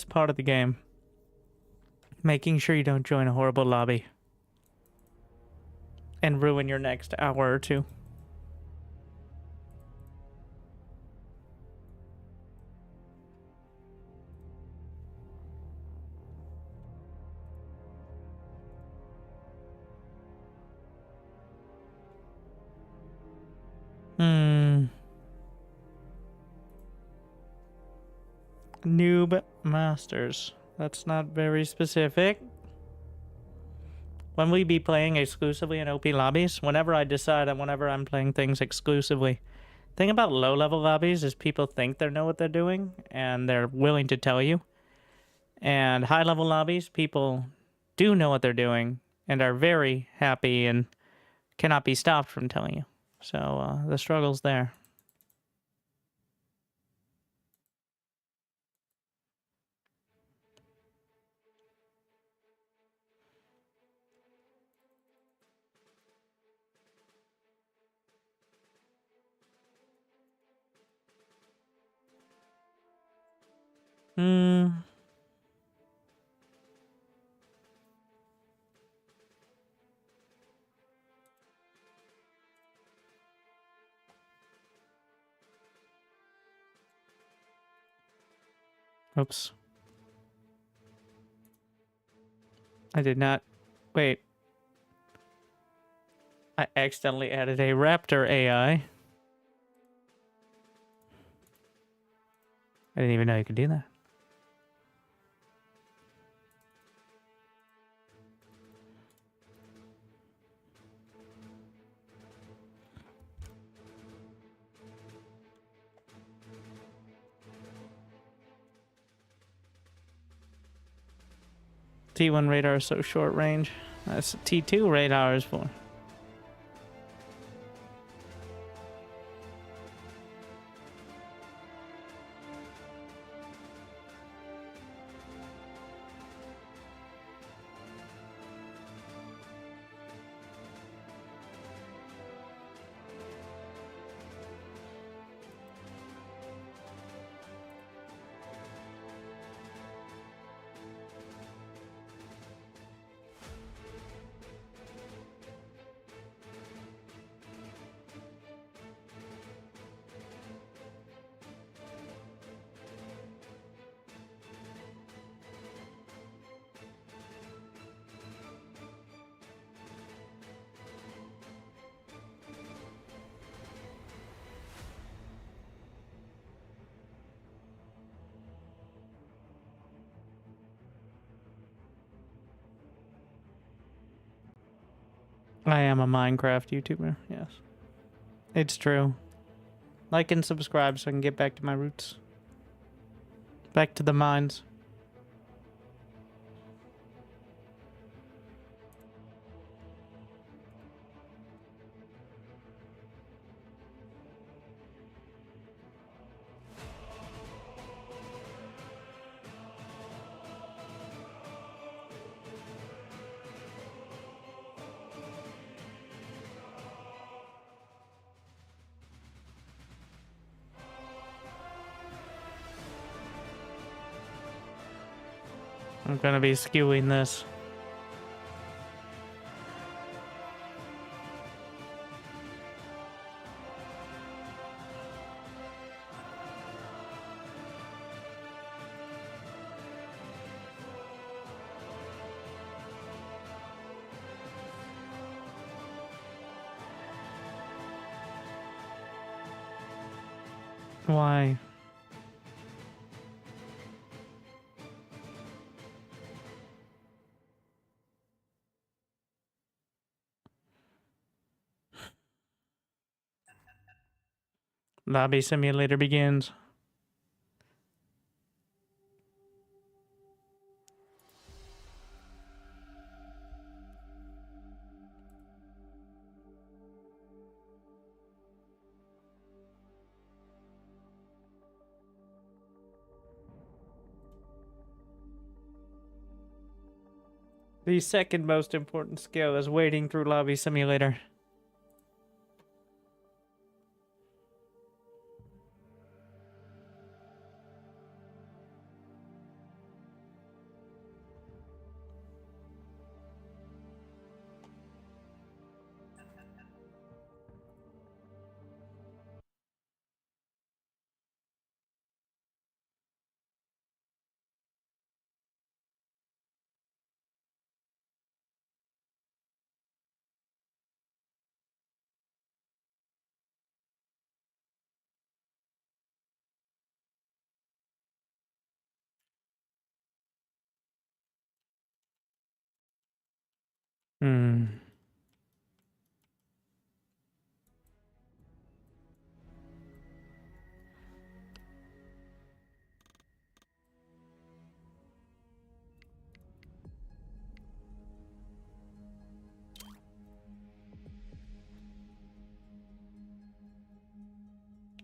part of the game. Making sure you don't join a horrible lobby and ruin your next hour or two. Noob Masters. That's not very specific. When we be playing exclusively in OP lobbies, whenever I decide and whenever I'm playing things exclusively, thing about low-level lobbies is people think they know what they're doing and they're willing to tell you. And high-level lobbies, people do know what they're doing and are very happy and cannot be stopped from telling you. So the struggle's there. Oops. I did not... Wait. I accidentally added a Raptor AI. I didn't even know you could do that. T1 radar is so short range. That's T2 radar is for. I am a Minecraft YouTuber, yes. It's true. Like and subscribe so I can get back to my roots. Back to the mines. I'm gonna be skewing this. Why? Lobby simulator begins. The second most important skill is wading through lobby simulator.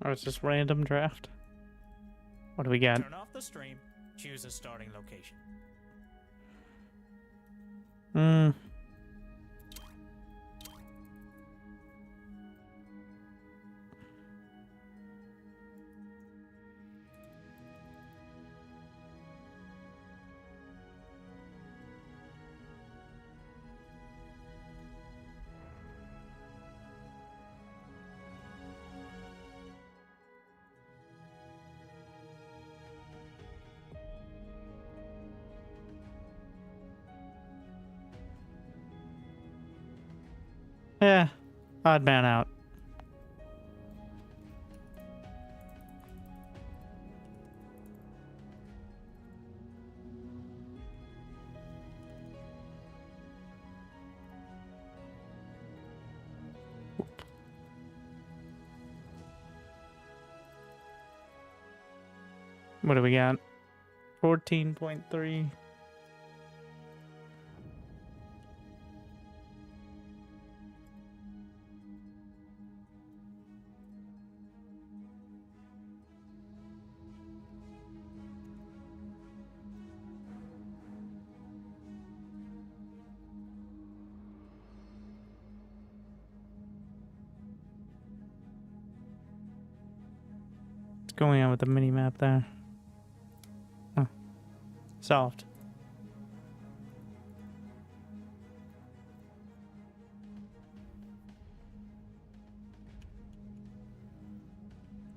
Or it's just random draft. What do we got? Turn off the stream. Choose a starting location. Yeah, odd man out. What do we got? 14.3. What's going on with the mini map there? Oh, solved.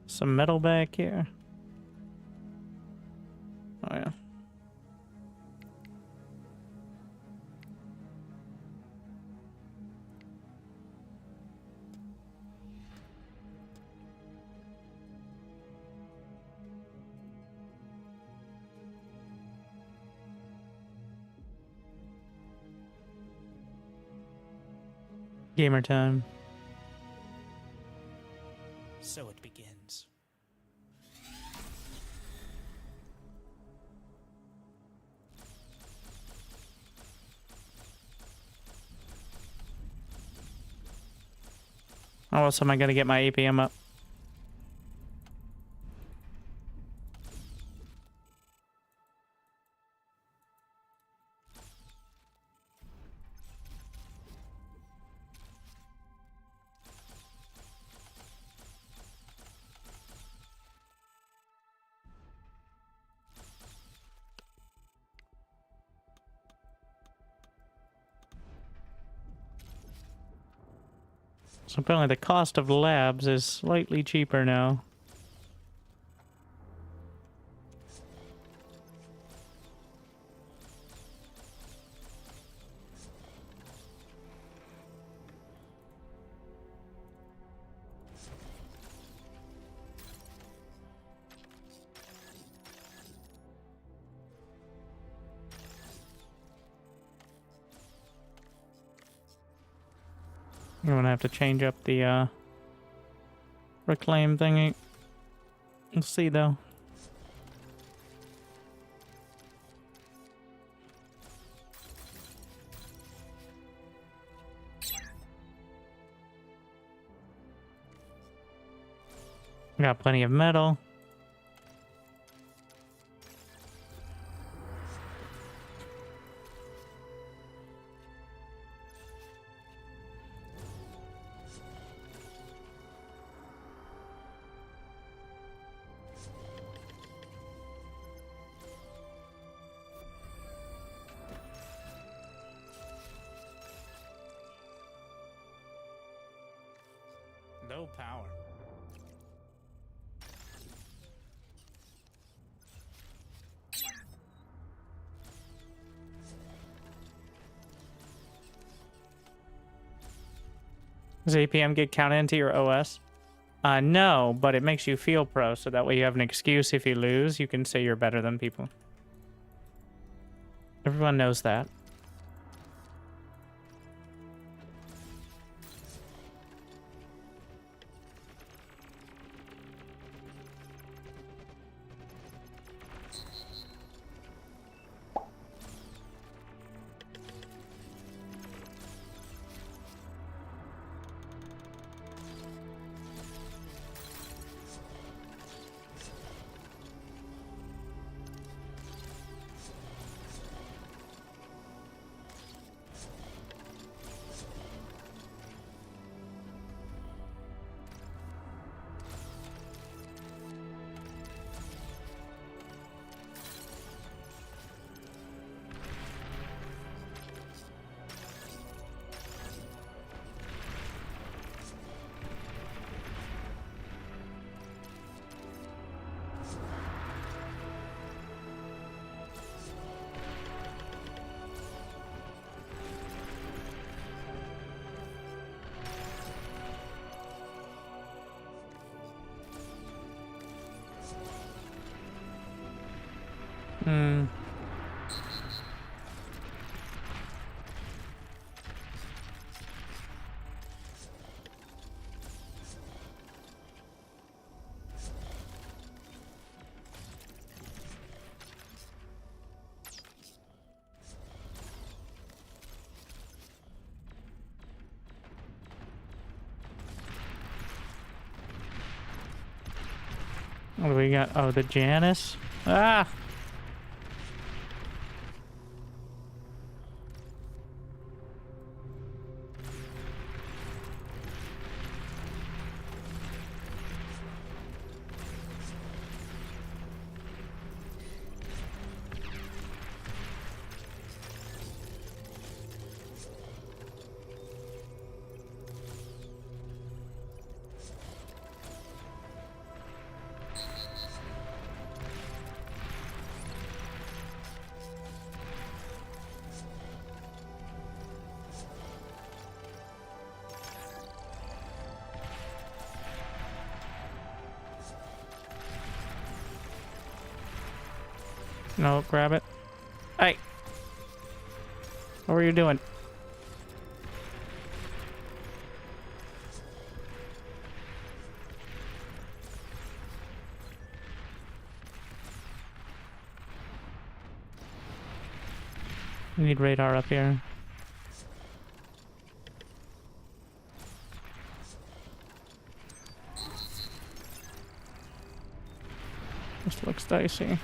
Some metal back here. Oh yeah. Gamer time. So it begins. How else am I gonna get my APM up? So apparently the cost of labs is slightly cheaper now. I'm gonna have to change up the reclaim thingy. We'll see though. Got plenty of metal. No power. Does APM get counted into your OS? No, but it makes you feel pro, so that way you have an excuse if you lose. You can say you're better than people. Everyone knows that. Hmm. What do we got? Oh, the Janus. Ah! No, grab it. Hey! What were you doing? We need radar up here. This looks dicey.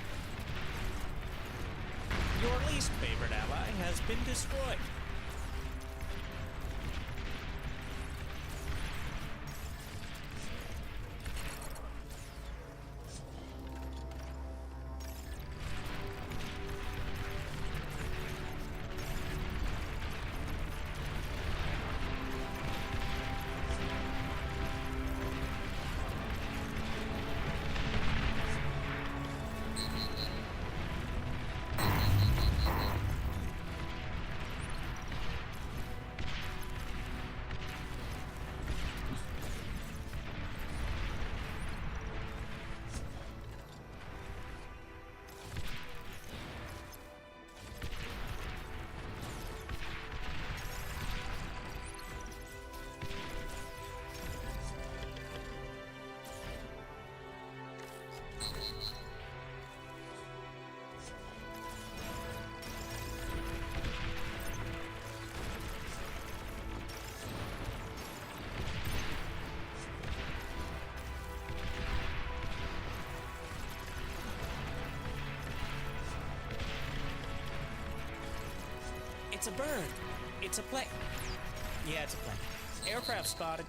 Your least favorite ally has been destroyed. It's a bird. It's a plane. Yeah, it's a plane. Aircraft spotted.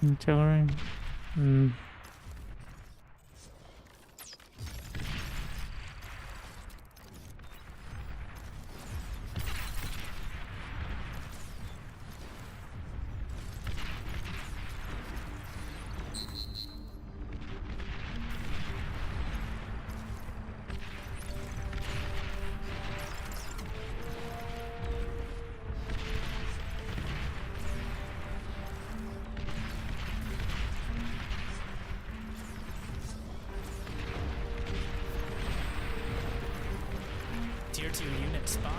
Artillery. Hmm. Tier 2 unit spotted.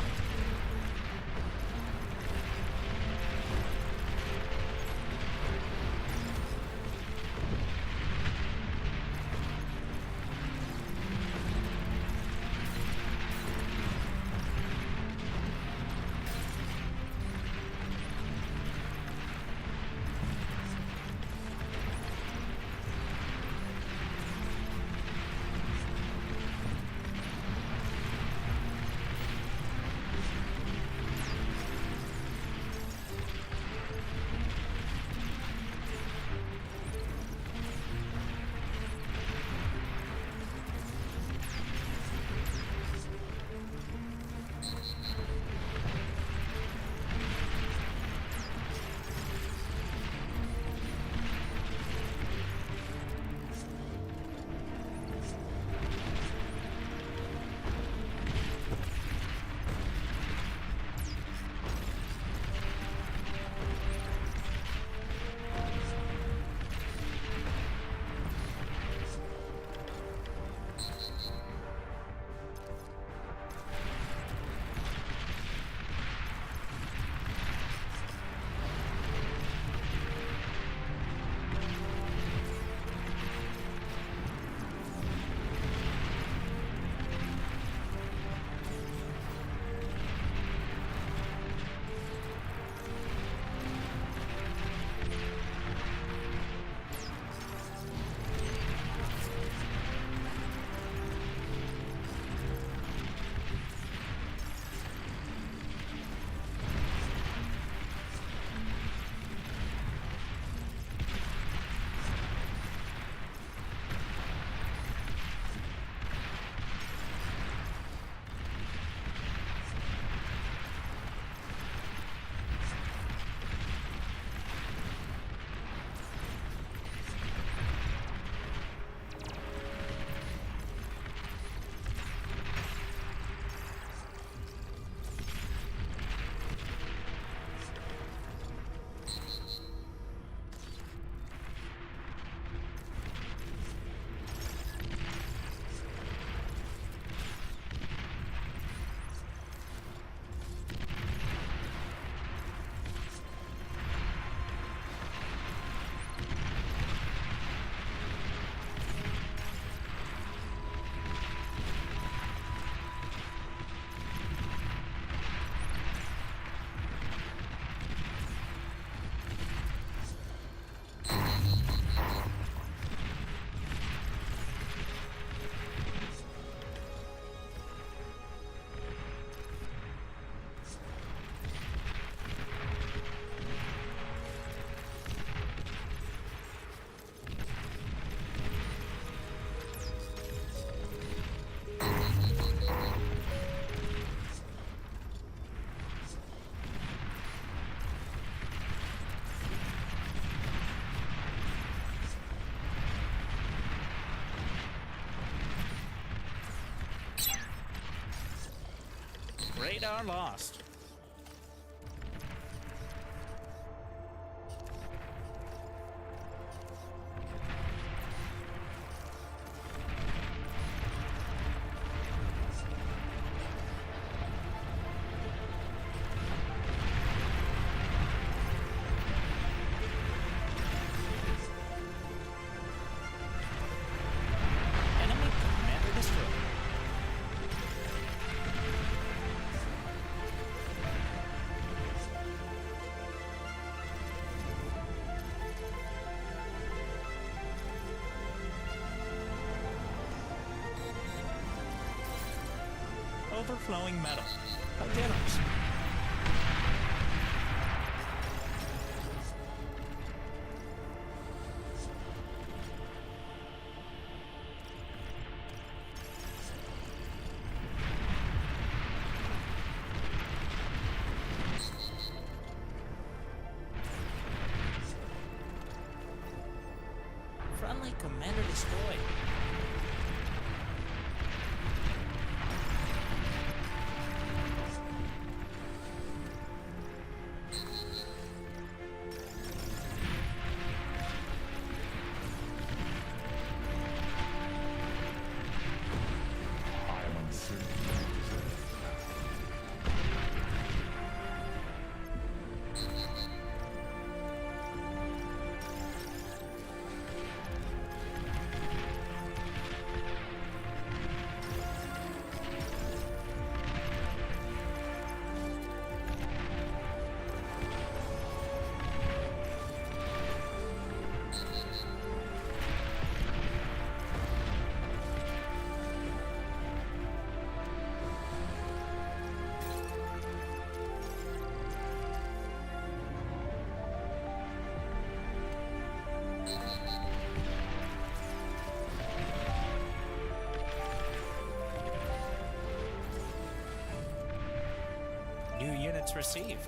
Radar lost. Enemy commander destroyed. Overflowing metal. Potatoes. Commander destroyed. New units received.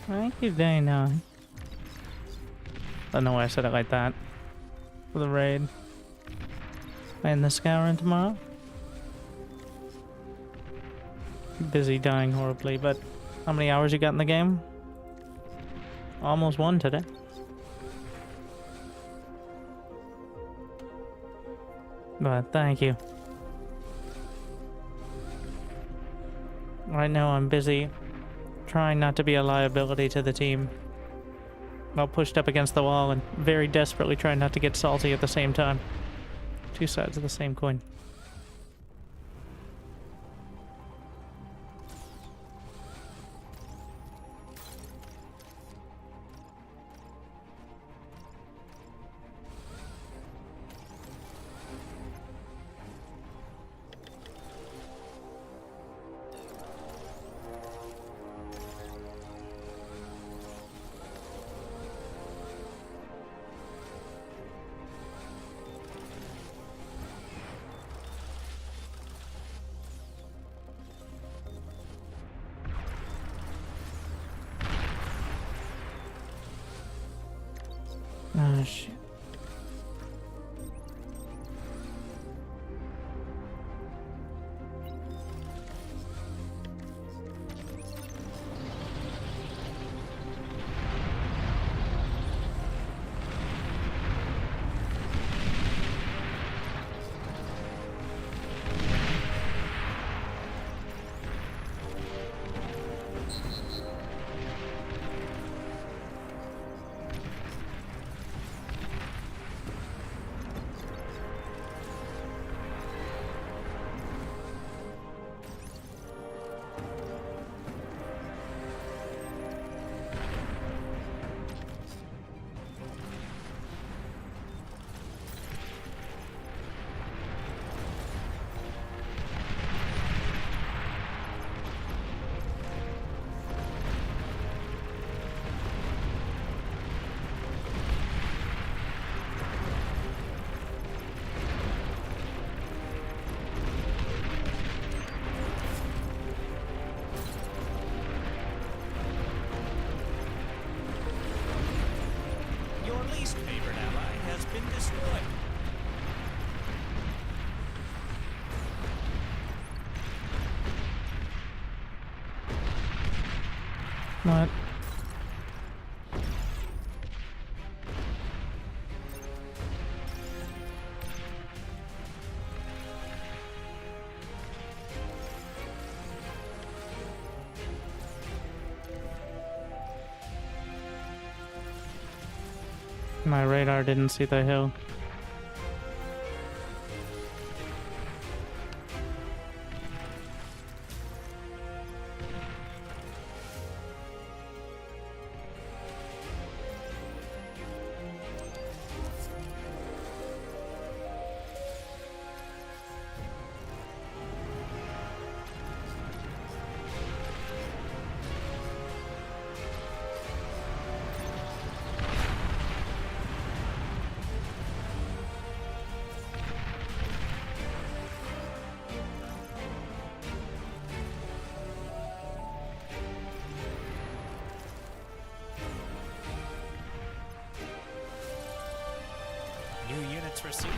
Thank you, Dana. Don't know why I said it like that. For the raid. Playing the Skyrim tomorrow. Busy dying horribly, but how many hours you got in the game? Almost one today. But thank you. Right now I'm busy trying not to be a liability to the team. While pushed up against the wall and very desperately trying not to get salty at the same time. Two sides of the same coin. Ah, shit. Your least favorite ally has been destroyed. What? My radar didn't see the hill. New units received.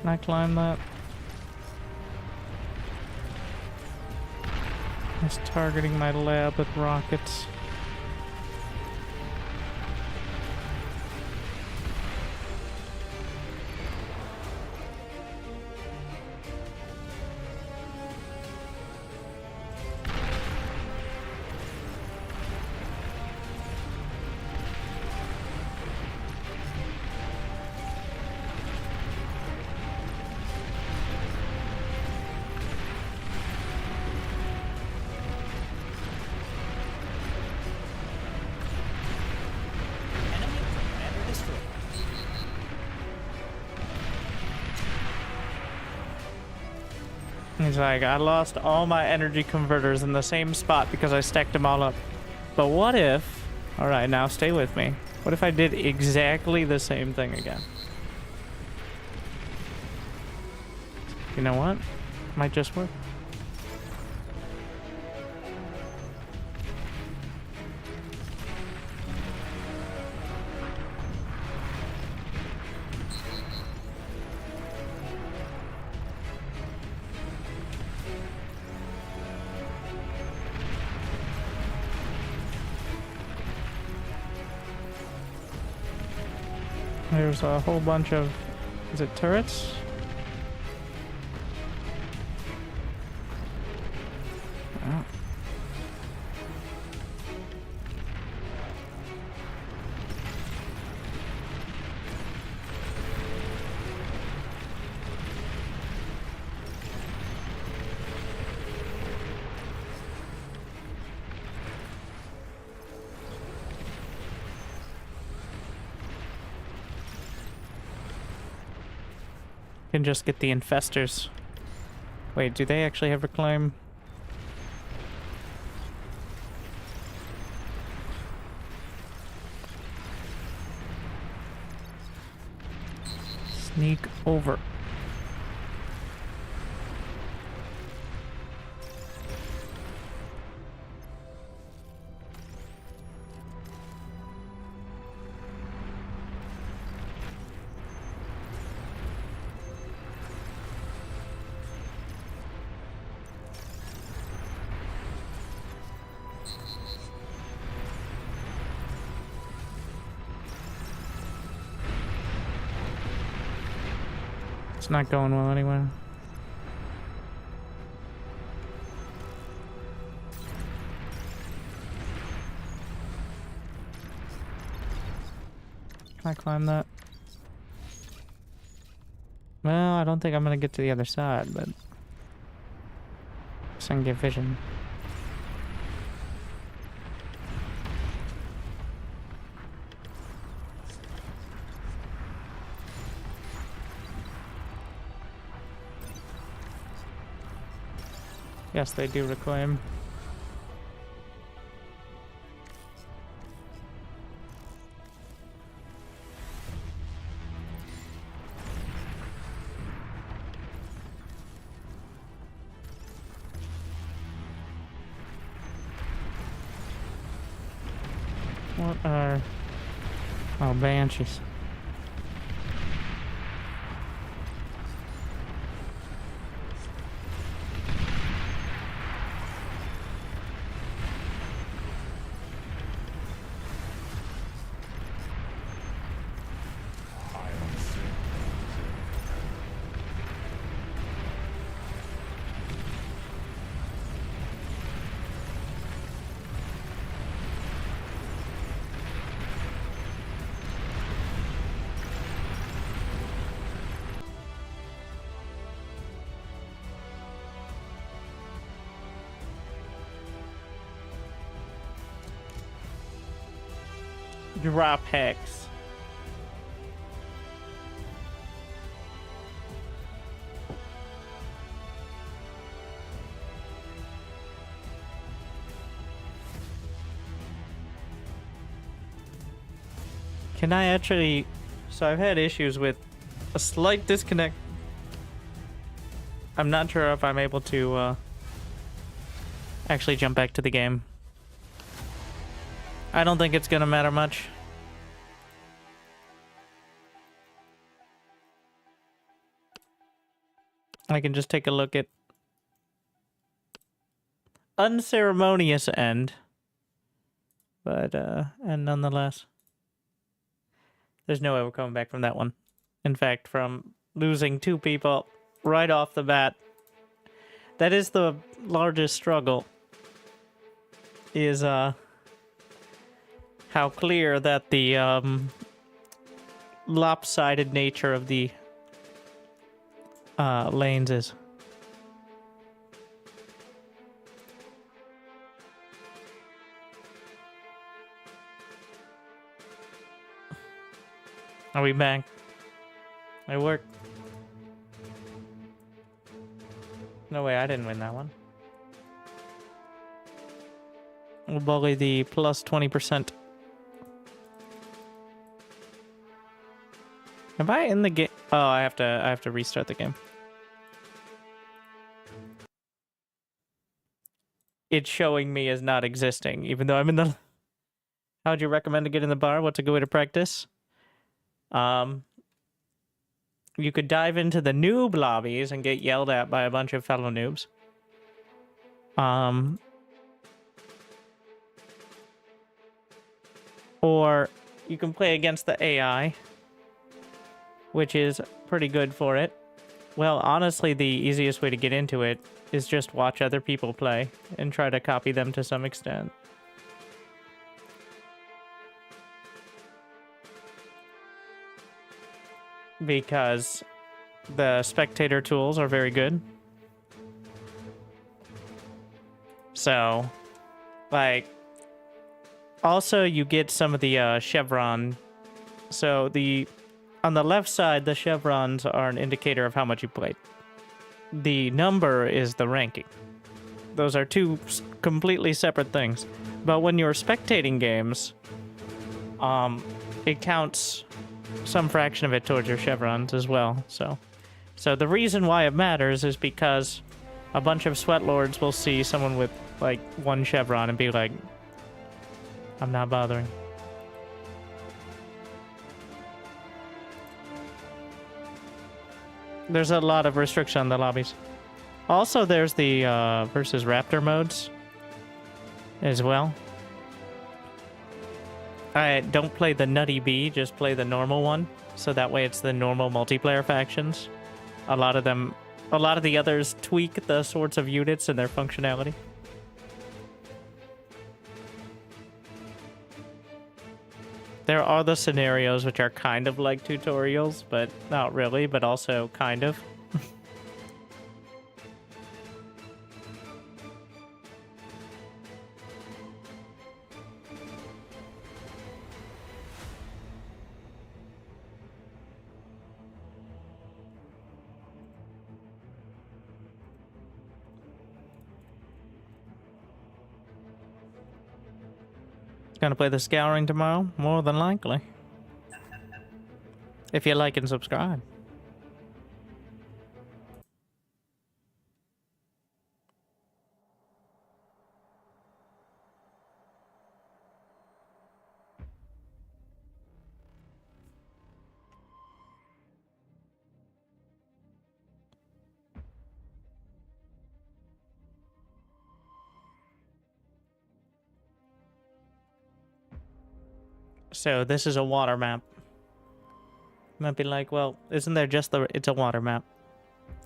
Can I climb that? It's targeting my lab with rockets. Enemy commander destroyed. He's like, I lost all my energy converters in the same spot because I stacked them all up. But what if... Alright, now stay with me. What if I did exactly the same thing again? You know what? Might just work. There's a whole bunch of... Is it turrets? Oh. Can just get the infestors. Wait, do they actually have reclaim? Sneak over. It's not going well anywhere. Can I climb that? Well, I don't think I'm gonna get to the other side, but so I can get vision. Yes, they do reclaim. What are... Oh, banshees. Drop hex. Can I actually... So I've had issues with a slight disconnect. I'm not sure if I'm able to actually jump back to the game. I don't think it's gonna matter much. I can just take a look at unceremonious end. But, and nonetheless, there's no way we're coming back from that one. In fact, from losing 2 people right off the bat, that is the largest struggle, is, how clear that the, lopsided nature of the, lanes is. Are we back? I worked. No way, I didn't win that one. We'll bully the plus 20%. Am I in the game? Oh, I have to restart the game. It's showing me as not existing, even though I'm in the... How would you recommend to get in the bar? What's a good way to practice? You could dive into the noob lobbies and get yelled at by a bunch of fellow noobs. Or you can play against the AI, which is pretty good for it. Well, honestly, the easiest way to get into it is just watch other people play and try to copy them to some extent. Because the spectator tools are very good. So, like, also you get some of the chevron. So on the left side, the chevrons are an indicator of how much you played. The number is the ranking. Those are 2 completely separate things. But when you're spectating games, it counts some fraction of it towards your chevrons as well. So the reason why it matters is because a bunch of sweat lords will see someone with like 1 chevron and be like, I'm not bothering. There's a lot of restriction on the lobbies. Also, there's the versus Raptor modes as well. I don't play the Nutty Bee, just play the normal one. So that way it's the normal multiplayer factions. A lot of them, a lot of the others tweak the sorts of units and their functionality. There are the scenarios which are kind of like tutorials, but not really, but also kind of. Gonna play the Scouring tomorrow, more than likely. If you like and subscribe. So this is a water map. Might be like, well, isn't there just the... It's a water map.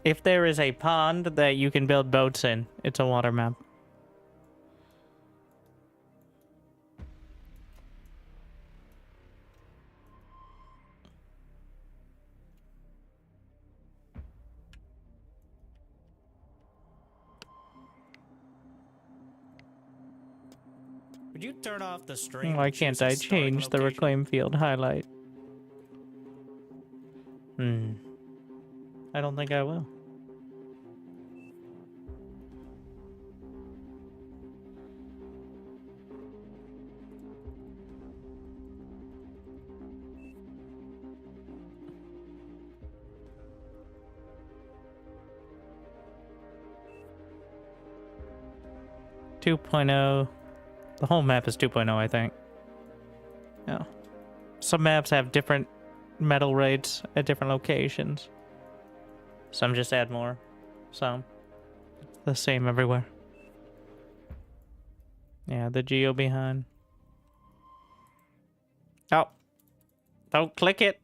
If there is a pond that you can build boats in, it's a water map. Would you turn off the stream? Why can't I change the reclaim field highlight? I don't think I will. Two point oh. The whole map is 2.0, I think. Yeah. Some maps have different metal rates at different locations. Some just add more. Some. It's the same everywhere. Yeah, the geo behind. Oh. Don't click it.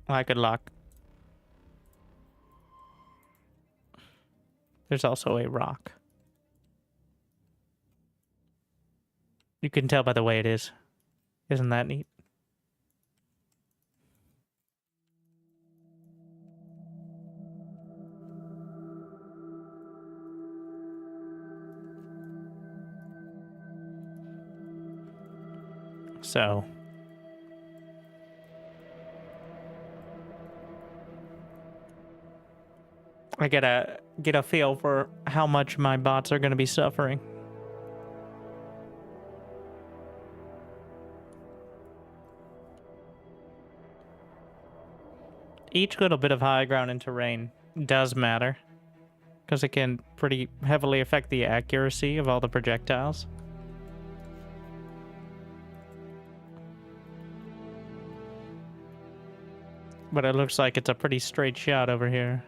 I could lock. There's also a rock. You can tell by the way it is. Isn't that neat? So... I gotta get a feel for how much my bots are gonna be suffering. Each little bit of high ground and terrain does matter, because it can pretty heavily affect the accuracy of all the projectiles. But it looks like it's a pretty straight shot over here.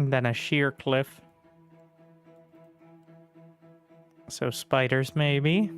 And then a sheer cliff. So spiders, maybe.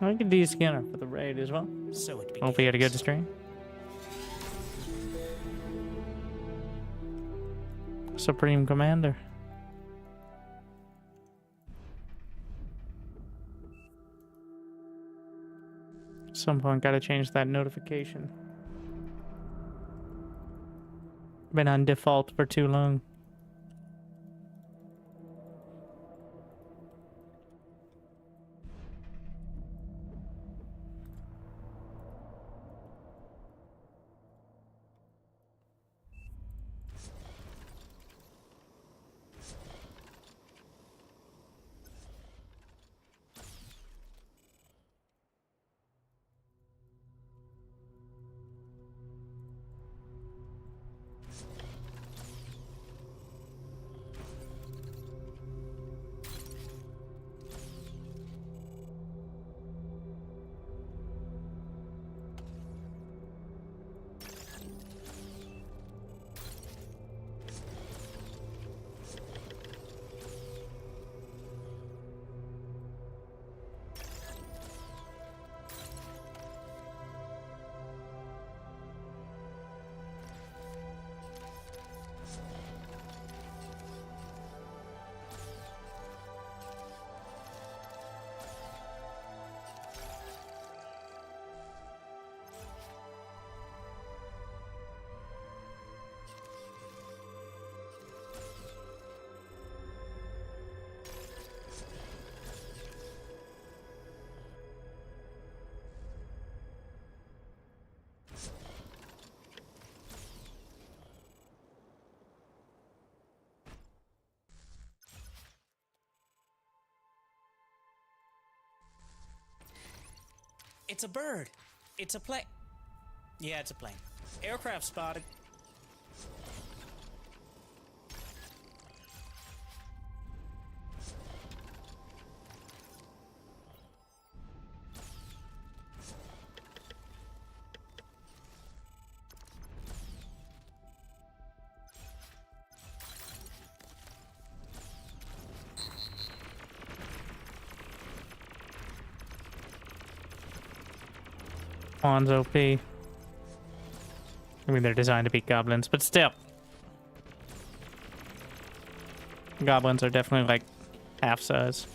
I could do scanner for the raid as well. So it Hope you had a good stream. Supreme Commander. At some point, gotta change that notification. Been on default for too long. It's a bird. It's a plane. Yeah, it's a plane. Aircraft spotted. Pawns OP. I mean, they're designed to beat goblins, but still. Goblins are definitely like half size.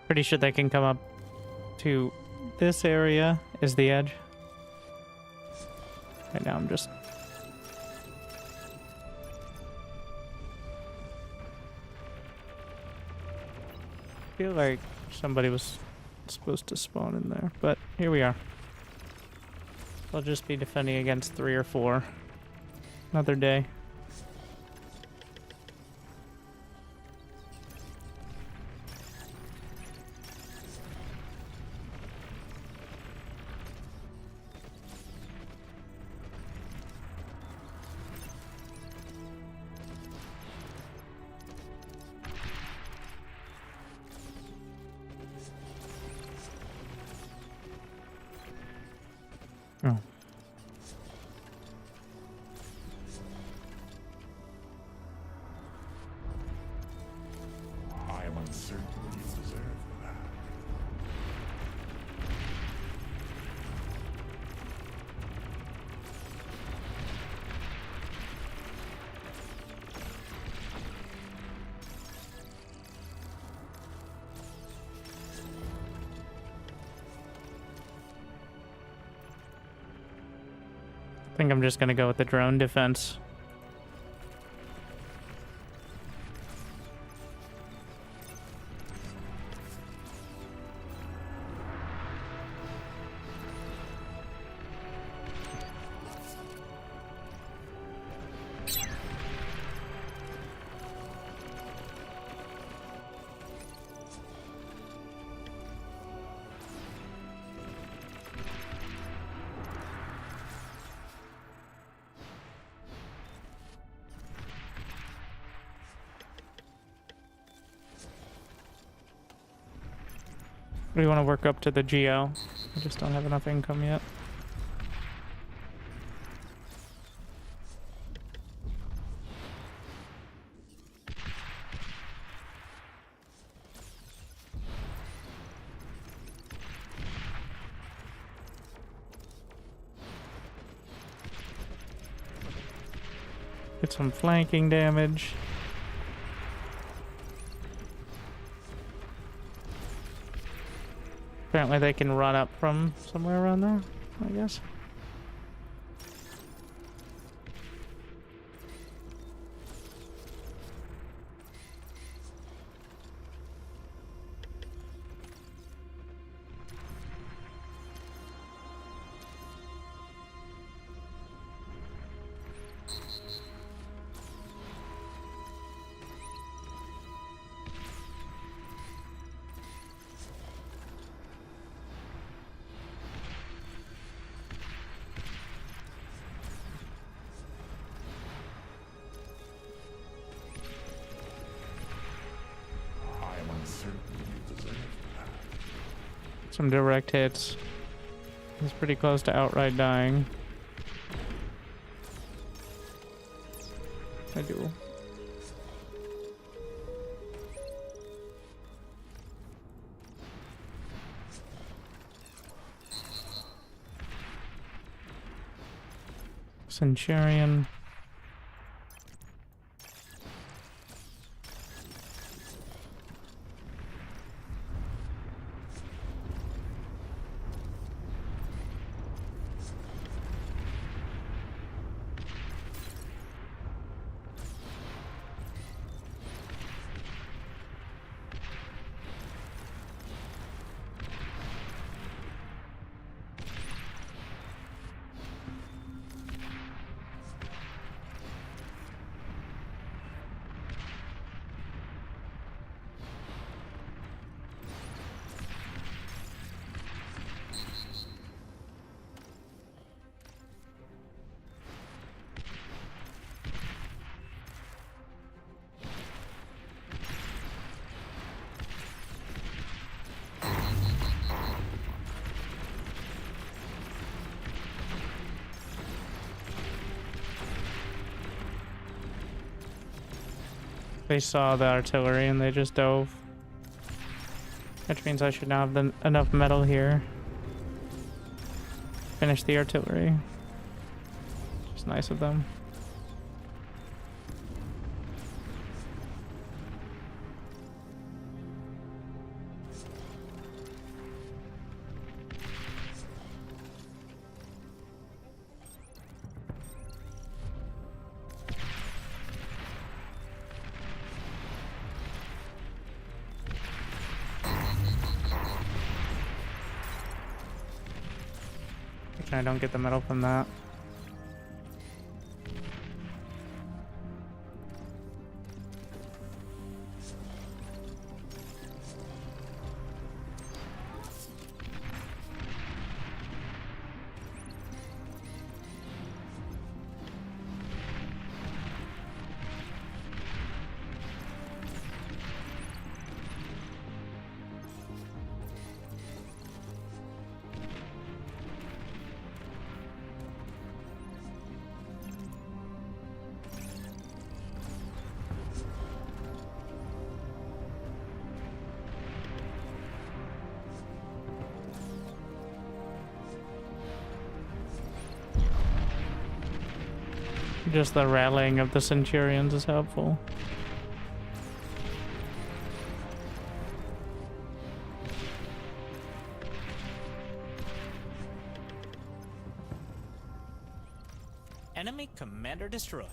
Pretty sure they can come up to this area is the edge. Right now I'm just... feel like somebody was supposed to spawn in there, but here we are. I'll just be defending against 3 or 4. Another day. Oh. I am uncertain you deserve that. I think I'm just gonna go with the drone defense. We want to work up to the GL. I just don't have enough income yet. Get some flanking damage. Apparently they can run up from somewhere around there, I guess. Some direct hits. He's pretty close to outright dying. I do. Centurion. They saw the artillery and they just dove. Which means I should now have enough metal here. Finish the artillery. Just nice of them. I don't get the metal from that. Just the rallying of the Centurions is helpful. Enemy commander destroyed.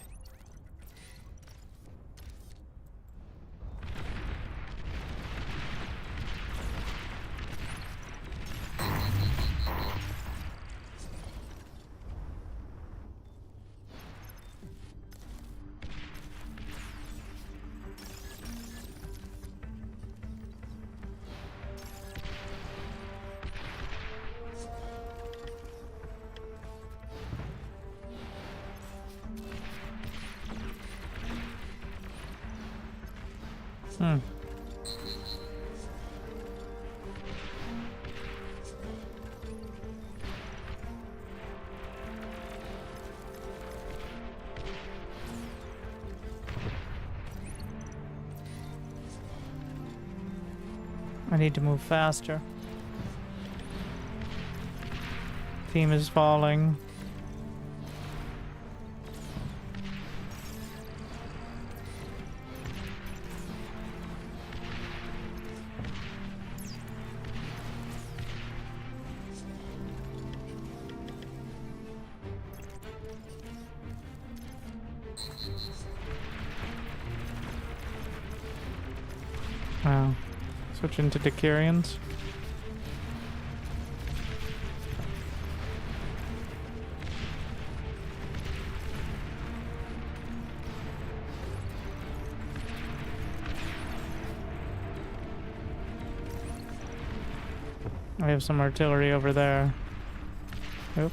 I need to move faster. Team is falling. Wow. Switch into Decurions. I have some artillery over there. Oop.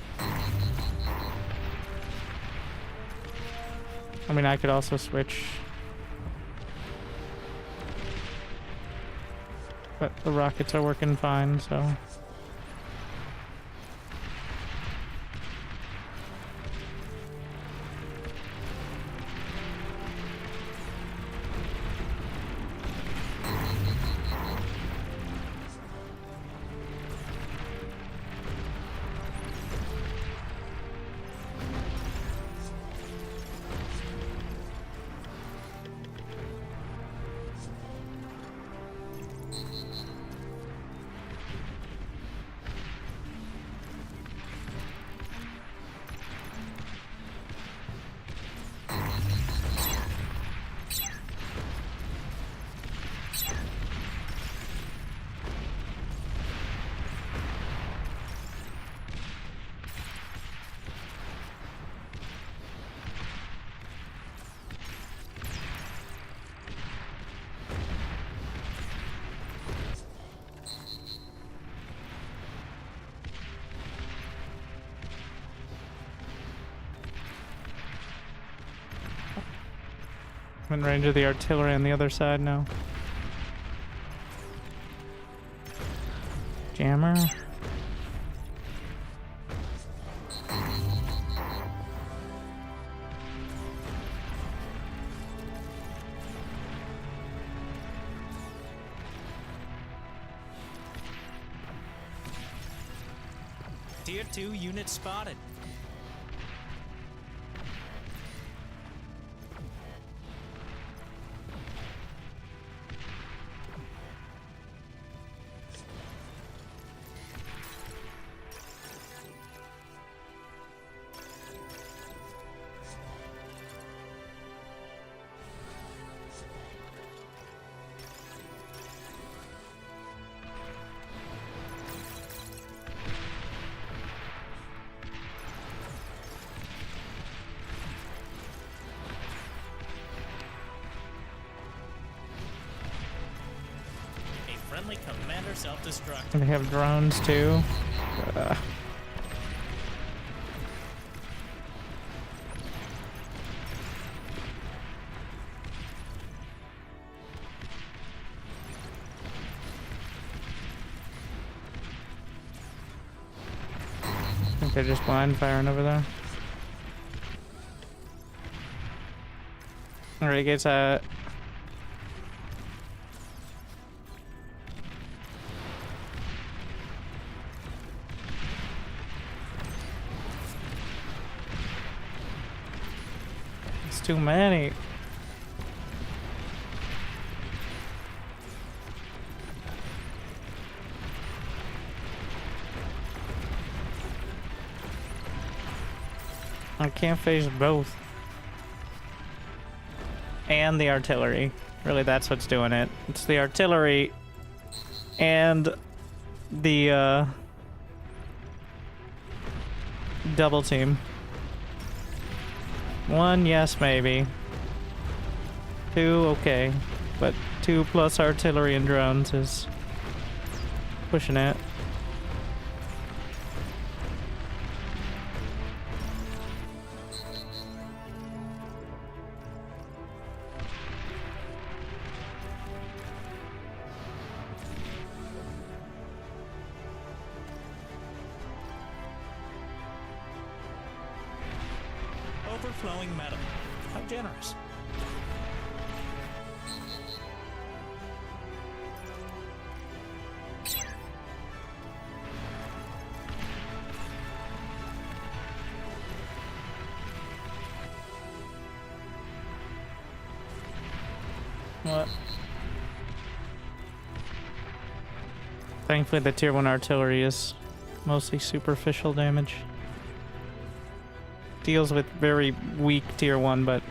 I mean, I could also switch. But the rockets are working fine, so... I'm in range of the artillery on the other side now. Jammer. Tier 2 unit spotted. Friendly commander self-destruct. And they have drones too. I think they're just blind firing over there. Alright, gets at. Too many. I can't face both. And the artillery. Really, that's what's doing it. It's the artillery and the double team. One, yes, maybe. Two, okay. But 2 plus artillery and drones is pushing it. Overflowing metal. How generous. What? Thankfully, the tier 1 artillery is mostly superficial damage. Deals with very weak tier 1, but...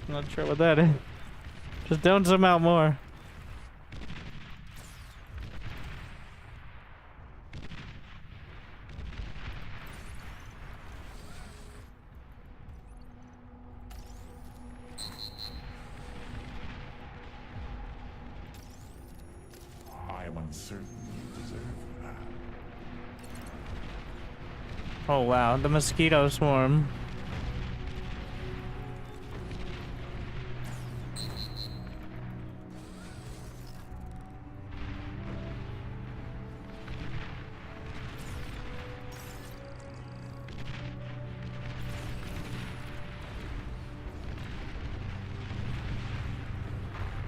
Not sure what that is. Just don't zoom out more. I am uncertain you deserve that. Oh wow, the mosquito swarm.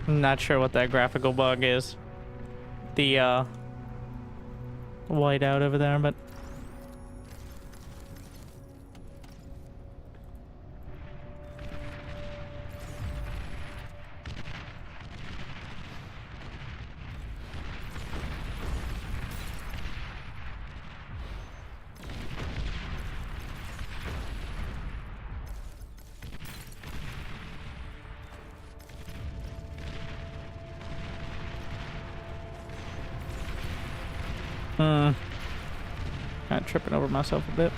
I'm not sure what that graphical bug is. The white out over there, but kind of tripping over myself a bit.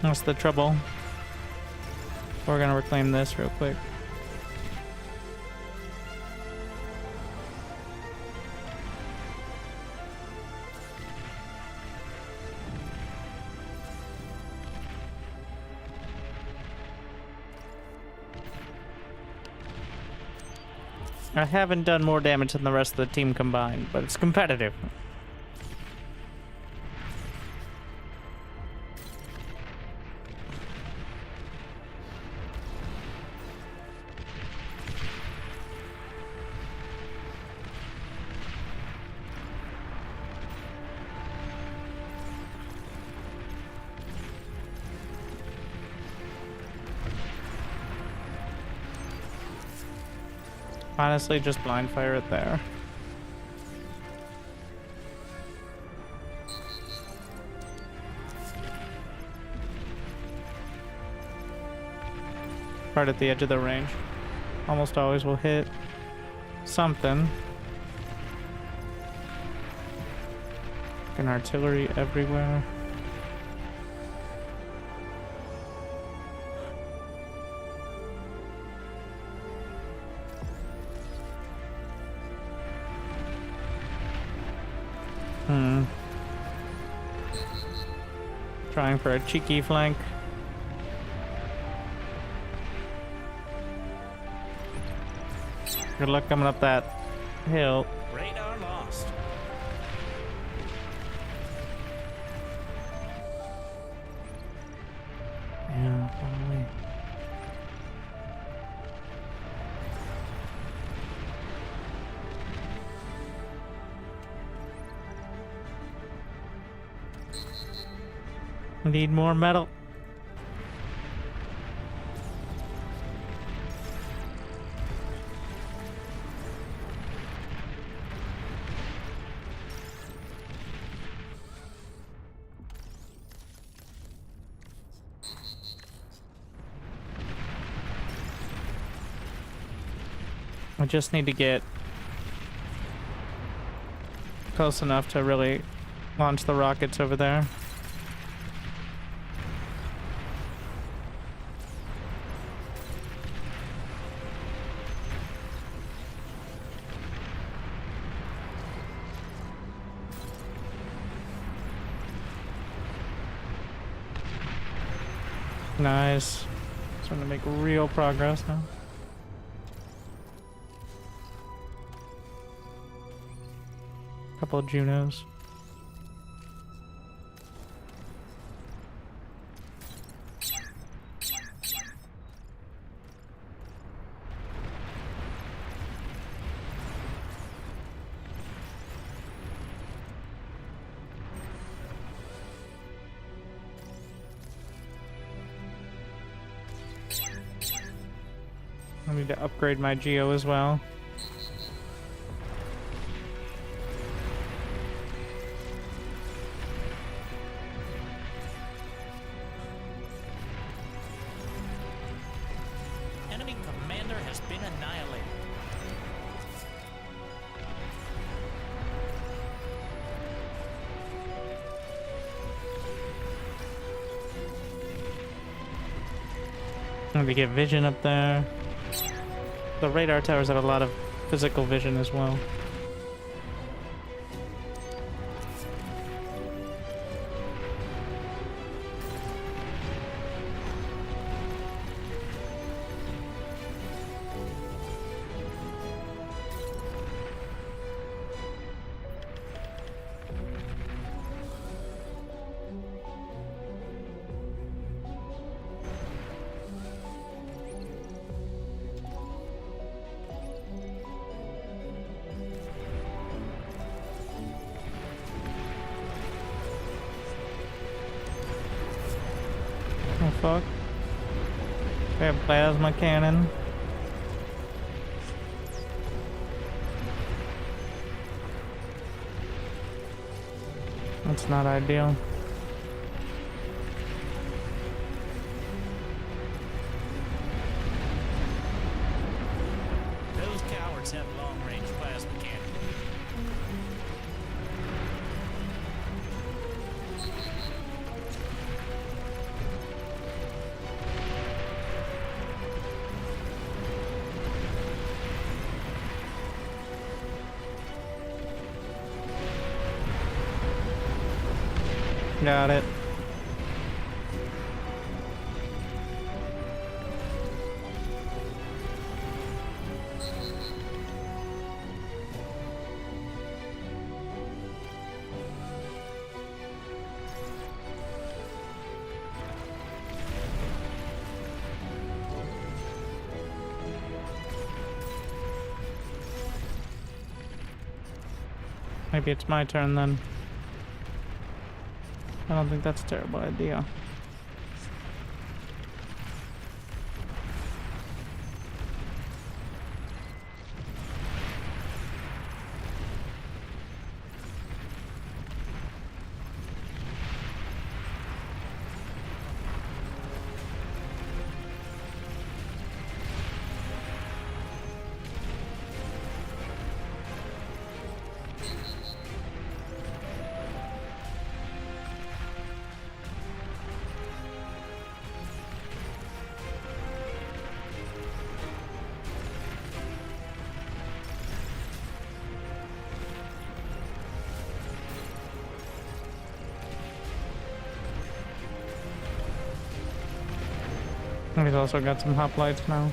What's the trouble? We're gonna reclaim this real quick. I haven't done more damage than the rest of the team combined, but it's competitive. Honestly, just blind fire it there. Right at the edge of the range. Almost always will hit something. Fucking artillery everywhere. Trying for a cheeky flank. Good luck coming up that hill. Radar lost. Yeah, probably. Need more metal. I just need to get close enough to really launch the rockets over there. Nice. Starting to make real progress now. Couple of Junos. I need to upgrade my Geo as well. Enemy commander has been annihilated. Let me get vision up there. The radar towers have a lot of physical vision as well. Oh fuck. We have plasma cannon. That's not ideal. Those cowards have long-range plasma cannon. Got it. Maybe it's my turn then. I don't think that's a terrible idea. He's also got some hoplites now.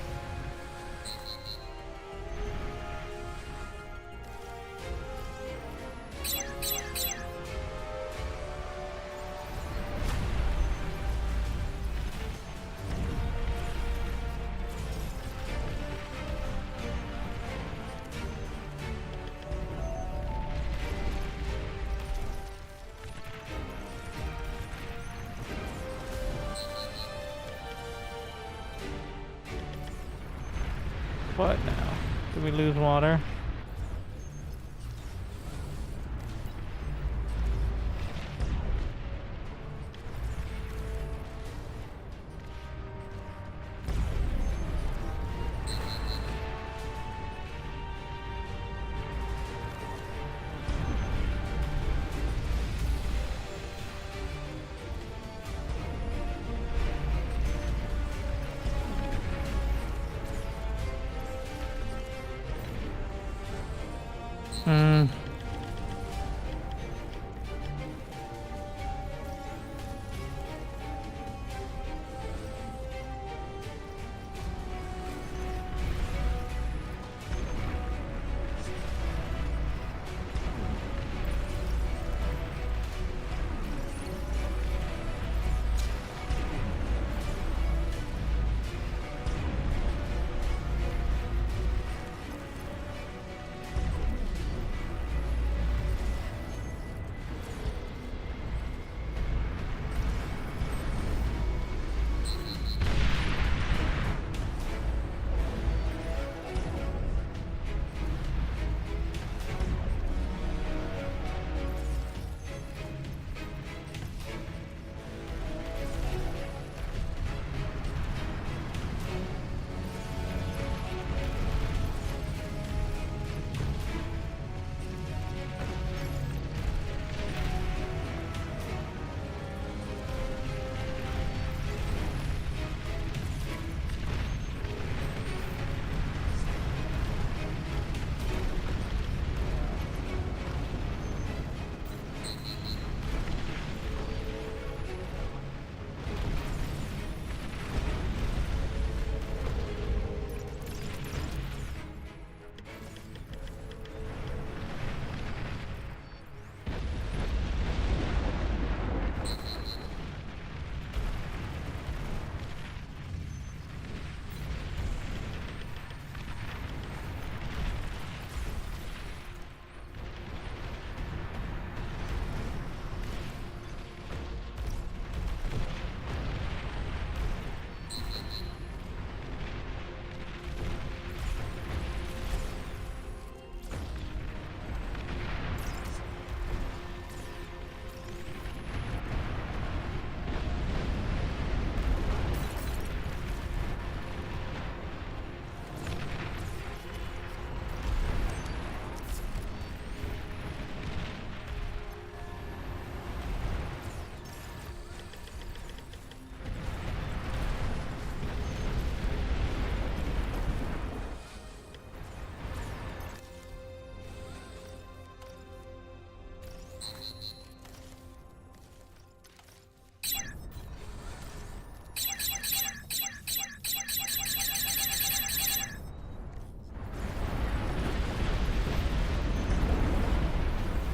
What now? Did we lose water? Hmm.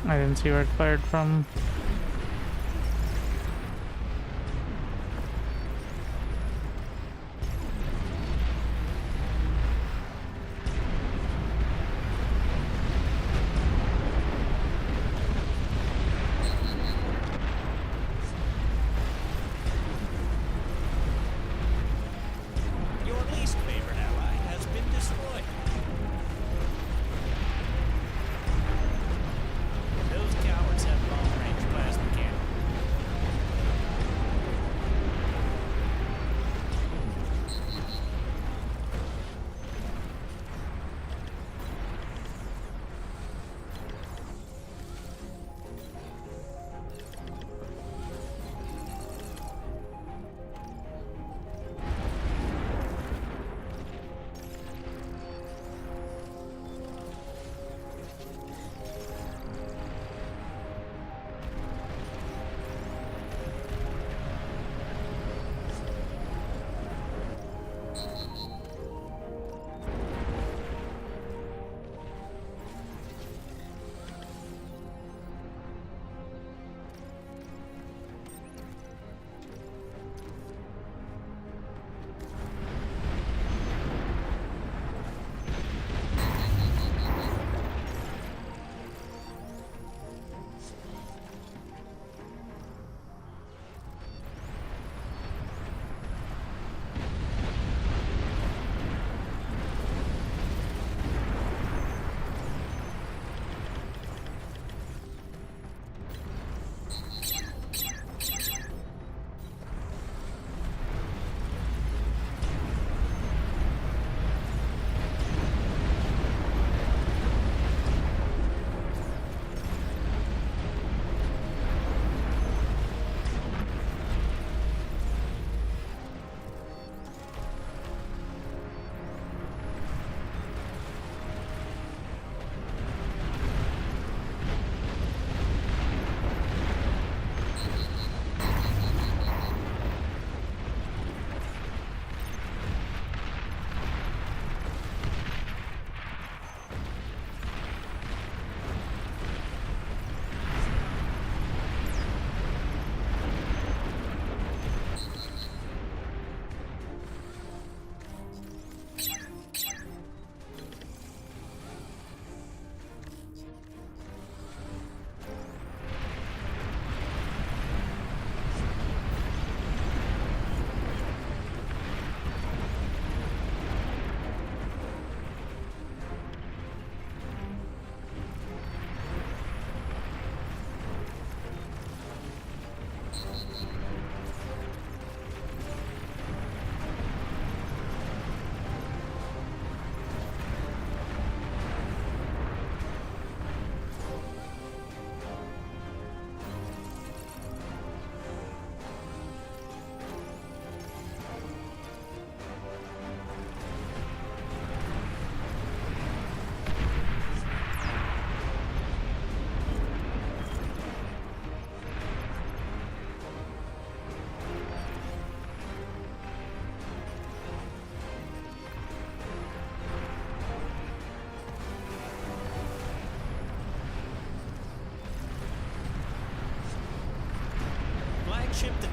I didn't see where it fired from. Your least favorite ally has been destroyed. Those cowards have long-range weapons.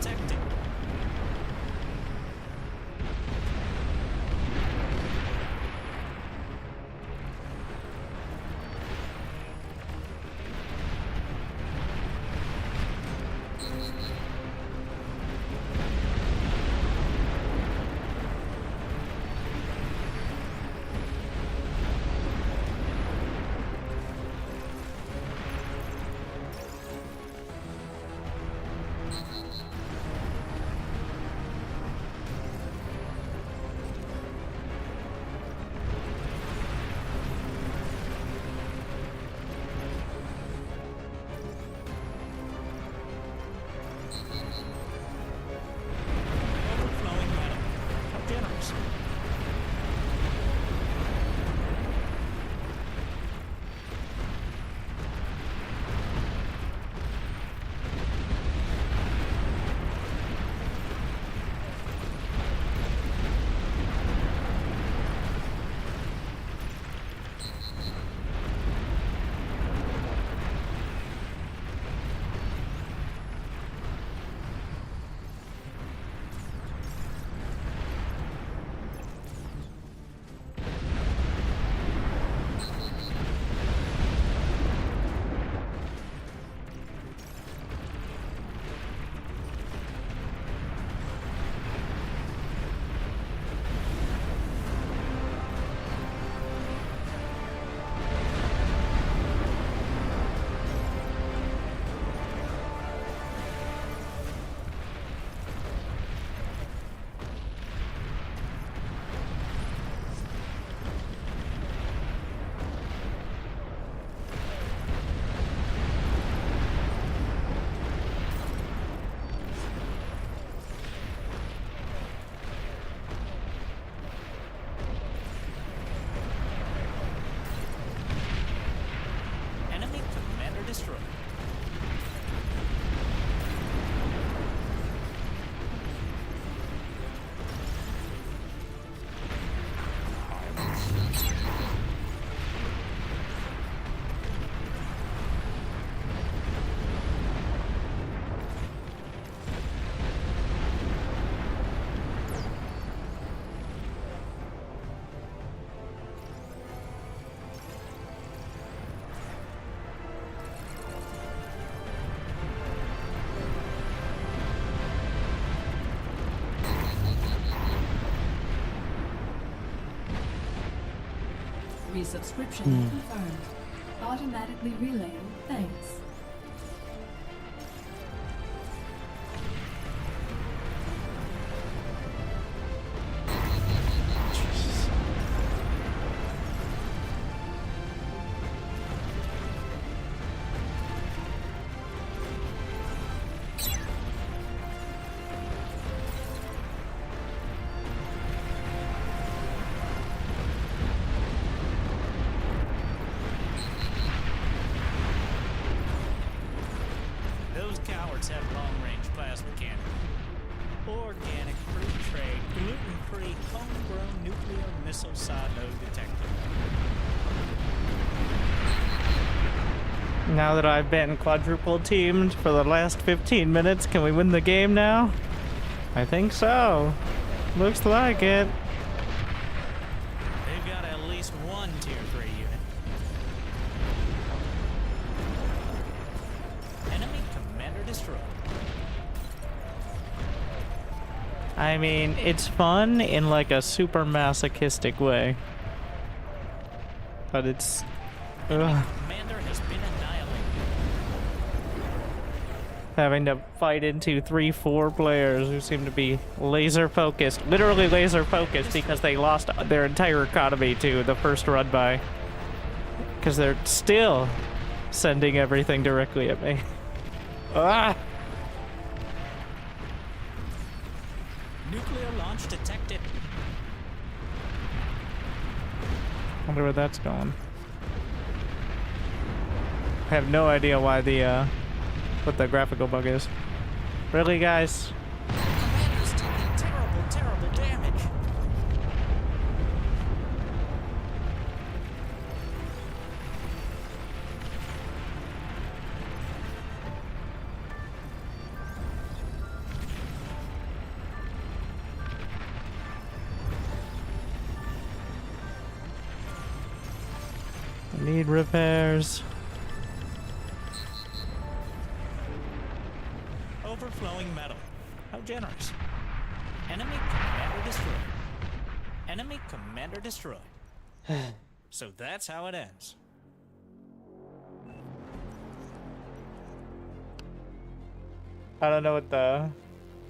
detected. Overflowing metal. How generous. Enemy commander destroyed. Resubscription confirmed. Automatically relaying thanks. Those cowards have long-range plasma cannon. Organic, free trade, gluten-free, homegrown nuclear missile silo detector. Now that I've been quadruple teamed for the last 15 minutes, can we win the game now? I think so. Looks like it. They've got at least one Tier 3 unit. Enemy commander destroyed. I mean, it's fun in like a super masochistic way. But it's... ugh. Commander has been annihilated. Having to fight into 3-4 players who seem to be laser focused, literally laser focused, because they lost their entire economy to the first run by. Because they're still sending everything directly at me. Ah! Nuclear launch detected. Wonder where that's going. I have no idea why the what the graphical bug is. Really, guys? Commander's taking terrible, terrible damage. I need repairs. Overflowing metal. How generous. Enemy commander destroyed. Enemy commander destroyed. So that's how it ends. I don't know what the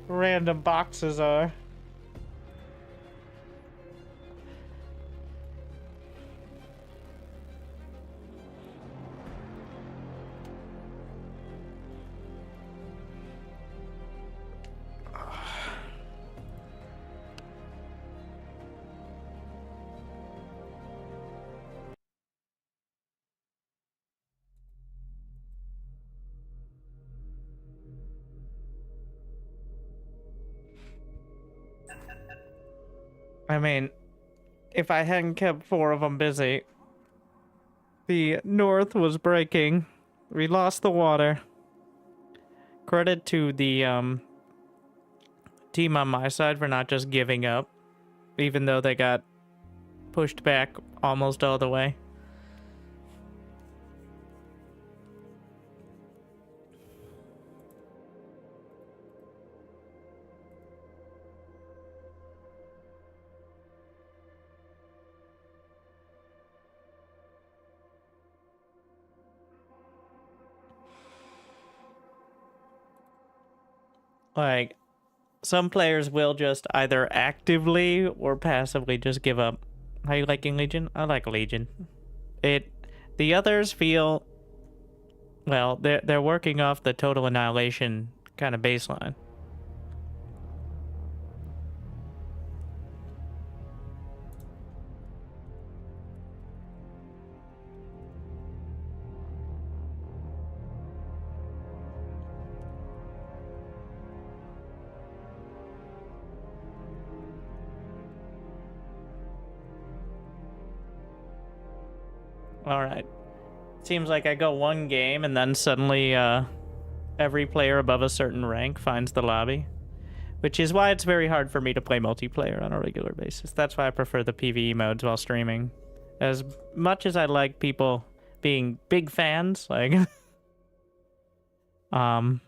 random boxes are. I mean, if I hadn't kept 4 of them busy, the north was breaking. We lost the water. Credit to the team on my side for not just giving up, even though they got pushed back almost all the way. Like, some players will just either actively or passively just give up. How you liking Legion? I like Legion. The others feel, well, they're working off the total annihilation kind of baseline. Alright. Seems like I go one game and then suddenly every player above a certain rank finds the lobby. Which is why it's very hard for me to play multiplayer on a regular basis. That's why I prefer the PvE modes while streaming. As much as I like people being big fans, like... or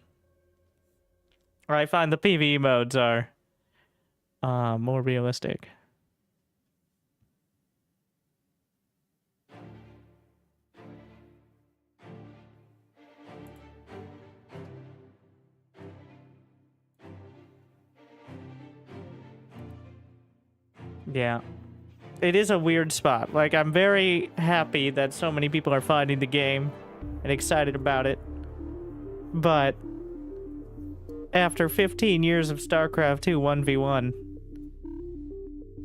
I find the PvE modes are more realistic. Yeah. It is a weird spot. Like, I'm very happy that so many people are finding the game and excited about it. But after 15 years of StarCraft 2 1v1,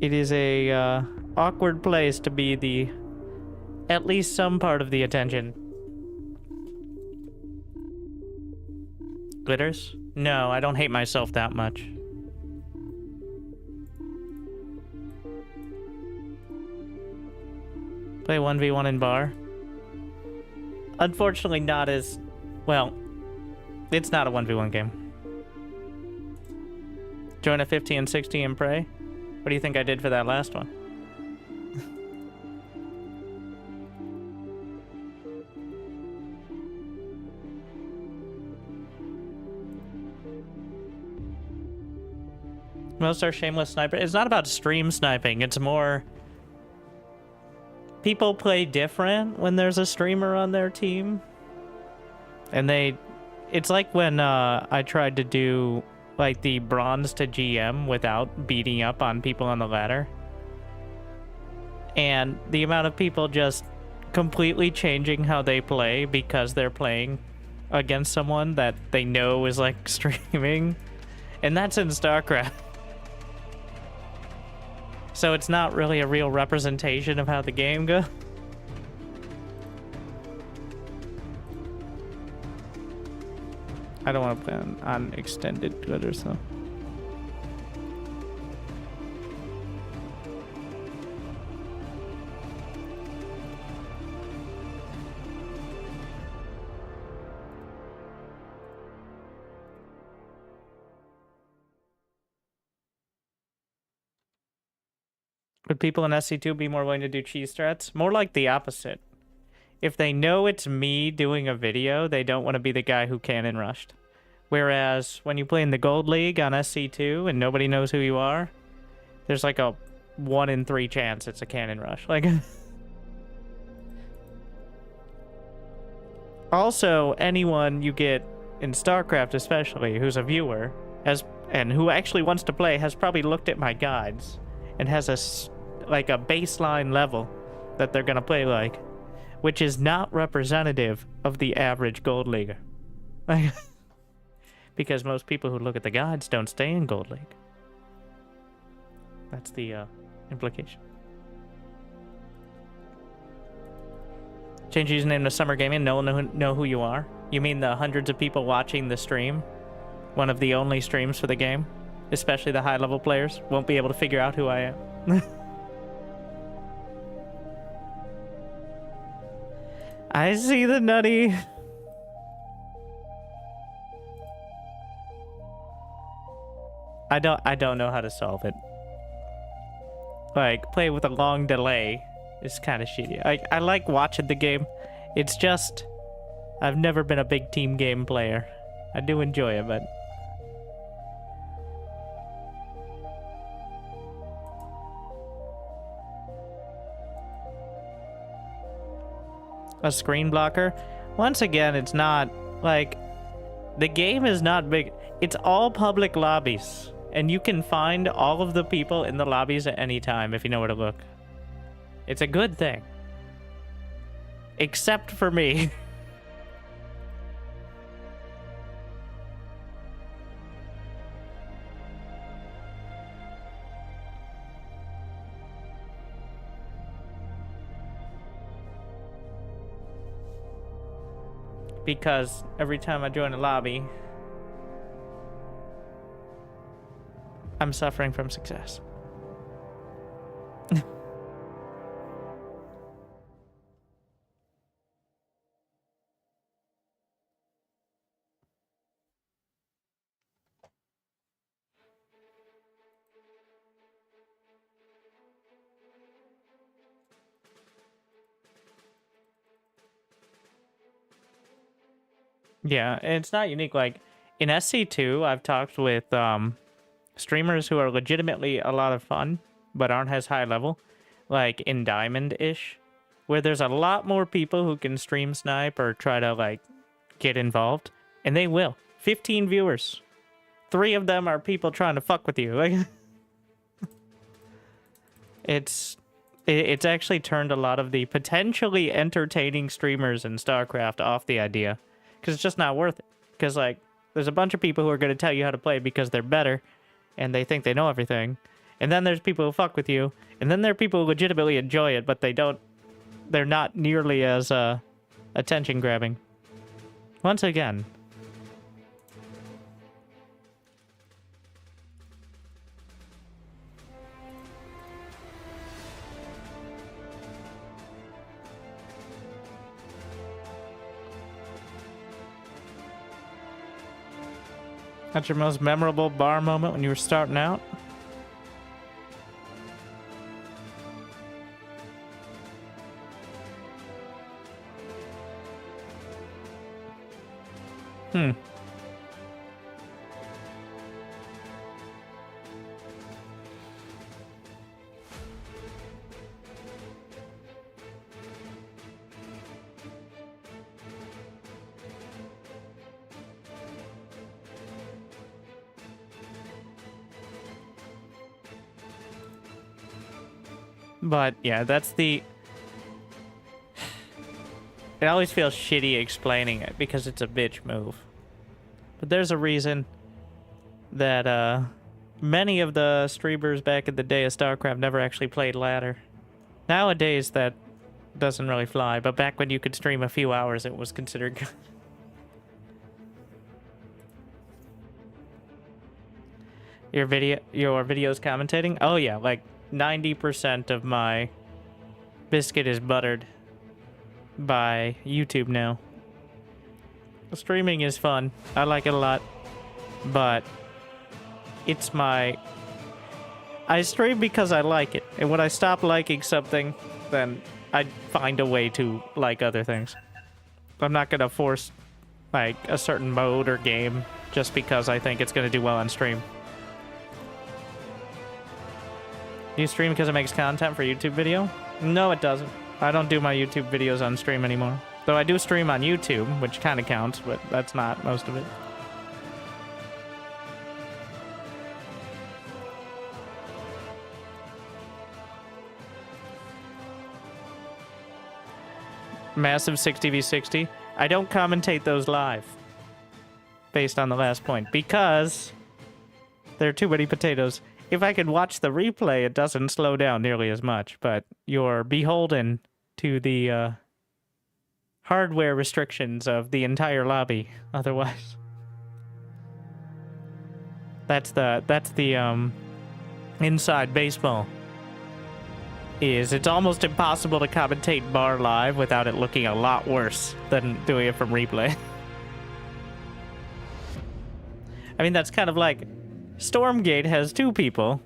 it is a awkward place to be the at least some part of the attention. Glitters? No, I don't hate myself that much. Play 1v1 in bar. Unfortunately not as... well, it's not a 1v1 game. Join a 50 and 60 and pray? What do you think I did for that last one? Most are shameless sniper. It's not about stream sniping. It's more... people play different when there's a streamer on their team. And they... it's like when I tried to do like the bronze to GM without beating up on people on the ladder. And the amount of people just completely changing how they play because they're playing against someone that they know is like streaming. And that's in StarCraft. So it's not really a real representation of how the game goes. I don't want to play on extended glitter, so. Would people in SC2 be more willing to do cheese strats? More like the opposite. if they know it's me doing a video, they don't want to be the guy who cannon rushed. Whereas when you play in the Gold League on SC2 and nobody knows who you are, there's like a 1 in 3 chance it's a cannon rush. Like, also, anyone you get in StarCraft, especially, who's a viewer, and who actually wants to play, has probably looked at my guides and has a baseline level that they're gonna play like, which is not representative of the average Gold Leaguer. Because most people who look at the guides don't stay in Gold League. That's the implication. Change username to Summer Gaming. No one know who you are. You mean the hundreds of people watching the stream? One of the only streams for the game? Especially the high-level players won't be able to figure out who I am. I see the nutty. I don't know how to solve it. Like, play with a long delay is kind of shitty. I like watching the game. It's just, I've never been a big team game player. I do enjoy it, but... A screen blocker? Once again, it's not, like... The game is not big. It's all public lobbies. And you can find all of the people in the lobbies at any time if you know where to look. It's a good thing. Except for me. Because every time I join a lobby, I'm suffering from success. Yeah, and it's not unique. Like, in SC2, I've talked with streamers who are legitimately a lot of fun, but aren't as high level. Like, in Diamond-ish, where there's a lot more people who can stream snipe or try to, like, get involved. And they will. 15 viewers. 3 of them are people trying to fuck with you. Like, it's actually turned a lot of the potentially entertaining streamers in StarCraft off the idea. Because it's just not worth it. Because, like, there's a bunch of people who are going to tell you how to play because they're better, and they think they know everything. And then there's people who fuck with you. And then there are people who legitimately enjoy it, but they're not nearly as attention-grabbing. Once again. That's your most memorable bar moment when you were starting out? But, yeah, that's the... It always feels shitty explaining it, because it's a bitch move. But there's a reason that, many of the streamers back in the day of StarCraft never actually played ladder. Nowadays, that doesn't really fly, but back when you could stream a few hours, it was considered good. Your videos commentating? Oh, yeah, like... 90% of my biscuit is buttered by YouTube now. Streaming is fun. I like it a lot. But it's my... I stream because I like it. And when I stop liking something, then I'd find a way to like other things. I'm not gonna force like a certain mode or game just because I think it's gonna do well on stream. Do you stream because it makes content for YouTube video? No, it doesn't. I don't do my YouTube videos on stream anymore. Though I do stream on YouTube, which kind of counts, but that's not most of it. Massive 60v60. I don't commentate those live. Based on the last point. Because there are too many potatoes. If I could watch the replay, it doesn't slow down nearly as much. But you're beholden to the hardware restrictions of the entire lobby. Otherwise. That's the inside baseball. It's almost impossible to commentate bar live without it looking a lot worse than doing it from replay. I mean, that's kind of like Stormgate has 2 people.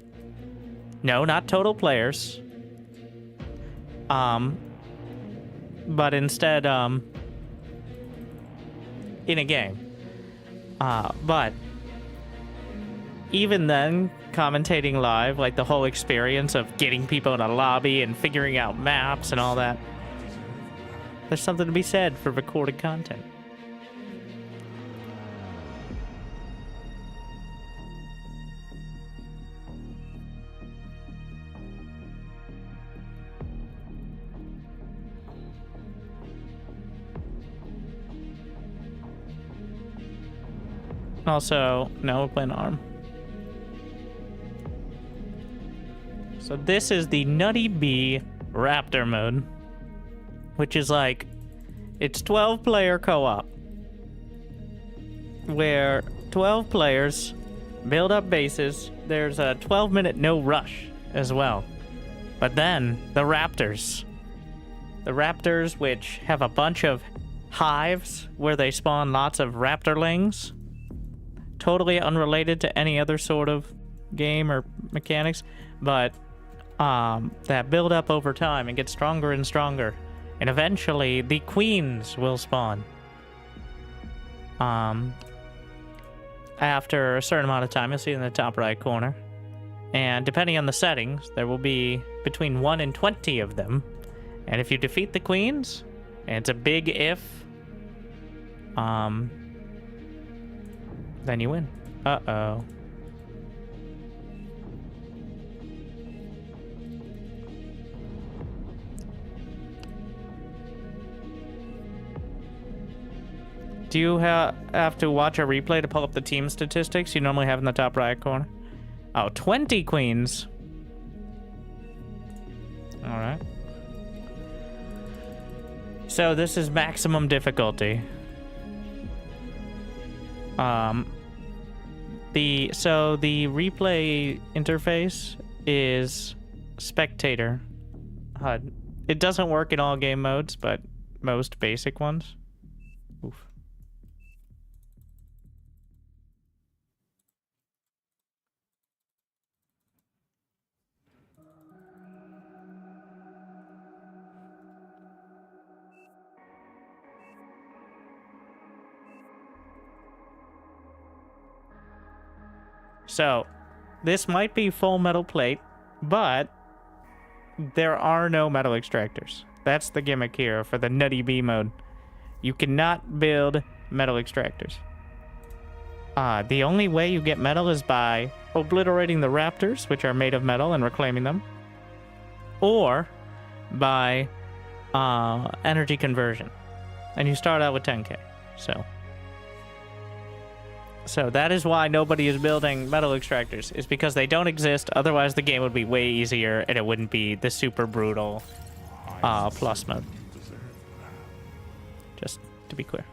No, not total players. But instead, in a game. But even then, commentating live, like the whole experience of getting people in a lobby and figuring out maps and all that, there's something to be said for recorded content. Also, no, we're playing ARM. So this is the Nutty Bee Raptor mode, which is like, it's 12-player co-op, where 12 players build up bases. There's a 12-minute no rush as well. But then, the Raptors, which have a bunch of hives where they spawn lots of raptorlings, totally unrelated to any other sort of game or mechanics, but that build up over time and get stronger and stronger. And eventually, the queens will spawn. After a certain amount of time, you'll see in the top right corner. And depending on the settings, there will be between 1 and 20 of them. And if you defeat the queens, and it's a big if, then you win. Uh-oh. Do you have to watch a replay to pull up the team statistics you normally have in the top right corner? Oh, 20 queens. Alright. So this is maximum difficulty. The replay interface is spectator HUD. It doesn't work in all game modes, but most basic ones. Oof. So, this might be full metal plate, but there are no metal extractors. That's the gimmick here for the Nutty Bee mode. You cannot build metal extractors. The only way you get metal is by obliterating the raptors, which are made of metal, and reclaiming them. Or by energy conversion. And you start out with 10k. So that is why nobody is building metal extractors, is because they don't exist. Otherwise, the game would be way easier, and it wouldn't be the super brutal plus mode. Just to be clear.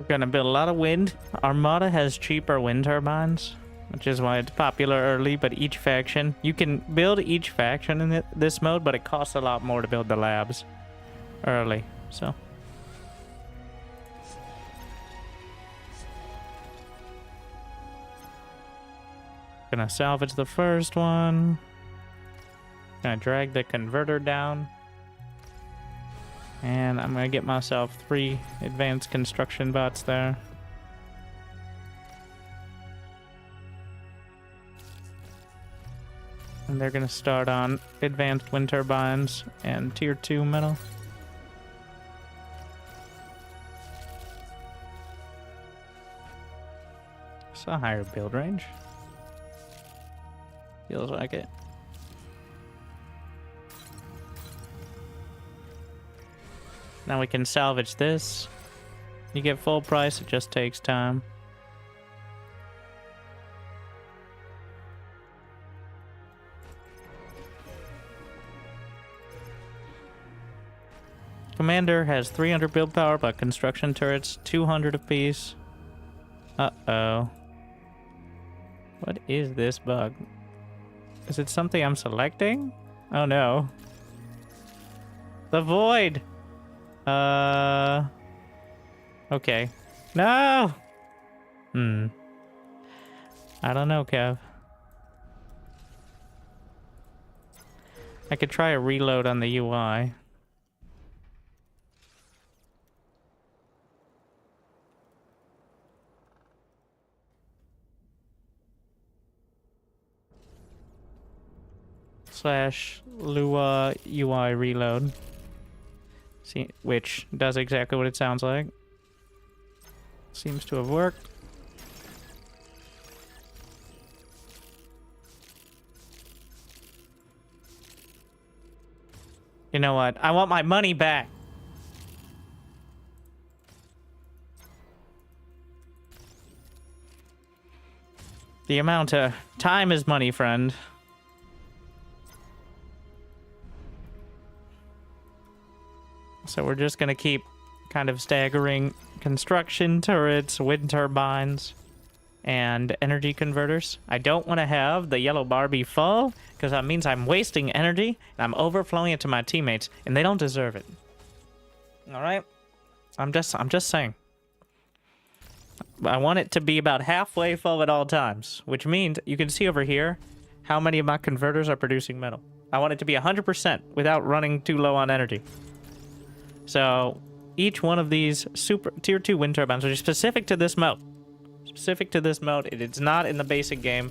We're gonna build a lot of wind. Armada has cheaper wind turbines, which is why it's popular early, but each faction... You can build each faction in this mode, but it costs a lot more to build the labs early, so... Gonna salvage the first one. Gonna drag the converter down. And I'm gonna get myself 3 advanced construction bots there. And they're gonna start on advanced wind turbines and tier 2 metal. It's a higher build range. Feels like it. Now we can salvage this. You get full price, it just takes time. Commander has 300 build power, but construction turrets 200 apiece. Uh-oh. What is this bug? Is it something I'm selecting? Oh no. The void! Okay. No! I don't know, Kev. I could try a reload on the UI. /Lua UI reload. See, which does exactly what it sounds like. Seems to have worked. You know what? I want my money back. The amount of time is money, friend. So we're just going to keep kind of staggering construction turrets, wind turbines, and energy converters. I don't want to have the yellow Barbie full, because that means I'm wasting energy, and I'm overflowing it to my teammates, and they don't deserve it. Alright? I'm just saying. I want it to be about halfway full at all times, which means you can see over here how many of my converters are producing metal. I want it to be 100% without running too low on energy. So each one of these super tier 2 wind turbines are specific to this mode. Specific to this mode. It is not in the basic game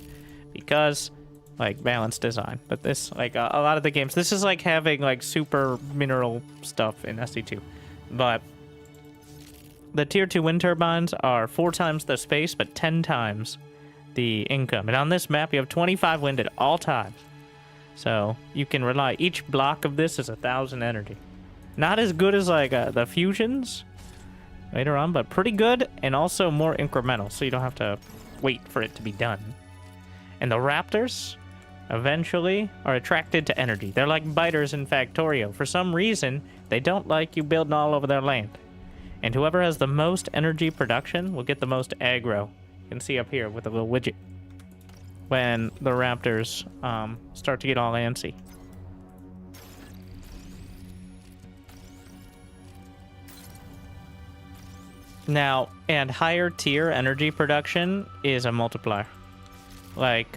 because, like, balanced design. But this, like, a lot of the games, this is like having, like, super mineral stuff in SD2. But the tier 2 wind turbines are 4 times the space, but 10 times the income. And on this map, you have 25 wind at all times. So you can rely, each block of this is 1,000 energy. Not as good as, like, the fusions later on, but pretty good, and also more incremental, so you don't have to wait for it to be done. And the Raptors, eventually, are attracted to energy. They're like biters in Factorio. For some reason, they don't like you building all over their land. And whoever has the most energy production will get the most aggro. You can see up here with a little widget. When the Raptors start to get all antsy. Now, and higher tier energy production is a multiplier. Like,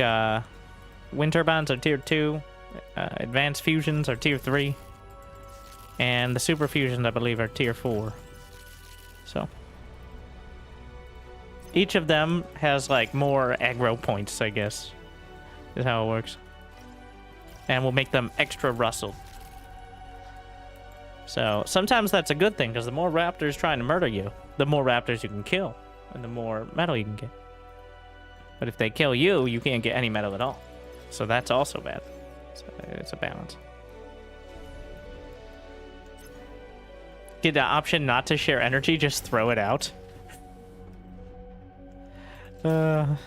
wind turbines are tier 2, advanced fusions are tier 3, and the super fusions, I believe, are tier 4. So, each of them has, like, more aggro points, I guess, is how it works. And will make them extra rustled. So, sometimes that's a good thing, because the more raptors trying to murder you, the more raptors you can kill, and the more metal you can get. But if they kill you, you can't get any metal at all. So that's also bad. So it's a balance. Get the option not to share energy, just throw it out. Yeah.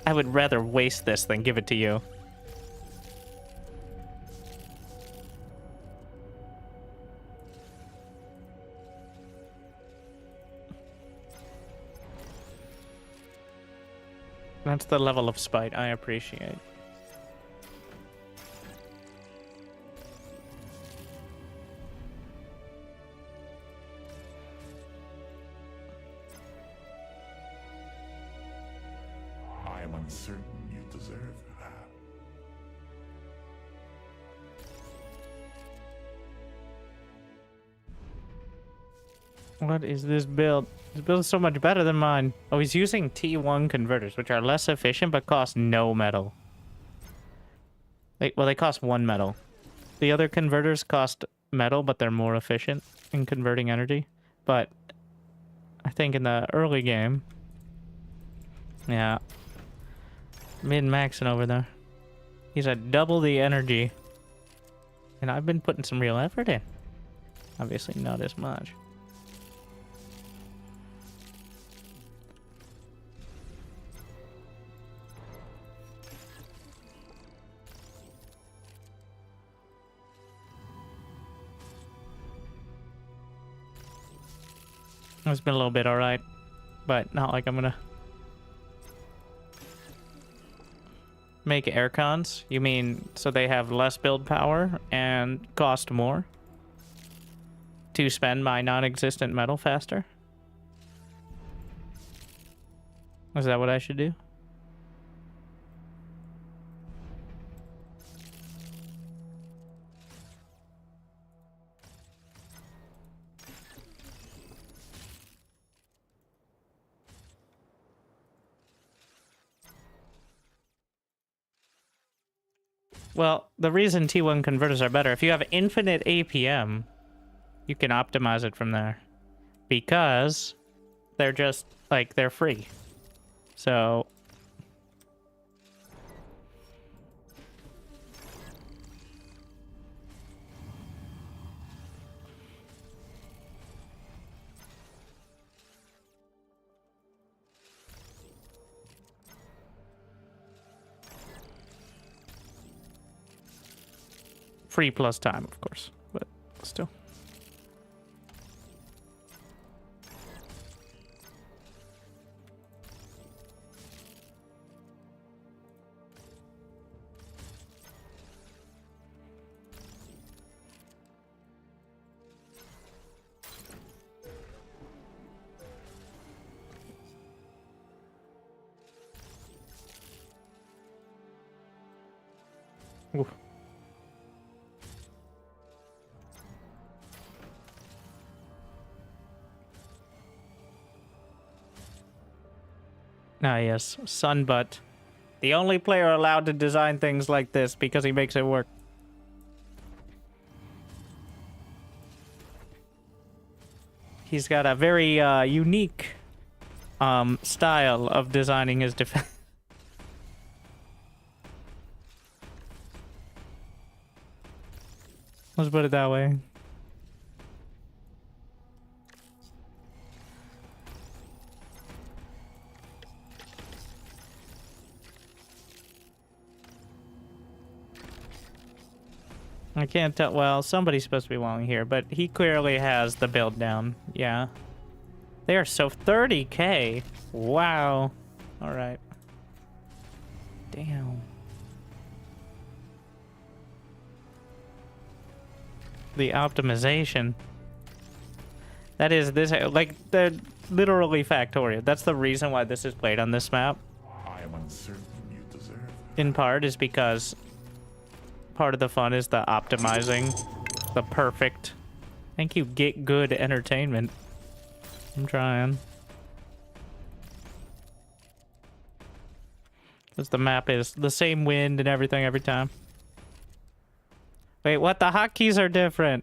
I would rather waste this than give it to you. That's the level of spite I appreciate. I am uncertain you deserve that. What is this build? This build is so much better than mine. Oh, he's using T1 converters, which are less efficient but cost no metal. Well, they cost 1 metal. The other converters cost metal, but they're more efficient in converting energy. But I think in the early game, yeah, min-maxing over there. He's at double the energy. And I've been putting some real effort in. Obviously not as much. It's been a little bit alright, but not like I'm gonna make air cons. You mean so they have less build power and cost more to spend my non-existent metal faster? Is that what I should do? Well, the reason T1 converters are better, if you have infinite APM, you can optimize it from there. Because they're just, like, they're free. So... free plus time, of course, but still. Oof. Ah, yes, Sunbutt. The only player allowed to design things like this because he makes it work. He's got a very unique style of designing his defense. Let's put it that way. I can't tell. Well, somebody's supposed to be walling here, but he clearly has the build down. Yeah. They are so 30k. Wow. All right. Damn. The optimization. That is this, like, they're literally factorial. That's the reason why this is played on this map. I am uncertain you deserve. In part is because part of the fun is the optimizing the perfect. Thank you, get good entertainment. I'm trying. Because the map is the same wind and everything every time. Wait, what? The hotkeys are different.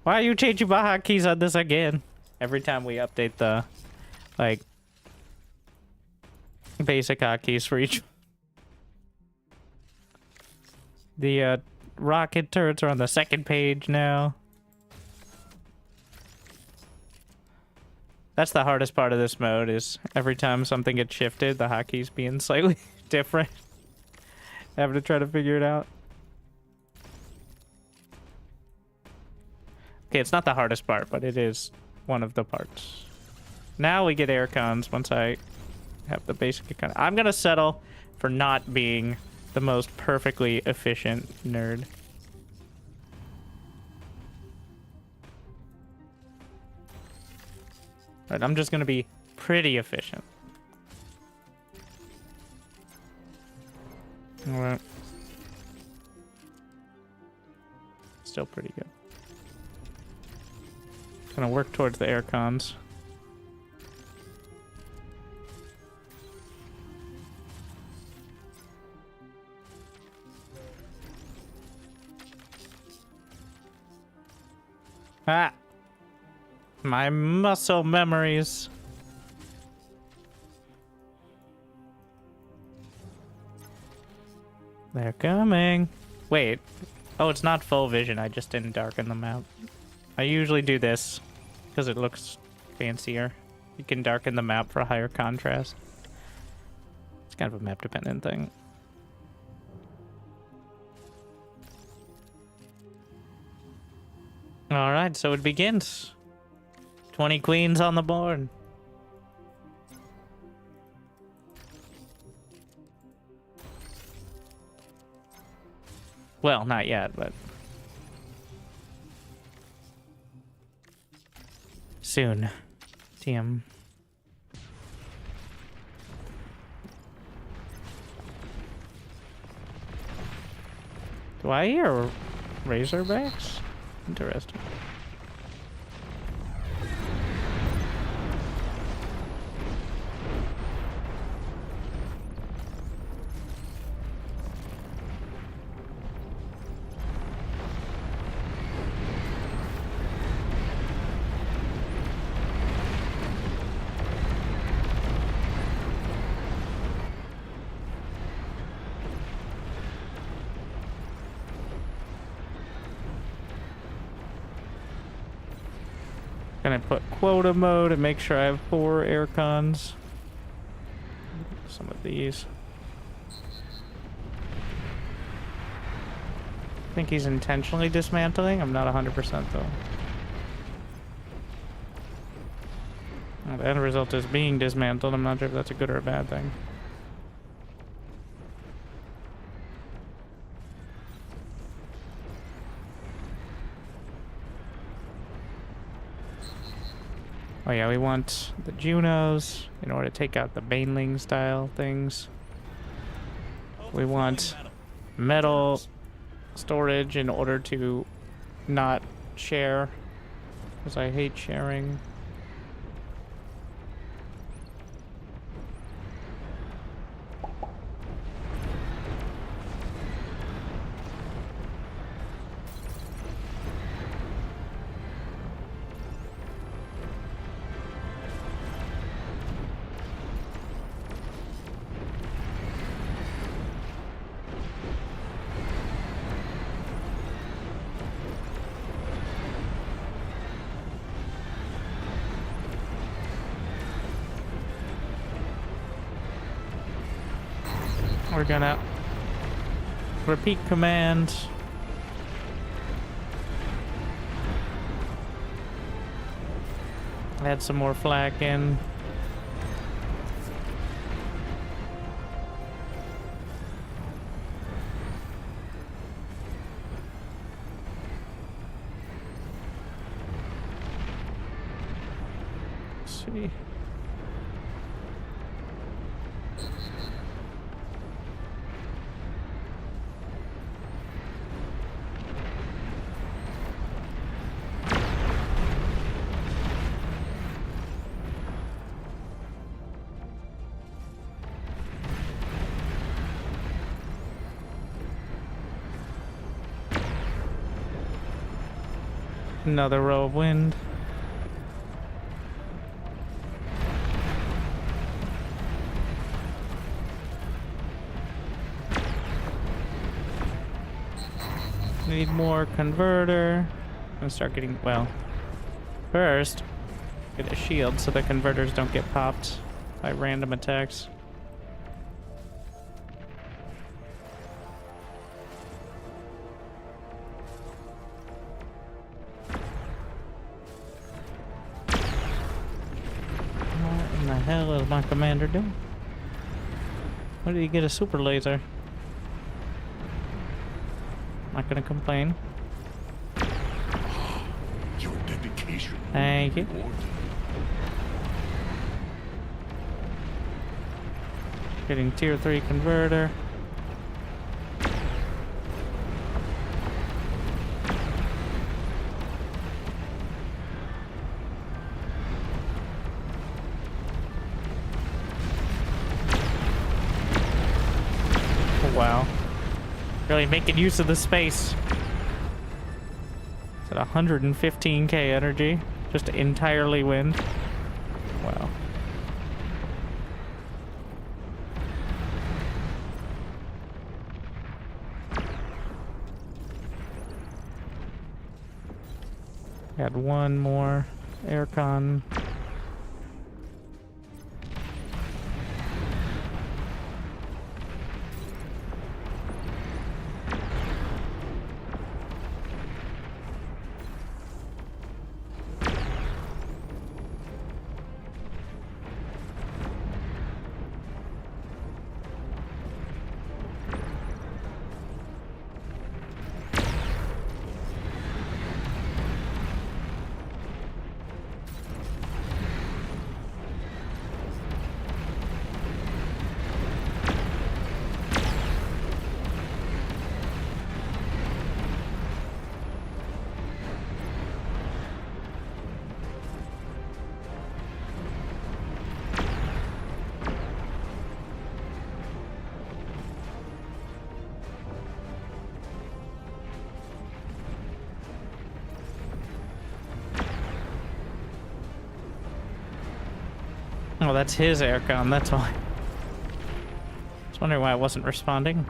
Why are you changing my hotkeys on this again? Every time we update the, like, basic hotkeys for each. The rocket turrets are on the second page now. That's the hardest part of this mode, is every time something gets shifted, the hotkeys being slightly different. Having to try to figure it out. Okay, it's not the hardest part, but it is one of the parts. Now we get air cons once I have the basic kind. I'm gonna settle for not being the most perfectly efficient nerd. Right, I'm just gonna be pretty efficient. All right. Still pretty good. Gonna work towards the air cons. Ah! My muscle memories. They're coming. Wait. Oh, it's not full vision. I just didn't darken the map. I usually do this because it looks fancier. You can darken the map for higher contrast. It's kind of a map dependent thing. Alright, so it begins. 20 queens on the board. Well, not yet, but soon. TM. Do I hear Razorbacks? Interesting. Gonna put quota mode and make sure I have 4 air cons. Some of these. I think he's intentionally dismantling. I'm not 100% though. Well, the end result is being dismantled. I'm not sure if that's a good or a bad thing. Oh yeah, we want the Junos in order to take out the Baneling style things. We want metal storage in order to not share, because I hate sharing. We're gonna repeat command. Add some more flak in. Let's see. Another row of wind. Need more converter. I'm gonna start getting, well, first, get a shield so the converters don't get popped by random attacks. What in the hell is my commander doing? Where did he get a super laser? Not gonna complain. Your dedication. Thank you. Rewarded. Getting tier 3 converter. Wow. Really making use of the space. It's at 115k energy. Just entirely wind. Wow. Got one more aircon. Oh, that's his aircon, that's why. I was wondering why it wasn't responding.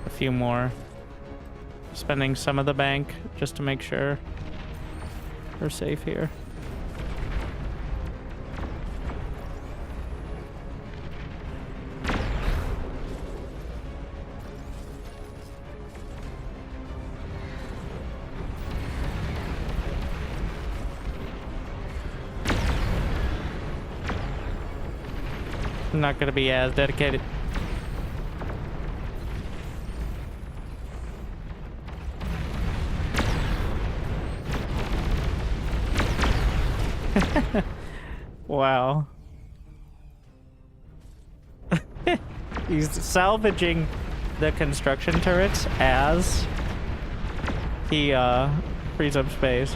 A few more. Spending some of the bank just to make sure we're safe here. I'm not gonna be as dedicated. Wow. He's salvaging the construction turrets as he frees up space.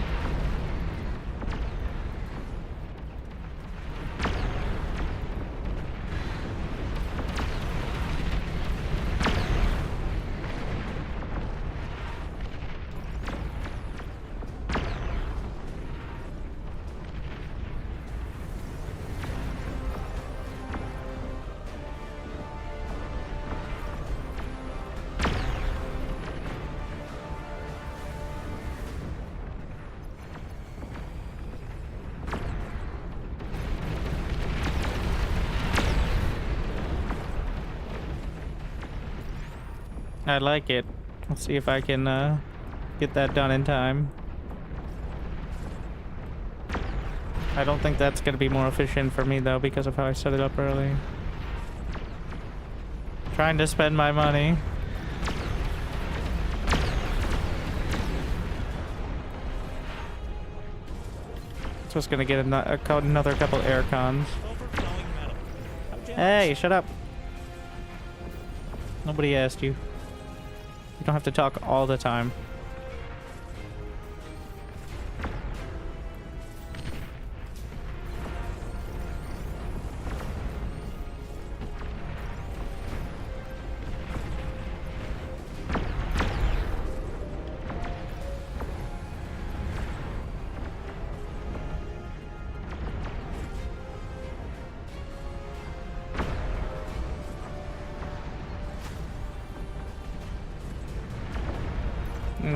I like it. Let's see if I can get that done in time. I don't think that's going to be more efficient for me though because of how I set it up early. Trying to spend my money. Just going to get another couple air cons. Overflowing metal. How generous. Hey, shut up. Nobody asked you. You don't have to talk all the time.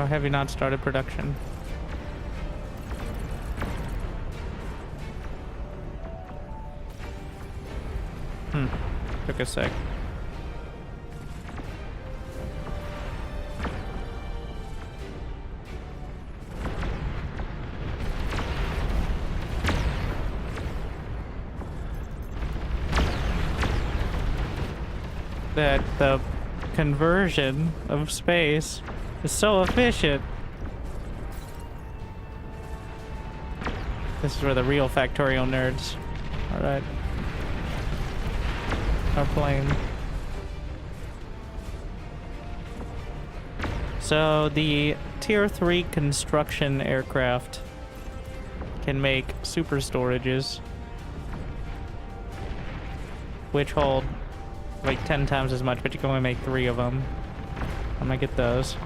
Or have you not started production? Took a sec. That the conversion of space is so efficient. This is where the real factorial nerds, alright, are playing. So the tier 3 construction aircraft can make super storages, which hold like 10 times as much, but you can only make 3 of them. I'm gonna get those.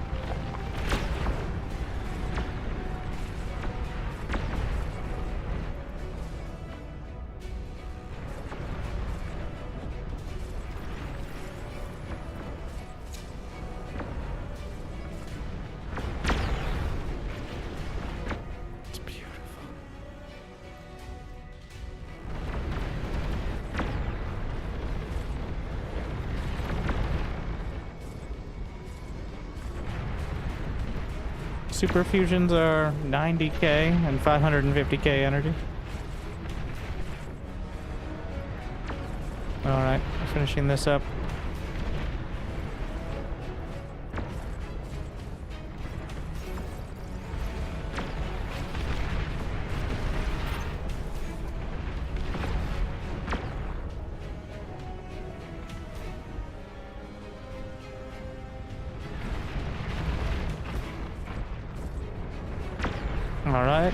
It's beautiful. Super fusions are 90k and 550k energy. Alright, finishing this up. Alright.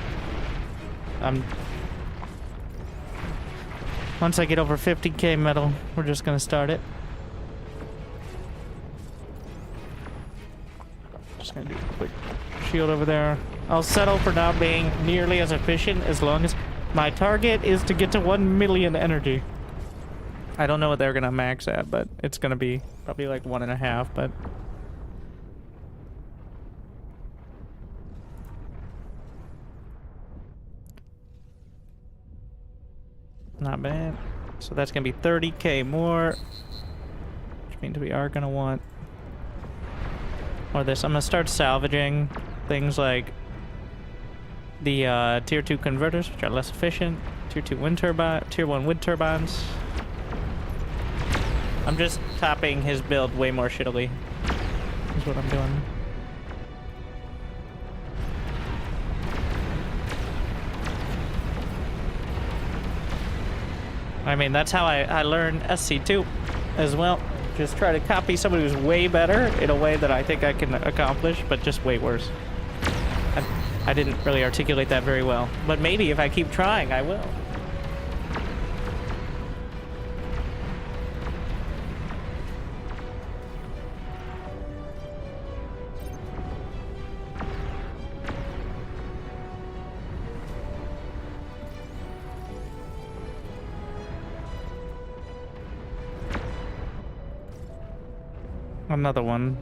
Once I get over 50k metal, we're just gonna start it. Just gonna do a quick shield over there. I'll settle for not being nearly as efficient as long as my target is to get to 1 million energy. I don't know what they're gonna max at, but it's gonna be probably like 1.5, but not bad. So that's gonna be 30k more, which means we are gonna want more of this. I'm gonna start salvaging things like the tier 2 converters, which are less efficient, tier 1 wind turbines. I'm just topping his build way more shittily, is what I'm doing. I mean, that's how I learned SC2 as well. Just try to copy somebody who's way better in a way that I think I can accomplish, but just way worse. I didn't really articulate that very well, but maybe if I keep trying, I will. Another one.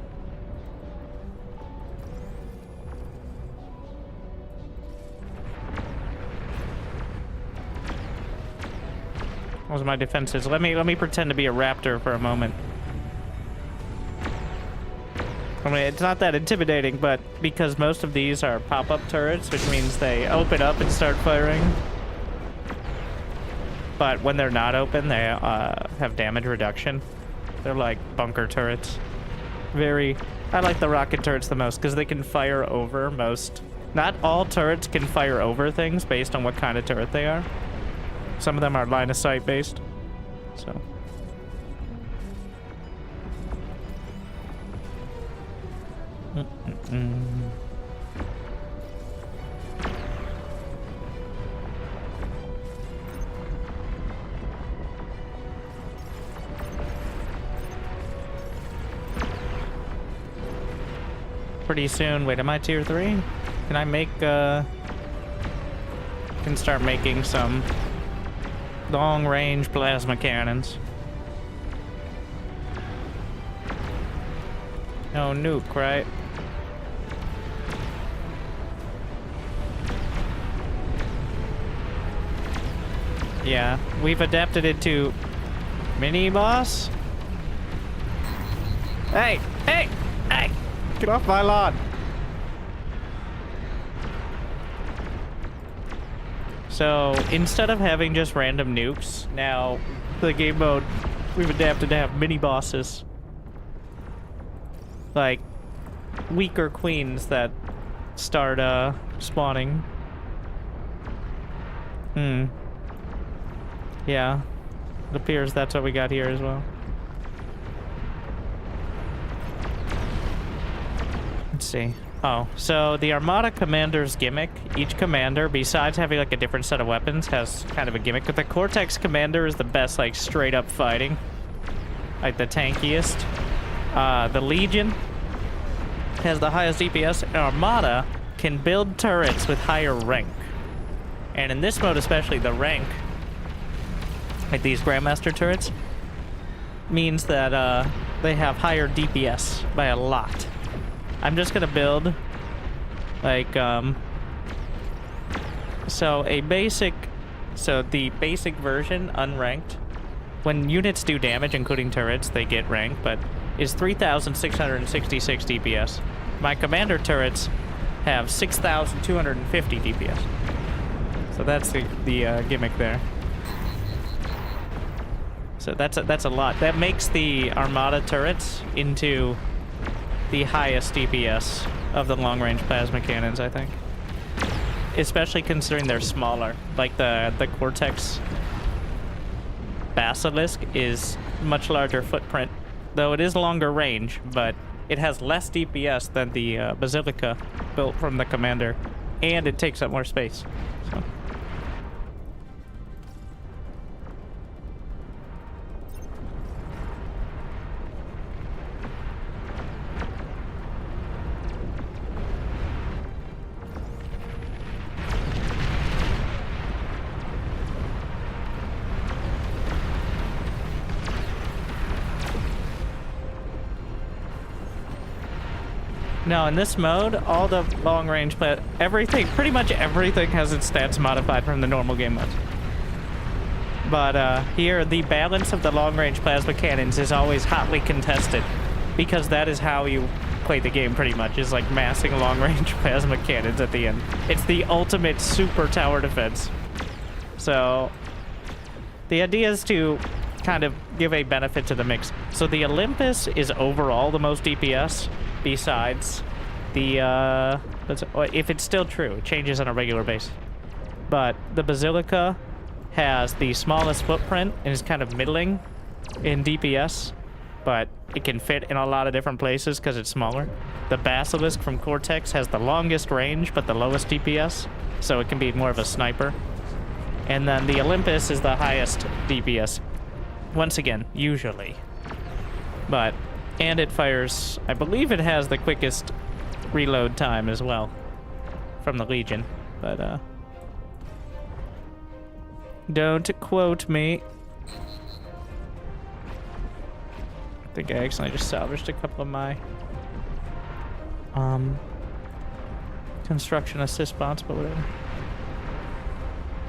What was my defenses? Let me pretend to be a Raptor for a moment. I mean, it's not that intimidating, but because most of these are pop-up turrets, which means they open up and start firing. But when they're not open, they have damage reduction. They're like bunker turrets. I like the rocket turrets the most because they can fire over most. Not all turrets can fire over things based on what kind of turret they are. Some of them are line of sight based. So. Pretty soon. Wait, am I tier 3? Can I make, can start making some long-range plasma cannons. No nuke, right? Yeah, we've adapted it to mini boss. Hey, hey, hey! Get off my lawn! So instead of having just random nukes, now the game mode we've adapted to have mini bosses, like weaker queens that start spawning. Yeah, it appears that's what we got here as well. Let's see. Oh, so the Armada Commander's gimmick, each commander, besides having like a different set of weapons, has kind of a gimmick. But the Cortex Commander is the best, like, straight up fighting. Like, the tankiest. The Legion has the highest DPS. And Armada can build turrets with higher rank. And in this mode especially, the rank, like these Grandmaster turrets, means that they have higher DPS by a lot. I'm just gonna build, like, so the basic version, unranked, when units do damage, including turrets, they get ranked, but is 3,666 DPS. My commander turrets have 6,250 DPS. So that's the gimmick there. So that's a lot. That makes the Armada turrets into the highest DPS of the long-range plasma cannons, I think. Especially considering they're smaller. Like the Cortex Basilisk is much larger footprint, though it is longer range, but it has less DPS than the Basilica built from the Commander, and it takes up more space. So. No, in this mode, all the long-range pretty much everything has its stats modified from the normal game mode. But here, the balance of the long-range plasma cannons is always hotly contested, because that is how you play the game pretty much, is like massing long-range plasma cannons at the end. It's the ultimate super tower defense. So the idea is to kind of give a benefit to the mix. So the Olympus is overall the most DPS, besides the, if it's still true, it changes on a regular basis. But the Basilica has the smallest footprint and is kind of middling in DPS, but it can fit in a lot of different places because it's smaller. The Basilisk from Cortex has the longest range, but the lowest DPS, so it can be more of a sniper. And then the Olympus is the highest DPS. Once again, usually. But, and it fires, I believe it has the quickest reload time as well from the Legion, but don't quote me. I think I accidentally just salvaged a couple of my construction assist bots, but whatever.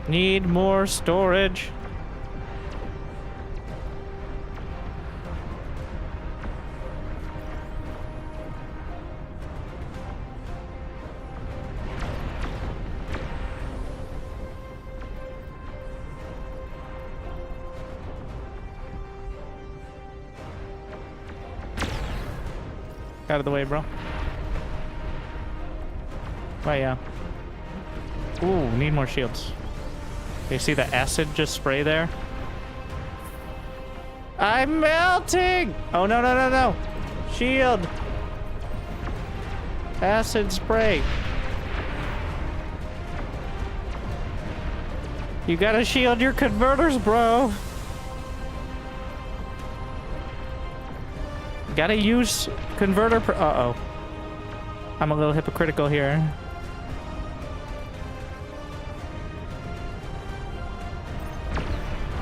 Need more storage. Out of the way, bro. Oh, yeah. Ooh, need more shields. You see the acid just spray there? I'm melting! Oh, no, no, no, no. Shield. Acid spray. You gotta shield your converters, bro. Gotta use converter uh-oh. I'm a little hypocritical here.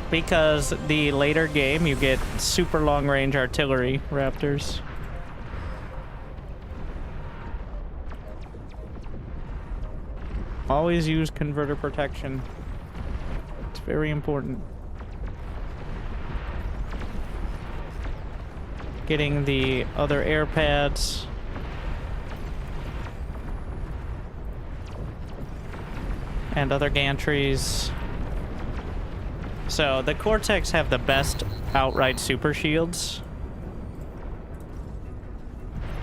Because the later game, you get super long-range artillery Raptors. Always use converter protection. It's It's very important. Getting the other air pads. And other gantries. So the Cortex have the best outright super shields.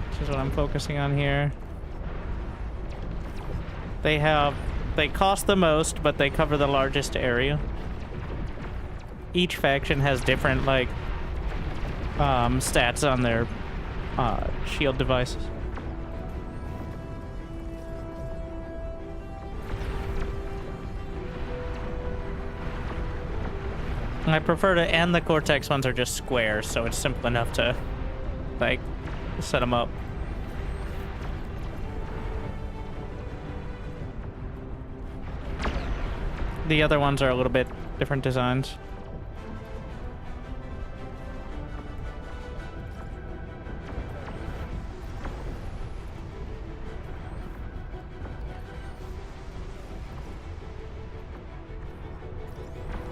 Which is what I'm focusing on here. They cost the most, but they cover the largest area. Each faction has different, like, stats on their shield devices. I prefer to, and the Cortex ones are just squares, so it's simple enough to, like, set them up. The other ones are a little bit different designs.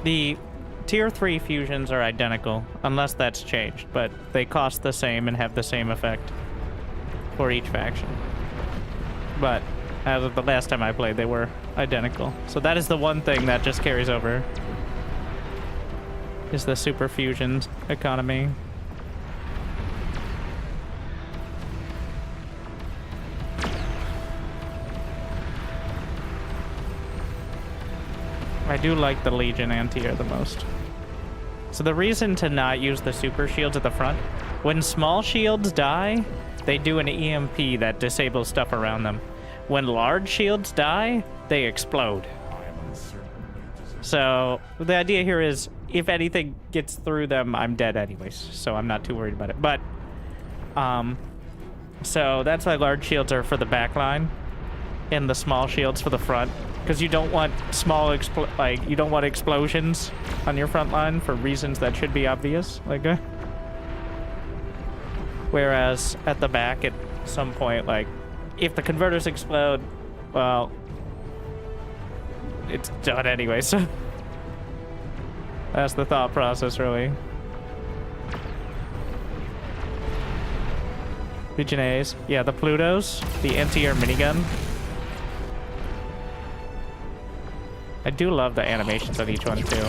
The Tier 3 fusions are identical, unless that's changed, but they cost the same and have the same effect for each faction. But as of the last time I played, they were identical. So that is the one thing that just carries over, is the super fusions economy. I do like the Legion anti-air the most. So the reason to not use the super shields at the front, when small shields die, they do an EMP that disables stuff around them. When large shields die, they explode. So the idea here is, if anything gets through them, I'm dead anyways, so I'm not too worried about it. But, so that's why large shields are for the back line, and the small shields for the front. Because you don't want you don't want explosions on your front line for reasons that should be obvious. Whereas at the back, at some point, like, if the converters explode, well, it's done anyway, so that's the thought process, really. Legion A's. Yeah, the Plutos, the anti-air minigun. I do love the animations on each one, too.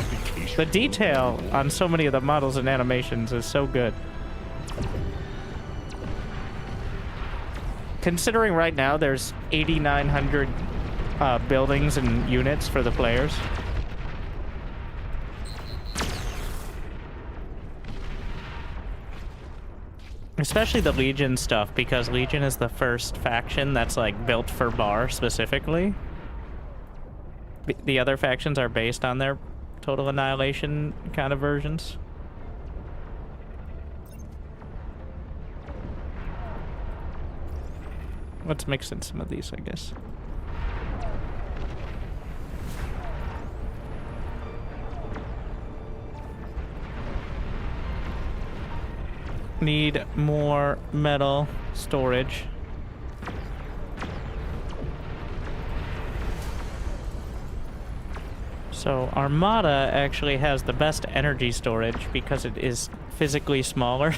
The detail on so many of the models and animations is so good. Considering right now there's 8,900 buildings and units for the players. Especially the Legion stuff, because Legion is the first faction that's, like, built for bar specifically. The other factions are based on their Total Annihilation kind of versions. Let's mix in some of these, I guess. Need more metal storage. So Armada actually has the best energy storage because it is physically smaller.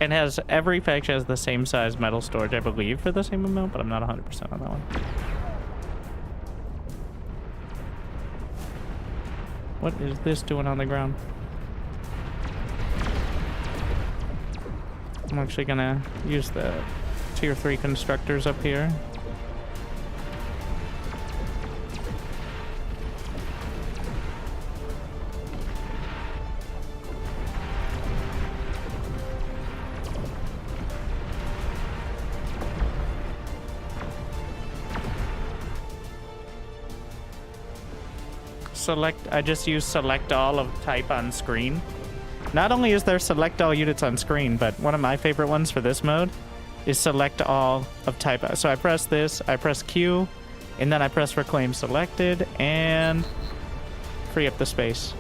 And has, every faction has the same size metal storage, I believe, for the same amount, but I'm not 100% on that one. What is this doing on the ground? I'm actually gonna use the tier 3 constructors up here. I just use select all of type on screen. Not only is there select all units on screen, but one of my favorite ones for this mode is select all of type. So I press this, I press Q, and then I press reclaim selected and free up the space.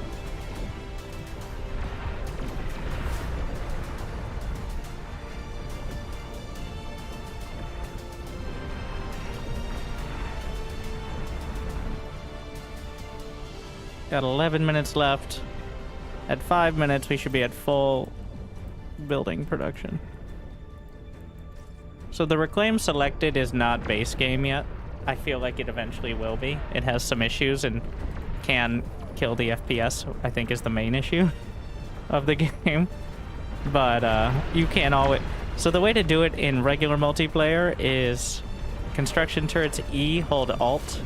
Got 11 minutes left. At 5 minutes, we should be at full building production. So the Reclaim Selected is not base game yet. I feel like it eventually will be. It has some issues and can kill the FPS, I think is the main issue of the game. But you can always... So the way to do it in regular multiplayer is construction turrets E, hold Alt,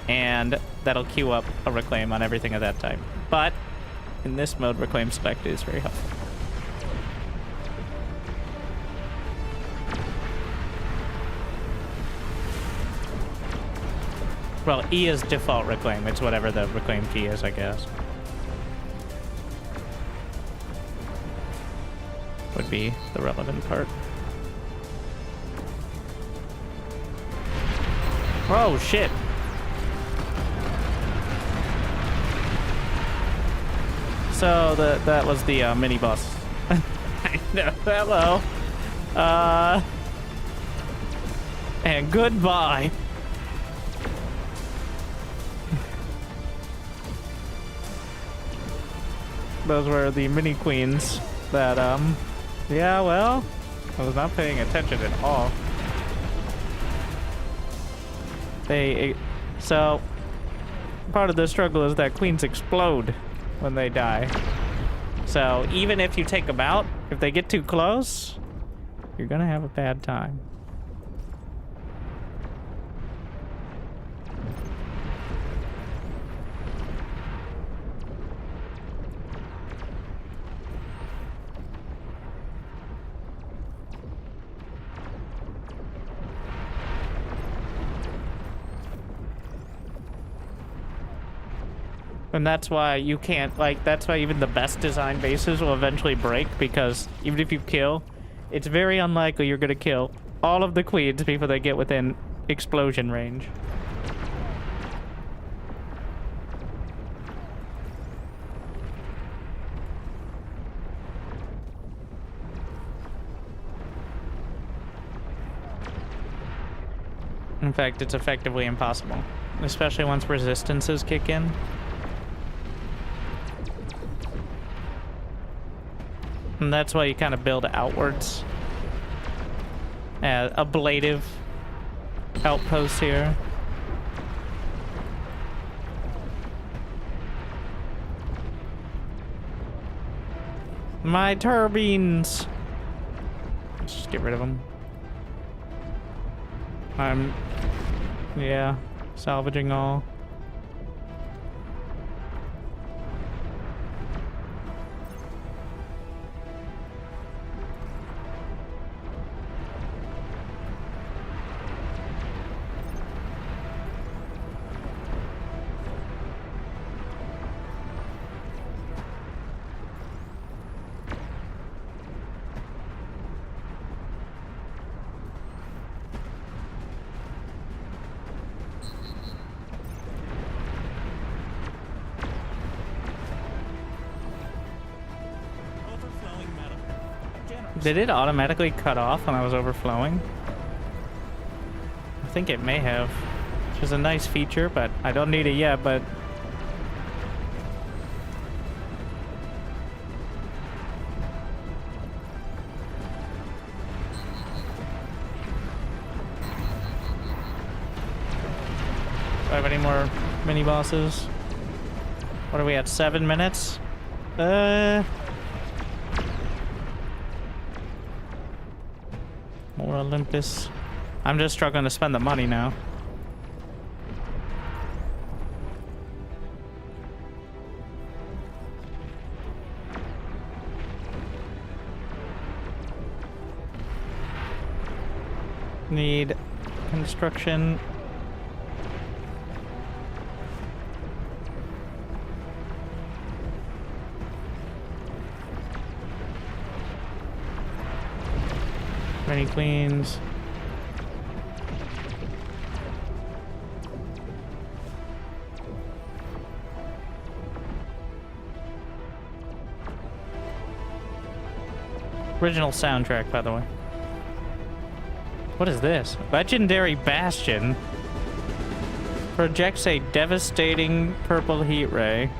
and that'll queue up a Reclaim on everything at that time. But in this mode, Reclaim Selected is very helpful. Well, E is default Reclaim. It's whatever the Reclaim key is, I guess. Would be the relevant part. Oh, shit. So that was the mini boss. I know. Hello. And goodbye. Those were the mini queens that, yeah, well, I was not paying attention at all. So, part of the struggle is that queens explode when they die. So, even if you take them out, if they get too close, you're gonna have a bad time. And that's why you can't, like, that's why even the best design bases will eventually break, because even if you kill, it's very unlikely you're going to kill all of the queens before they get within explosion range. In fact, it's effectively impossible, especially once resistances kick in. And that's why you kind of build outwards. Ablative outposts here. My turbines! Let's just get rid of them. Yeah, salvaging all. Did it automatically cut off when I was overflowing? I think it may have. Which is a nice feature, but I don't need it yet, but... Do I have any more mini-bosses? What are we at, 7 minutes? More Olympus. I'm just struggling to spend the money now. Need construction. Many queens. Original soundtrack, by the way. What is this? Legendary Bastion projects a devastating purple heat ray.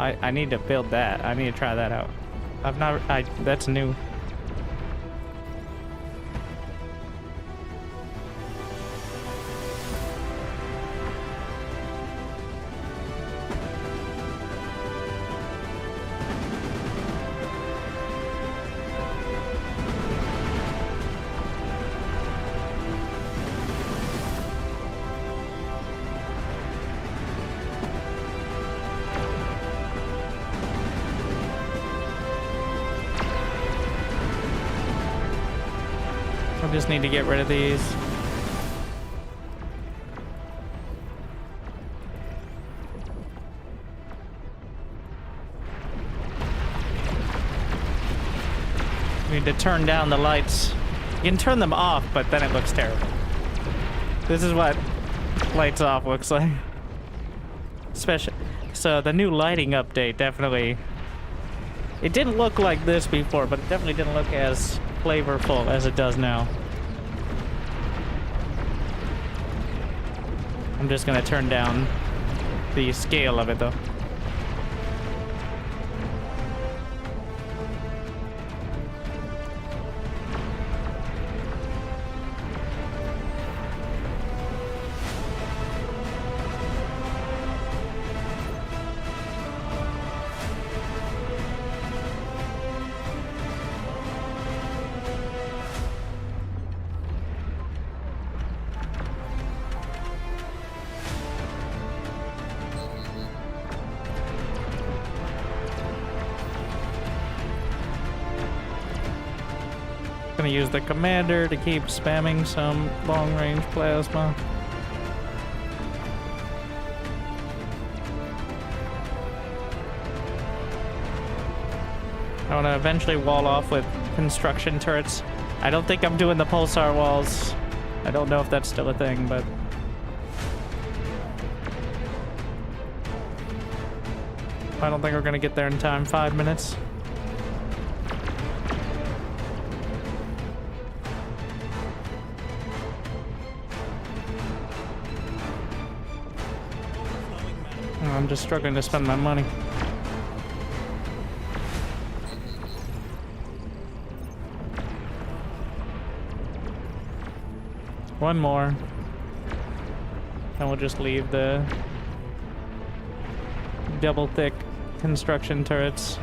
I need to build that. I need to try that out. That's new. I just need to get rid of these. Need to turn down the lights. You can turn them off, but then it looks terrible. This is what lights off looks like. Especially, so the new lighting update definitely. It didn't look like this before, but it definitely didn't look as flavorful as it does now. I'm just gonna turn down the scale of it though. Gonna use the commander to keep spamming some long-range plasma. I want to eventually wall off with construction turrets. I don't think I'm doing the pulsar walls. I don't know if that's still a thing, but I don't think we're gonna get there in time. 5 minutes. I'm just struggling to spend my money. One more. And we'll just leave the double thick construction turrets.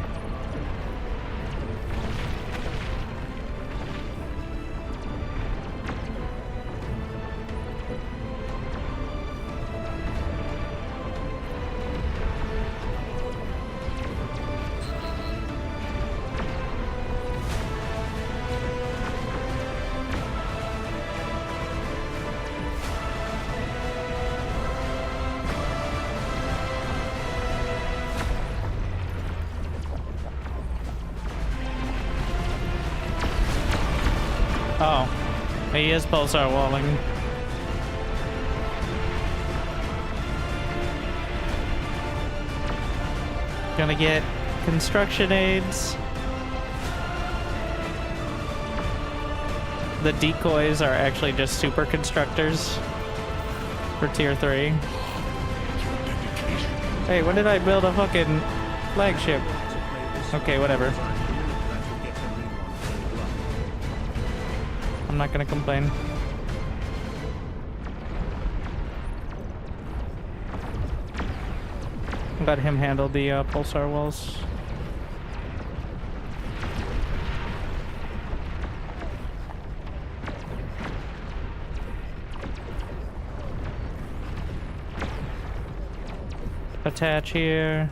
Oh, he is pulsar walling. Gonna get construction aids. The decoys are actually just super constructors for tier 3. Hey, when did I build a fucking flagship? Okay, whatever. I'm not gonna complain. Let him handle the pulsar walls. Attach here.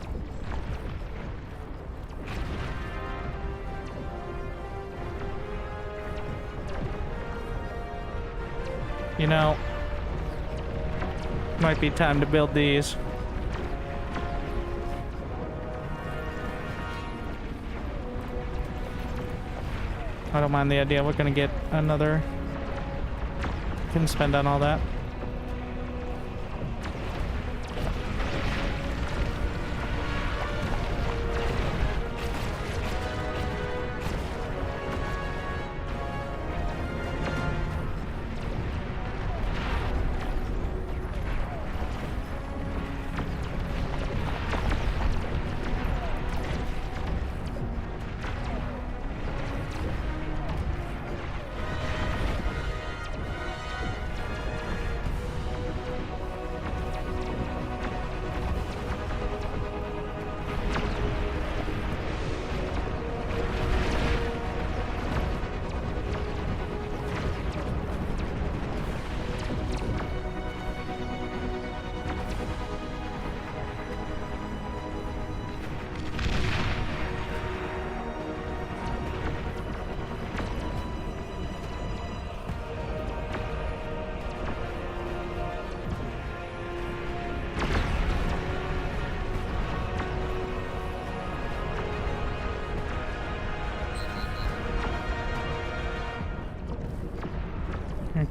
You know, might be time to build these. I don't mind the idea. We're gonna get another. Can spend on all that.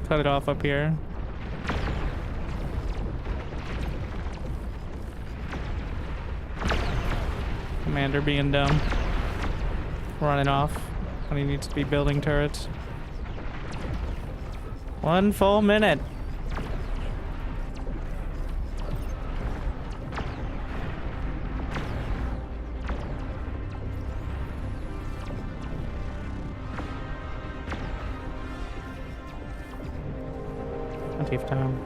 cut it off up here. Commander being dumb. Running off when he needs to be building turrets. 1 full minute. Plenty of time.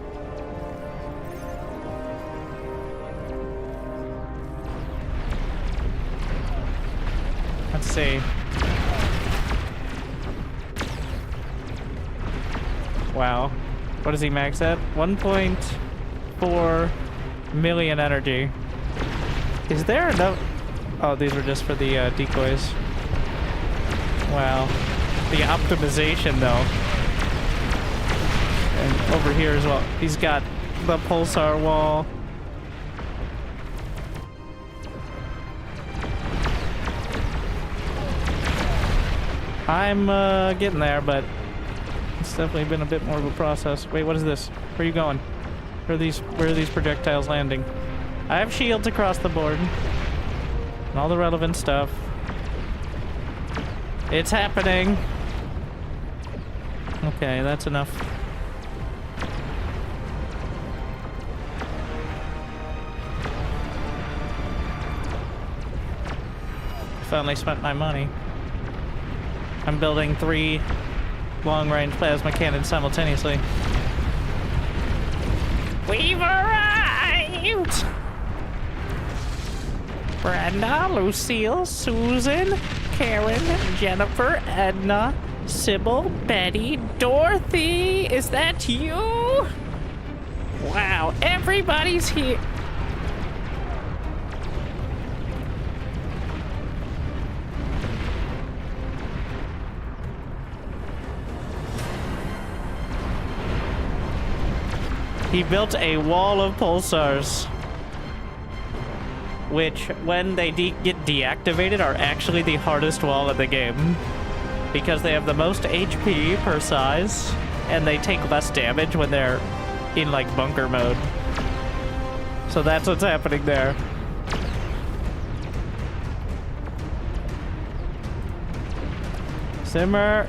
Let's see. Wow. What does he max at? 1.4 million energy. Is there enough? Oh, these were just for the decoys. Wow. The optimization, though. And over here as well. He's got the pulsar wall. I'm getting there, but it's definitely been a bit more of a process. Wait, what is this? Where are you going? Where are these projectiles landing? I have shields across the board. And all the relevant stuff. It's happening. Okay, that's enough. Finally spent my money. I'm building 3 long-range plasma cannons simultaneously. We've arrived! Brenda, Lucille, Susan, Karen, Jennifer, Edna, Sybil, Betty, Dorothy! Is that you? Wow, everybody's here! He built a wall of pulsars, which, when they get deactivated, are actually the hardest wall in the game. Because they have the most HP per size, and they take less damage when they're in, like, bunker mode. So that's what's happening there. Simmer.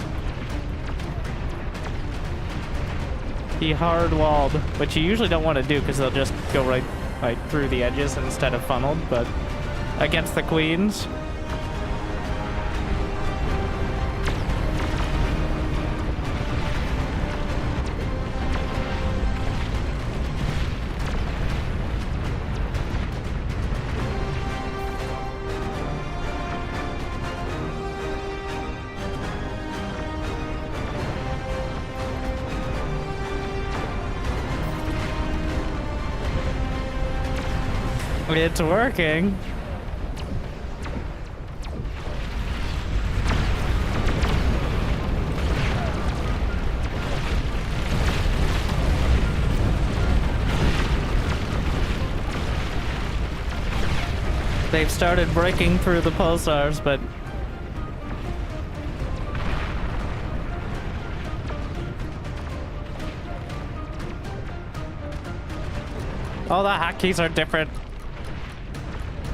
He hard-walled, which you usually don't want to do because they'll just go right through the edges instead of funneled, but against the queens. It's working. They've started breaking through the pulsars, but all the hotkeys are different.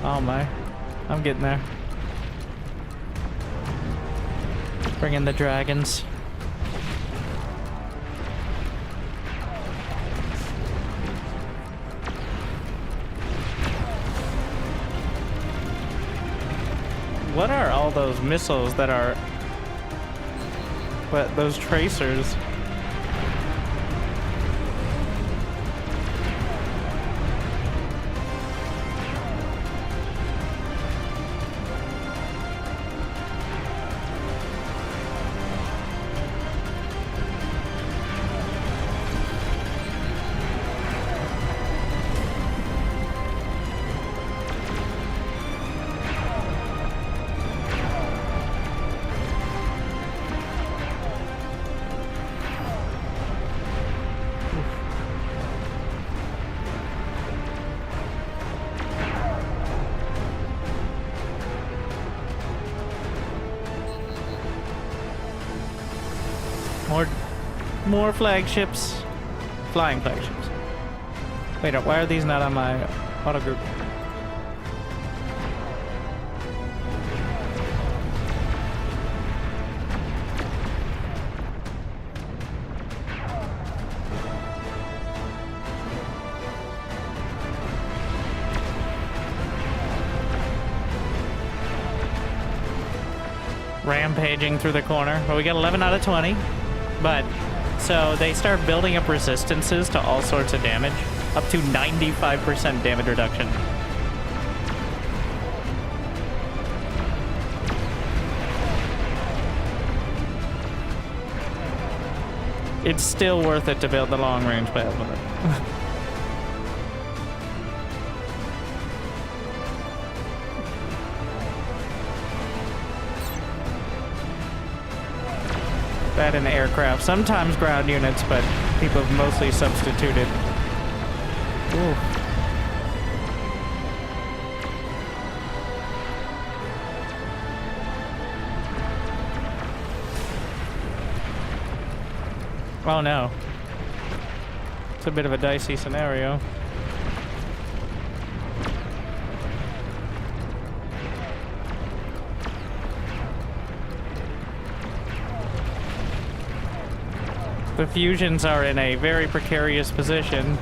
Oh my, I'm getting there. Bring in the dragons. What are all those missiles that are... What, those tracers? more flagships. Flying flagships. Wait, why are these not on my auto group? Rampaging through the corner. Well, we got 11 out of 20. But, so they start building up resistances to all sorts of damage. Up to 95% damage reduction. It's still worth it to build the long-range plasma. That in aircraft, sometimes ground units, but people have mostly substituted. Ooh. Oh no. It's a bit of a dicey scenario. The fusions are in a very precarious position.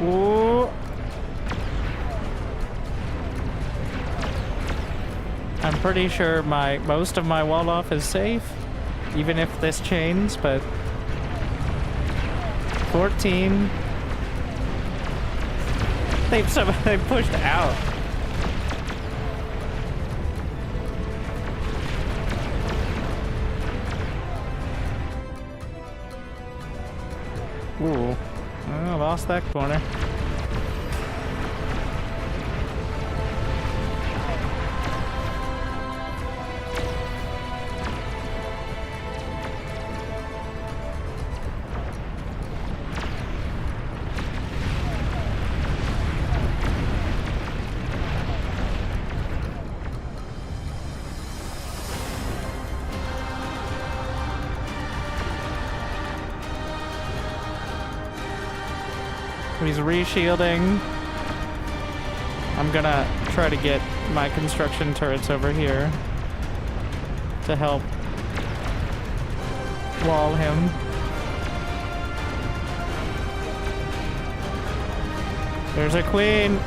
Ooh. I'm pretty sure most of my wall off is safe, even if this chains, but 14. They've pushed out. Ooh, I lost that corner. He's reshielding. I'm gonna try to get my construction turrets over here to help wall him. There's a queen.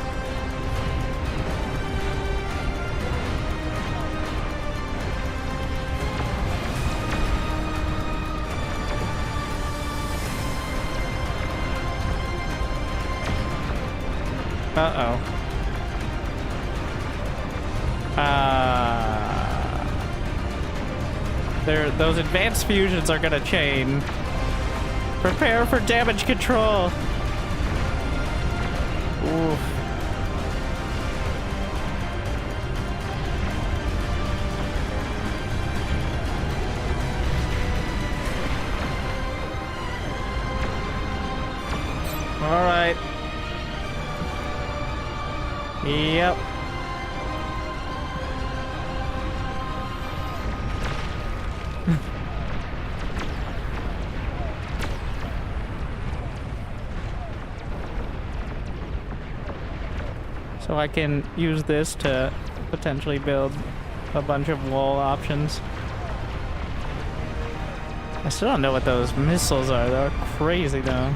Uh-oh. Those advanced fusions are gonna chain. Prepare for damage control. Ooh. All right. Yep. So I can use this to potentially build a bunch of wall options. I still don't know what those missiles are. They're crazy though.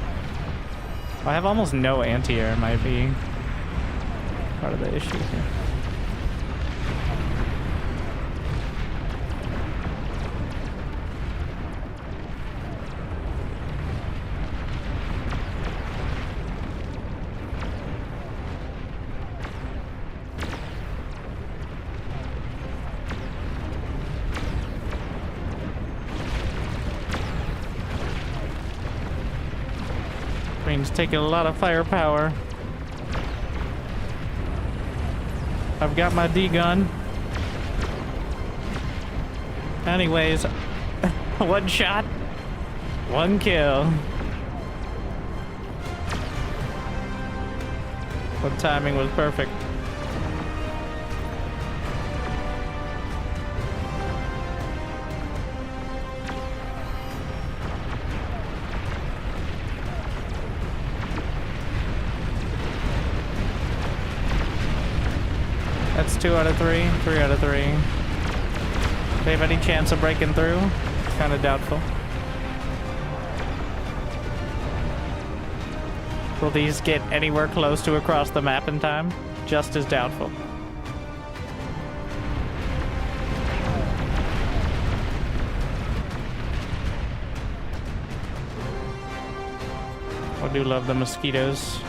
I have almost no anti-air, might be part of the issue here. Green's taking a lot of firepower. I've got my D-gun. Anyways, one shot, one kill. The timing was perfect. 2 out of 3, 3 out of 3. They have any chance of breaking through? Kind of doubtful. Will these get anywhere close to across the map in time? Just as doubtful. I do love the mosquitoes.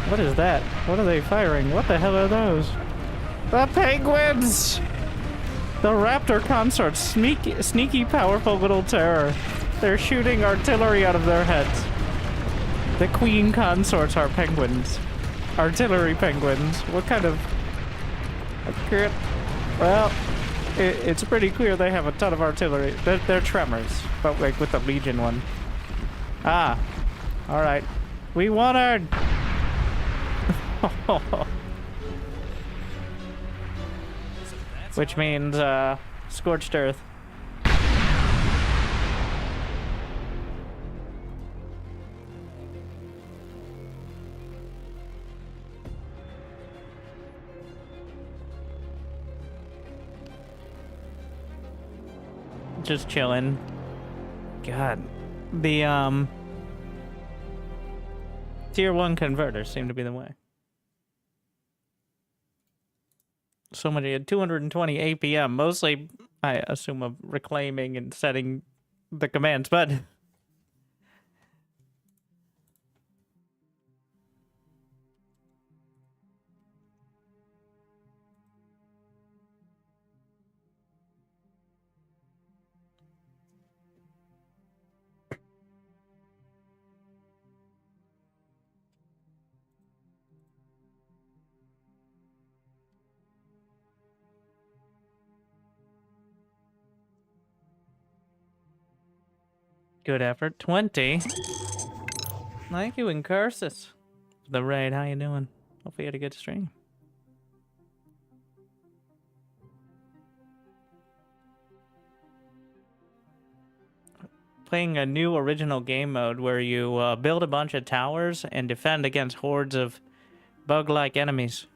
What is that? What are they firing? What the hell are those? The penguins! The Raptor consorts, sneaky, powerful little terror. They're shooting artillery out of their heads. The queen consorts are penguins. Artillery penguins. What kind of... Well, it's pretty clear they have a ton of artillery. They're tremors, but like with the Legion one. Ah, alright. We won her! Which means, scorched earth. Just chilling. God. The, Tier 1 converters seem to be the way. So many, 220 APM, mostly, I assume, of reclaiming and setting the commands, but... Good effort. 20. Thank you, Incursus. The raid, how you doing? Hopefully you had a good stream. Playing a new original game mode where you build a bunch of towers and defend against hordes of bug-like enemies.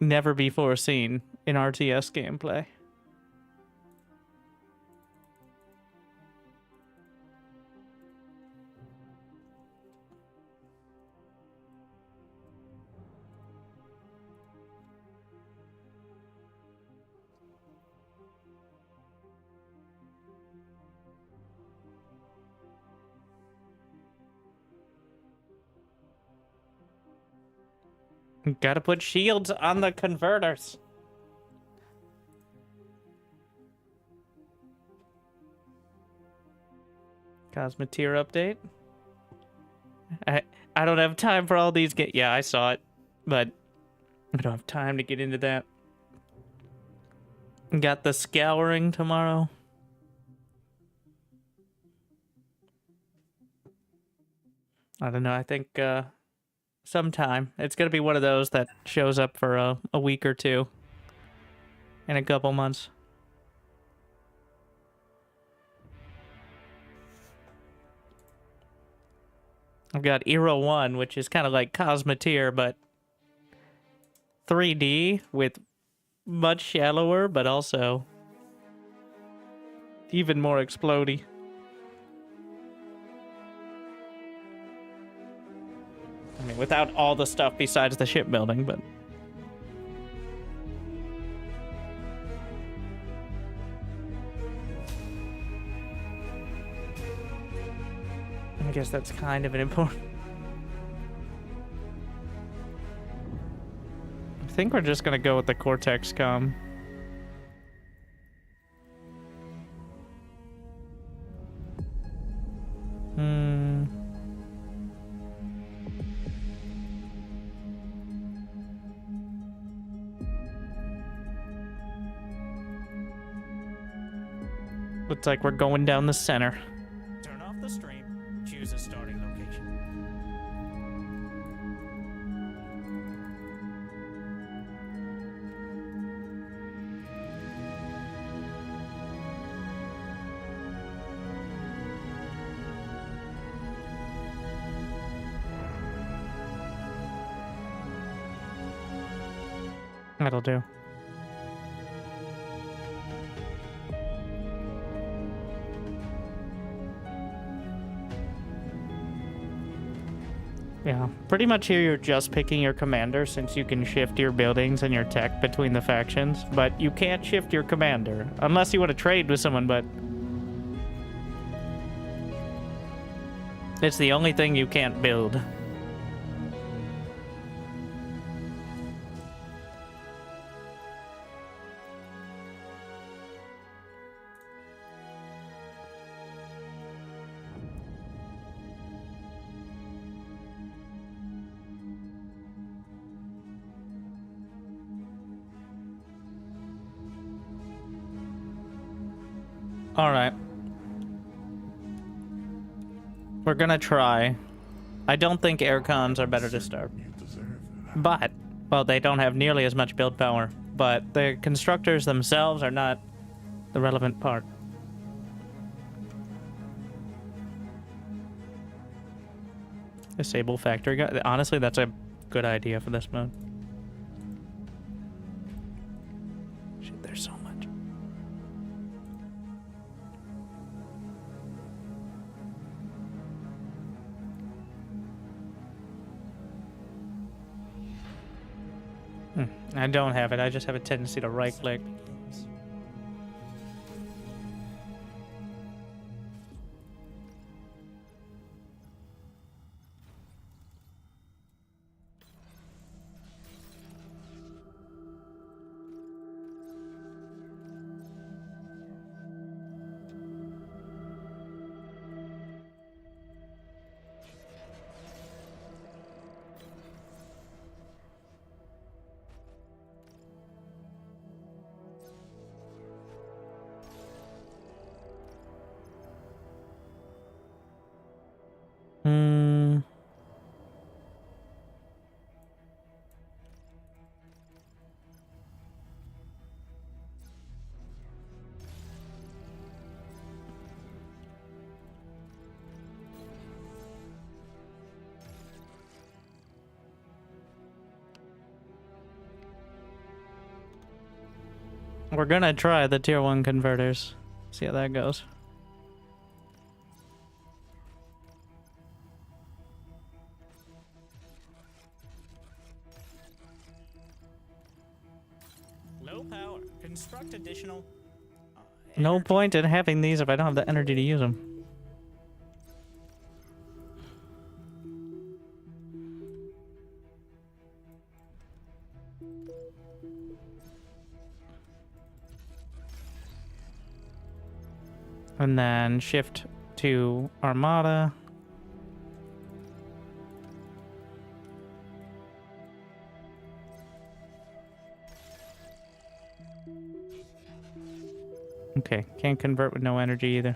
Never before seen in RTS gameplay. Gotta put shields on the converters. Cosmeteer update. I don't have time for all these yeah, I saw it, but I don't have time to get into that. Got the scouring tomorrow. I don't know, I think sometime. It's gonna be one of those that shows up for a week or two. In a couple months. I've got Era 1, which is kind of like Cosmeteer, but 3D with much shallower, but also even more explodey. I mean, without all the stuff besides the shipbuilding, but... I guess that's kind of an important... I think we're just gonna go with the Cortex com. Looks like we're going down the center. Turn off the stream. Choose a starting location. That'll do. Yeah, pretty much here you're just picking your commander since you can shift your buildings and your tech between the factions, but you can't shift your commander unless you want to trade with someone, but it's the only thing you can't build. Alright. We're gonna try. I don't think air cons are better to start. You deserve that. But, well, they don't have nearly as much build power. But the constructors themselves are not the relevant part. Disable factory guy. Honestly, that's a good idea for this mode. Shit, there's so much. I don't have it. I just have a tendency to right click. We're gonna try the tier 1 converters. See how that goes. Low power. Construct additional. No point in having these if I don't have the energy to use them. And then shift to Armada. Okay, can't convert with no energy either.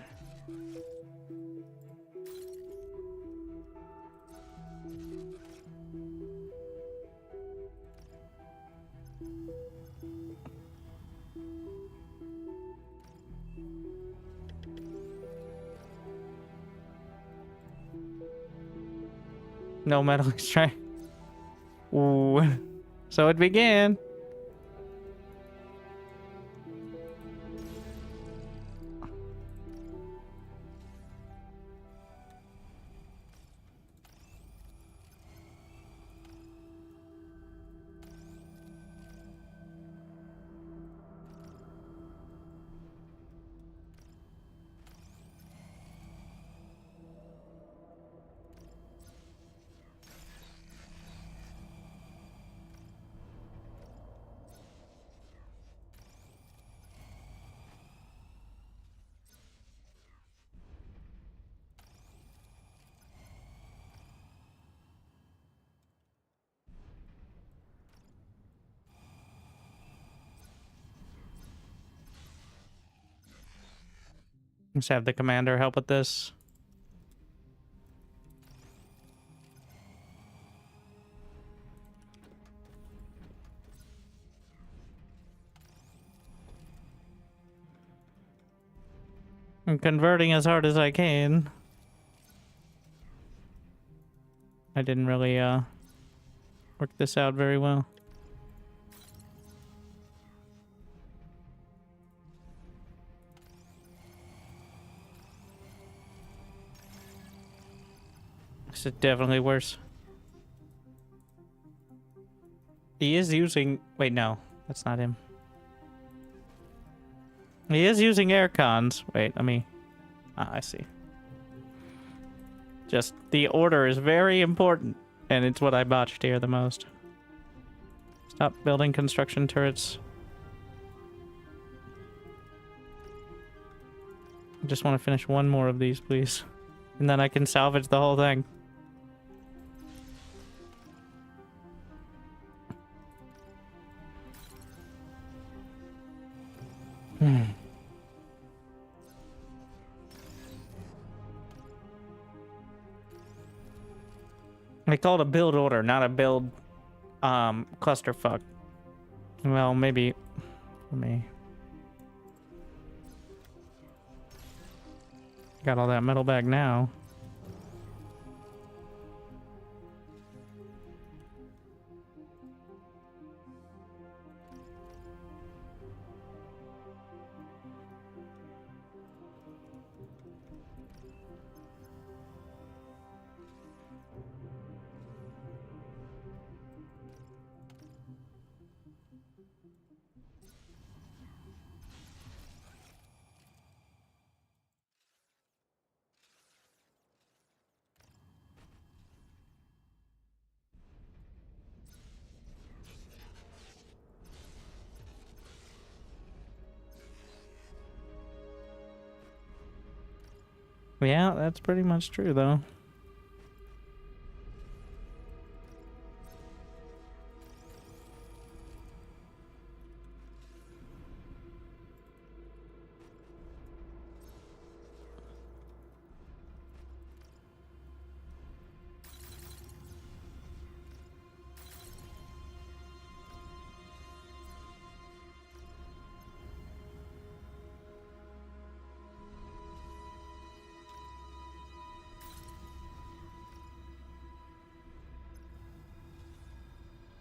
No metal extract. Ooh. So it began. Let's have the commander help with this. I'm converting as hard as I can. I didn't really work this out very well. This is definitely worse. He is using... Wait, no. That's not him. He is using air cons. Wait, let me... Ah, I see. Just, the order is very important, and it's what I botched here the most. Stop building construction turrets. I just want to finish one more of these, please. And then I can salvage the whole thing. I call it a build order, not a build clusterfuck. Well, maybe let me got all that metal back now. Yeah, that's pretty much true, though.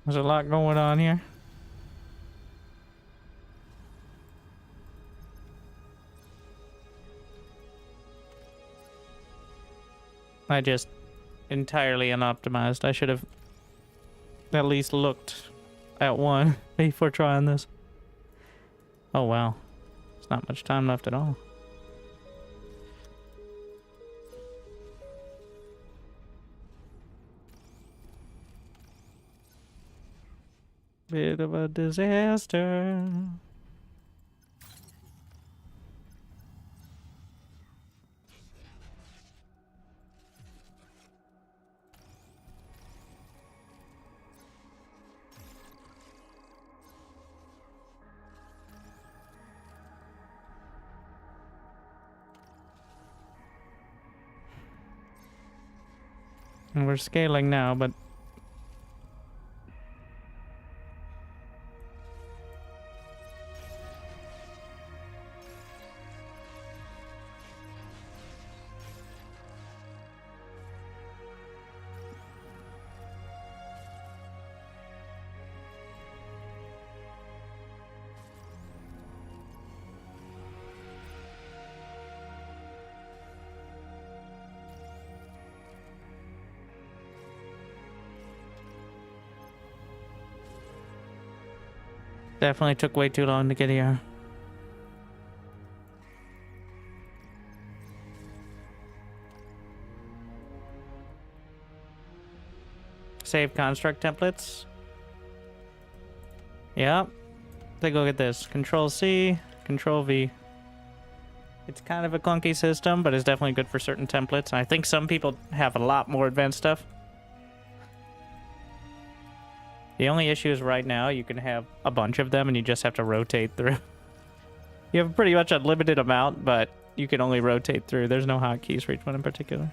There's a lot going on here. I just entirely unoptimized. I should have at least looked at one before trying this. Oh wow. There's not much time left at all. Bit of a disaster. And we're scaling now, but definitely took way too long to get here. Save construct templates. Yep. Take a look at this. Control C, Control V. It's kind of a clunky system, but it's definitely good for certain templates. I think some people have a lot more advanced stuff. The only issue is right now you can have a bunch of them and you just have to rotate through. You have pretty much a limited amount, but you can only rotate through. There's no hotkeys for each one in particular.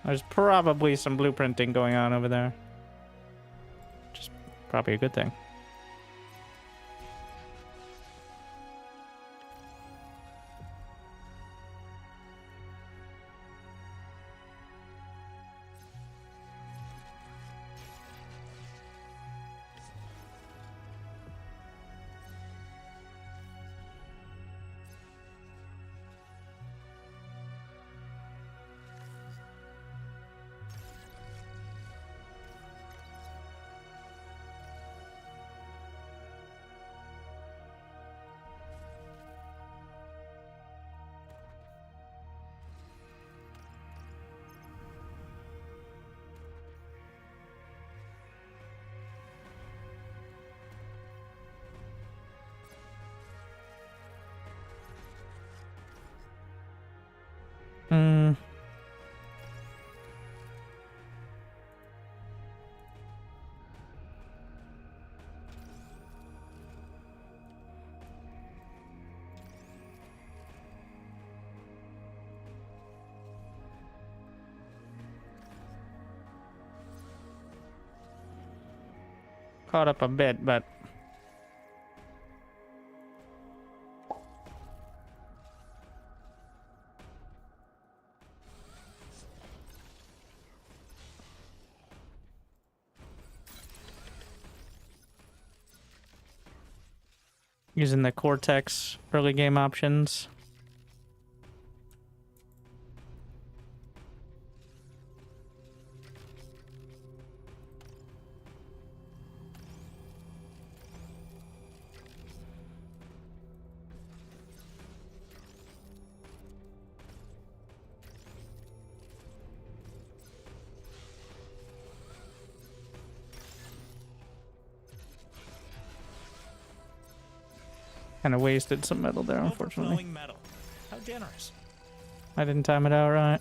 There's probably some blueprinting going on over there. Which is probably a good thing. Caught up a bit, but using the Cortex early game options. Kind of wasted some metal there, unfortunately. Overflowing metal. How generous. I didn't time it out right.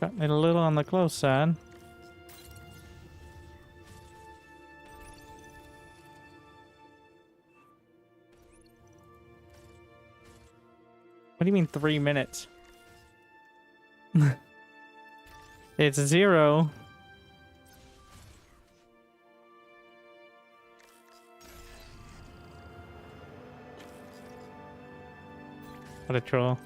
Got me a little on the close side. What do you mean 3 minutes? It's 0. What a troll.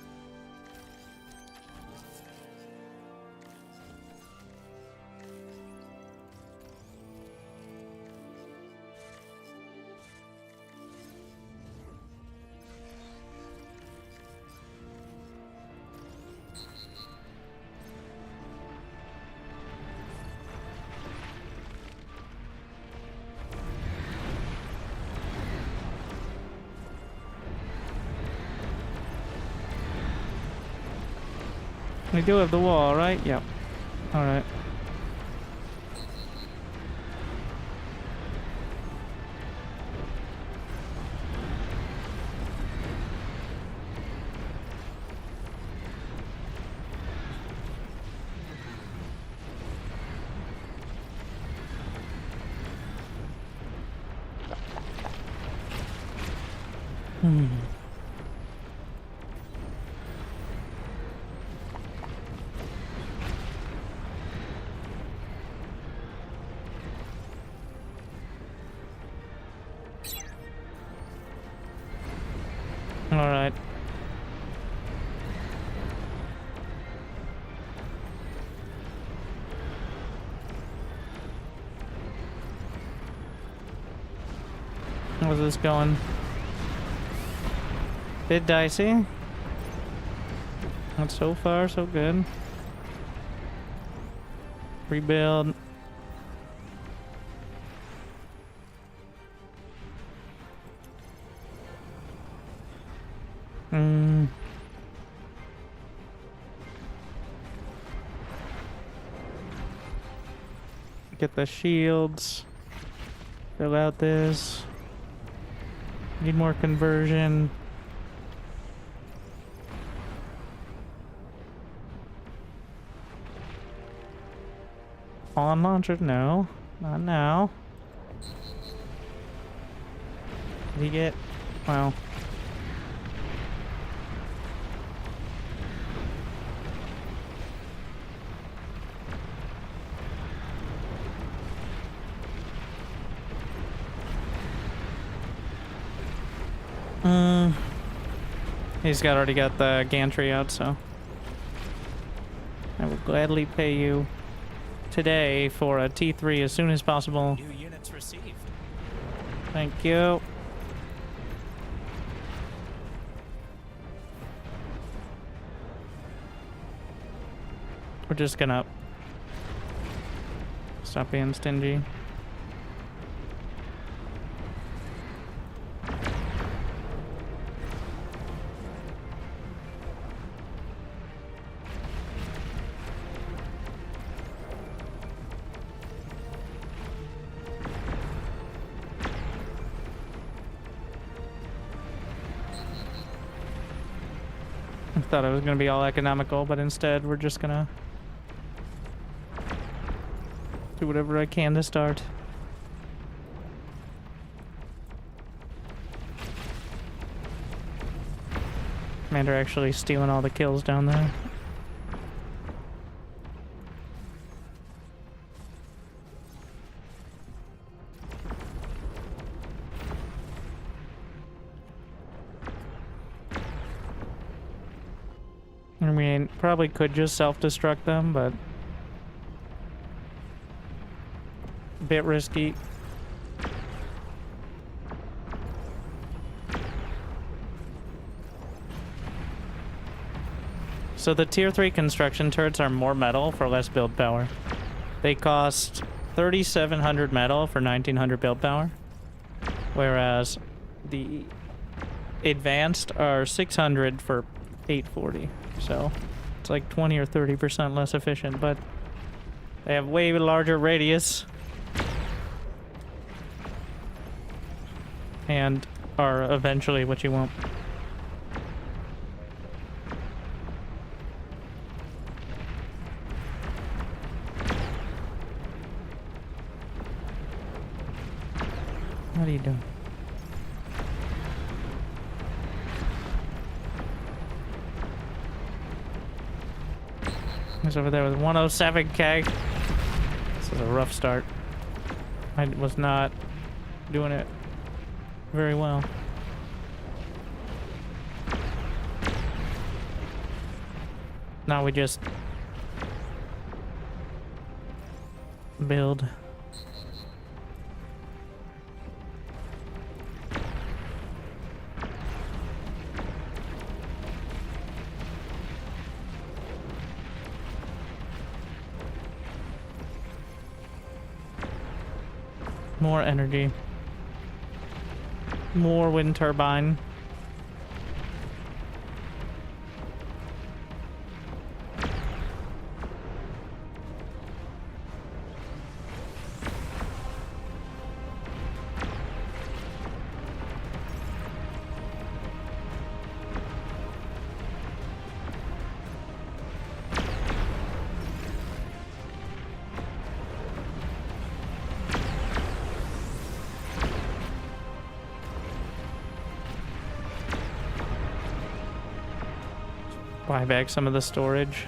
We do have the wall, right? Yep. Alright. Alright. How's this going? Bit dicey. Not so far, so good. Rebuild. Get the shields. Fill out this. Need more conversion. On launcher? No. Not now. Did he get... Well... He's already got the gantry out, so I will gladly pay you today for a T3 as soon as possible. New units received. Thank you. We're just gonna stop being stingy. I thought it was going to be all economical, but instead we're just going to do whatever I can to start. Commander actually stealing all the kills down there. I mean, probably could just self-destruct them, but a bit risky. So the tier 3 construction turrets are more metal for less build power. They cost 3,700 metal for 1,900 build power, whereas the advanced are 600 for 840. So it's like 20 or 30% less efficient, but they have way larger radius and are eventually what you want. What are you doing? He's over there with 107k. This is a rough start. I was not doing it very well. Now we just build. More energy. More wind turbine. Buy back some of the storage.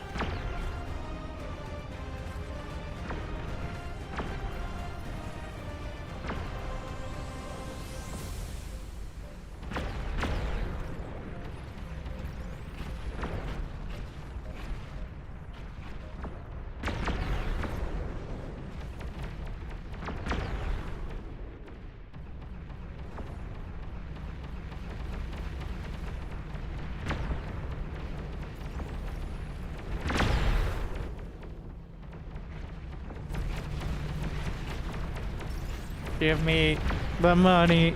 Give me the money.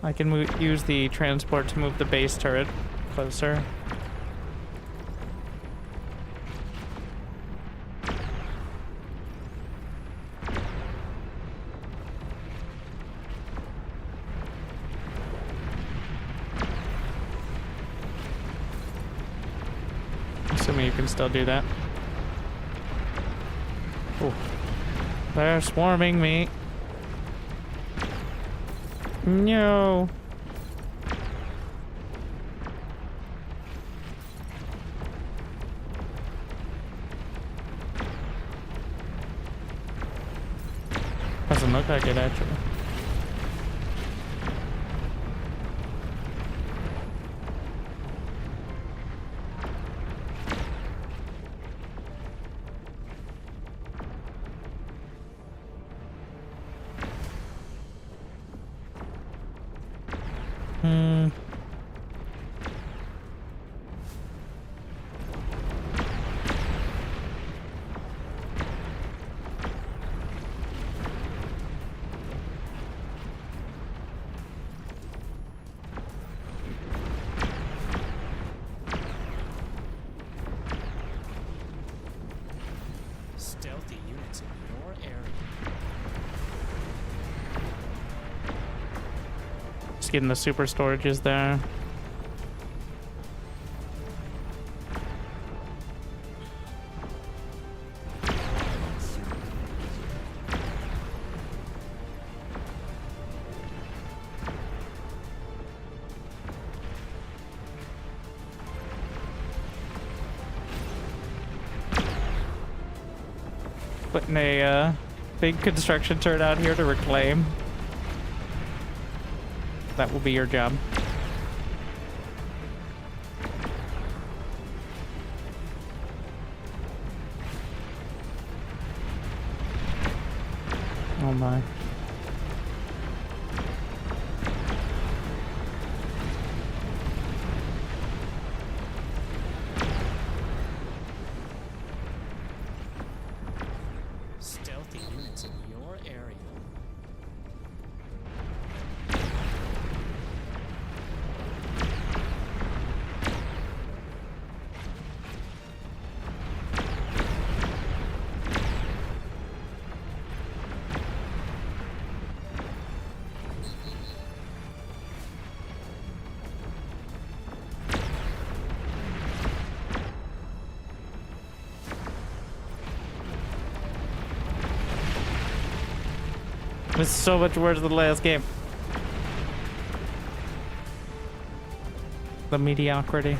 I can use the transport to move the base turret closer. Assuming you can still do that. Oh, they're swarming me. No. Doesn't look like it actually. Stealthy units in your area. Just getting the super storages there. Putting a big construction turret out here to reclaim. That will be your job. Oh my. Stealthy units in your area. It's so much worse than the last game. The mediocrity.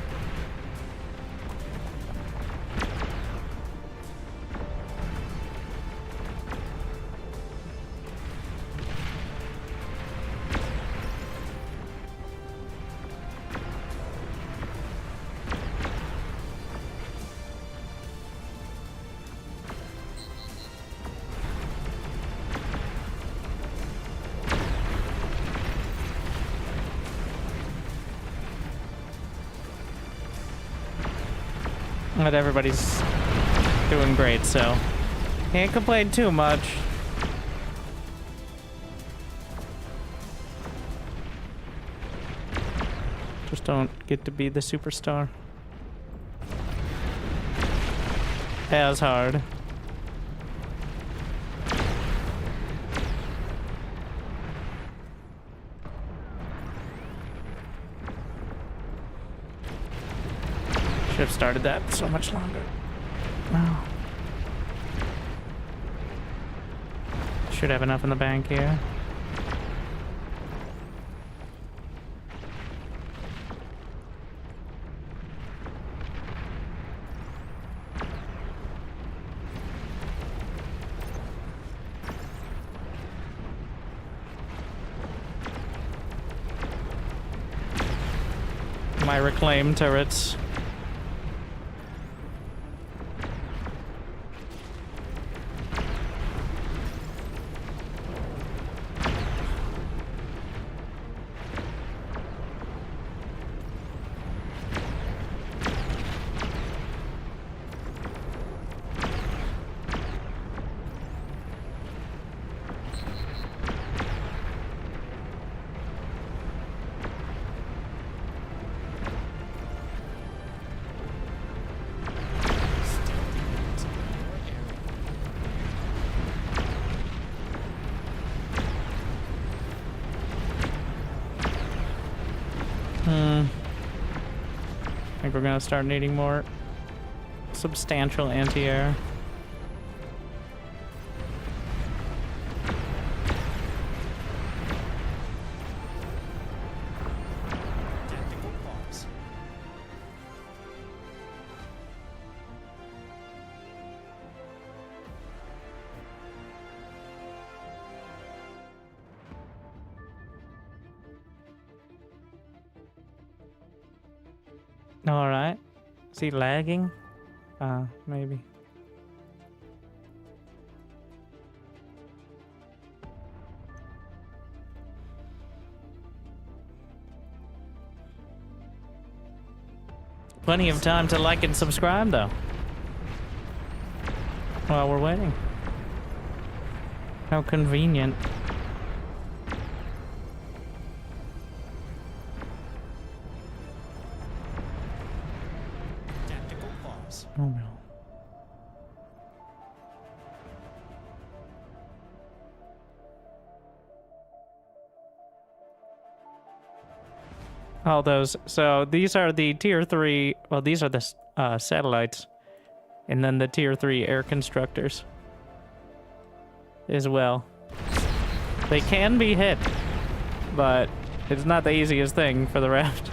But everybody's doing great, so can't complain too much. Just don't get to be the superstar. As hard. Should have started that so much longer. Wow. Should have enough in the bank here. My reclaim turrets. I think we're gonna start needing more substantial anti-air. Tactical pause. Alright. Is he lagging? Maybe. Plenty of time to like and subscribe, though. While we're waiting. How convenient. Tactical pause. Oh no. All those. So these are the tier 3. Well, these are the satellites. And then the tier 3 air constructors. As well. They can be hit. But it's not the easiest thing for the raft.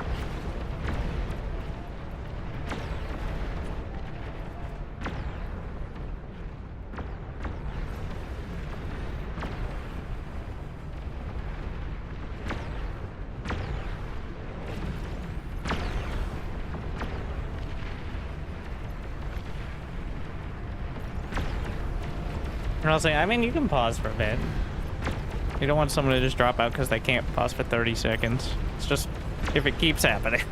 And I'll say, I mean, you can pause for a bit. You don't want someone to just drop out because they can't pause for 30 seconds. It's just if it keeps happening.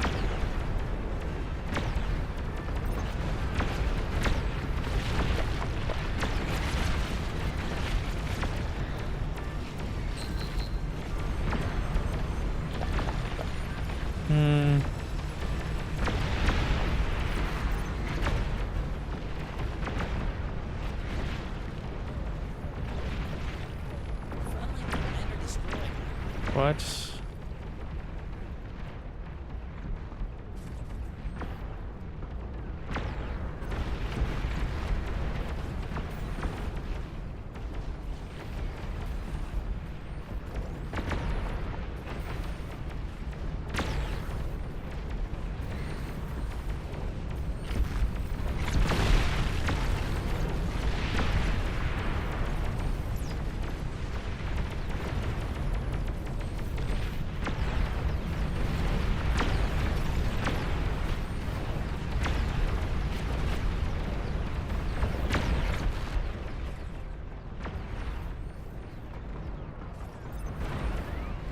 Friendly commander destroyed. What?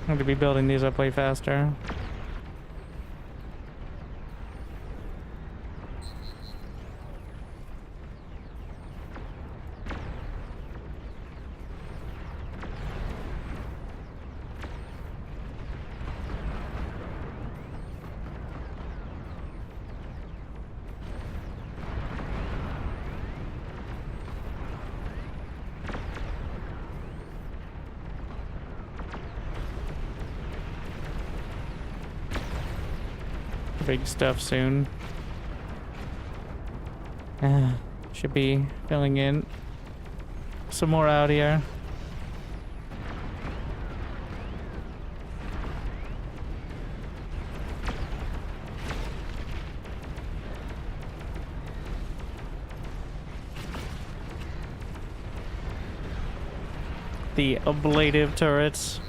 I'm gonna be building these up way faster. Big stuff soon. Should be filling in some more out here. The ablative turrets.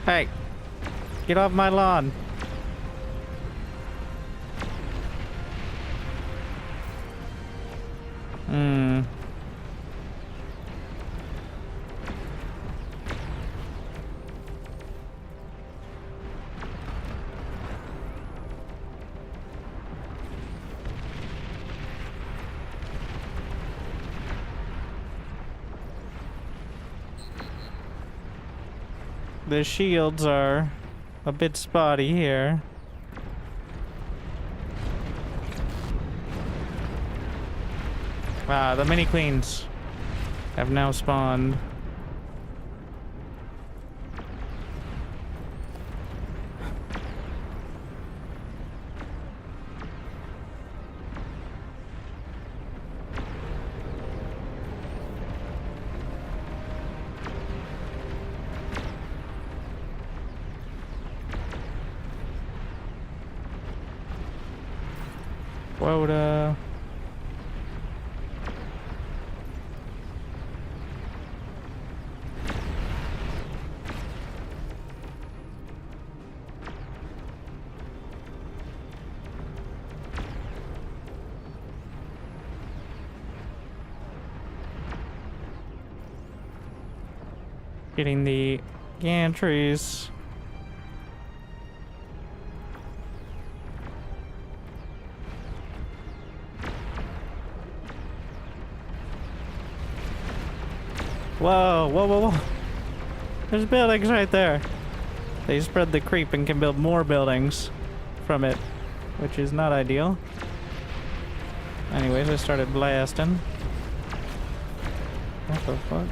Hey, get off my lawn. The shields are a bit spotty here. Ah, the mini queens have now spawned. Quota. Getting the gantries. Whoa, whoa, whoa, whoa. There's buildings right there. They spread the creep and can build more buildings from it, which is not ideal. Anyways, I started blasting. What the fuck?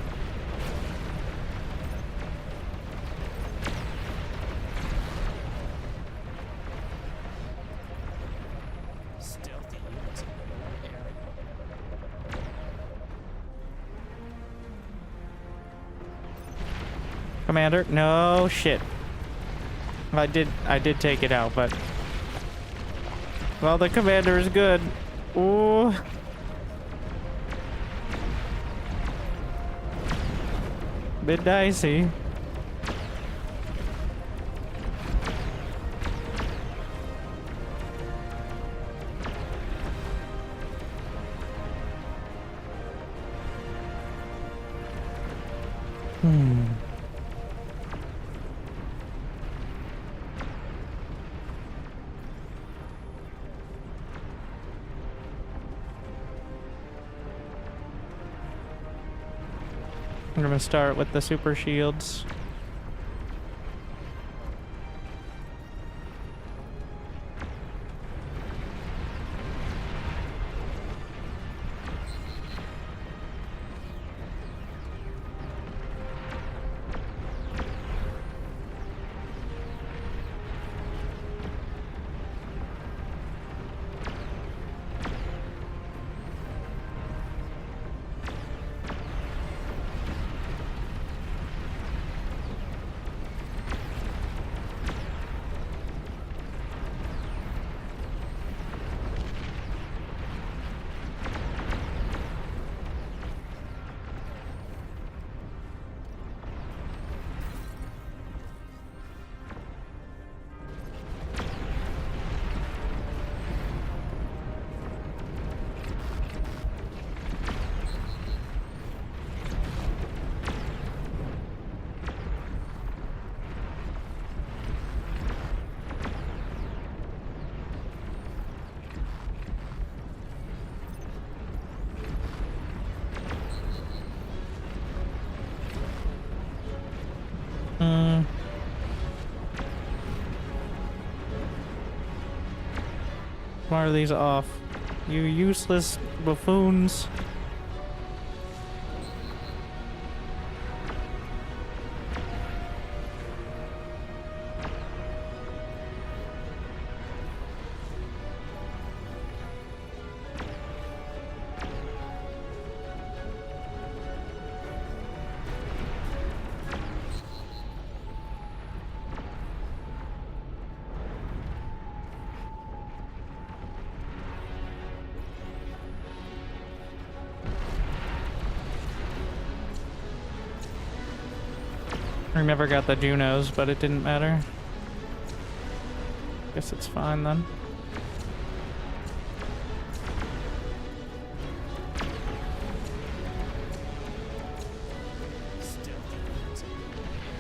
Stealthy units in the area. Commander, no shit. I did take it out, but well, the commander is good. Ooh. Bit dicey. I'm gonna start with the super shields. Why are these off? You useless buffoons. I never got the Junos, but it didn't matter. Guess it's fine then. Stealthy units in the area.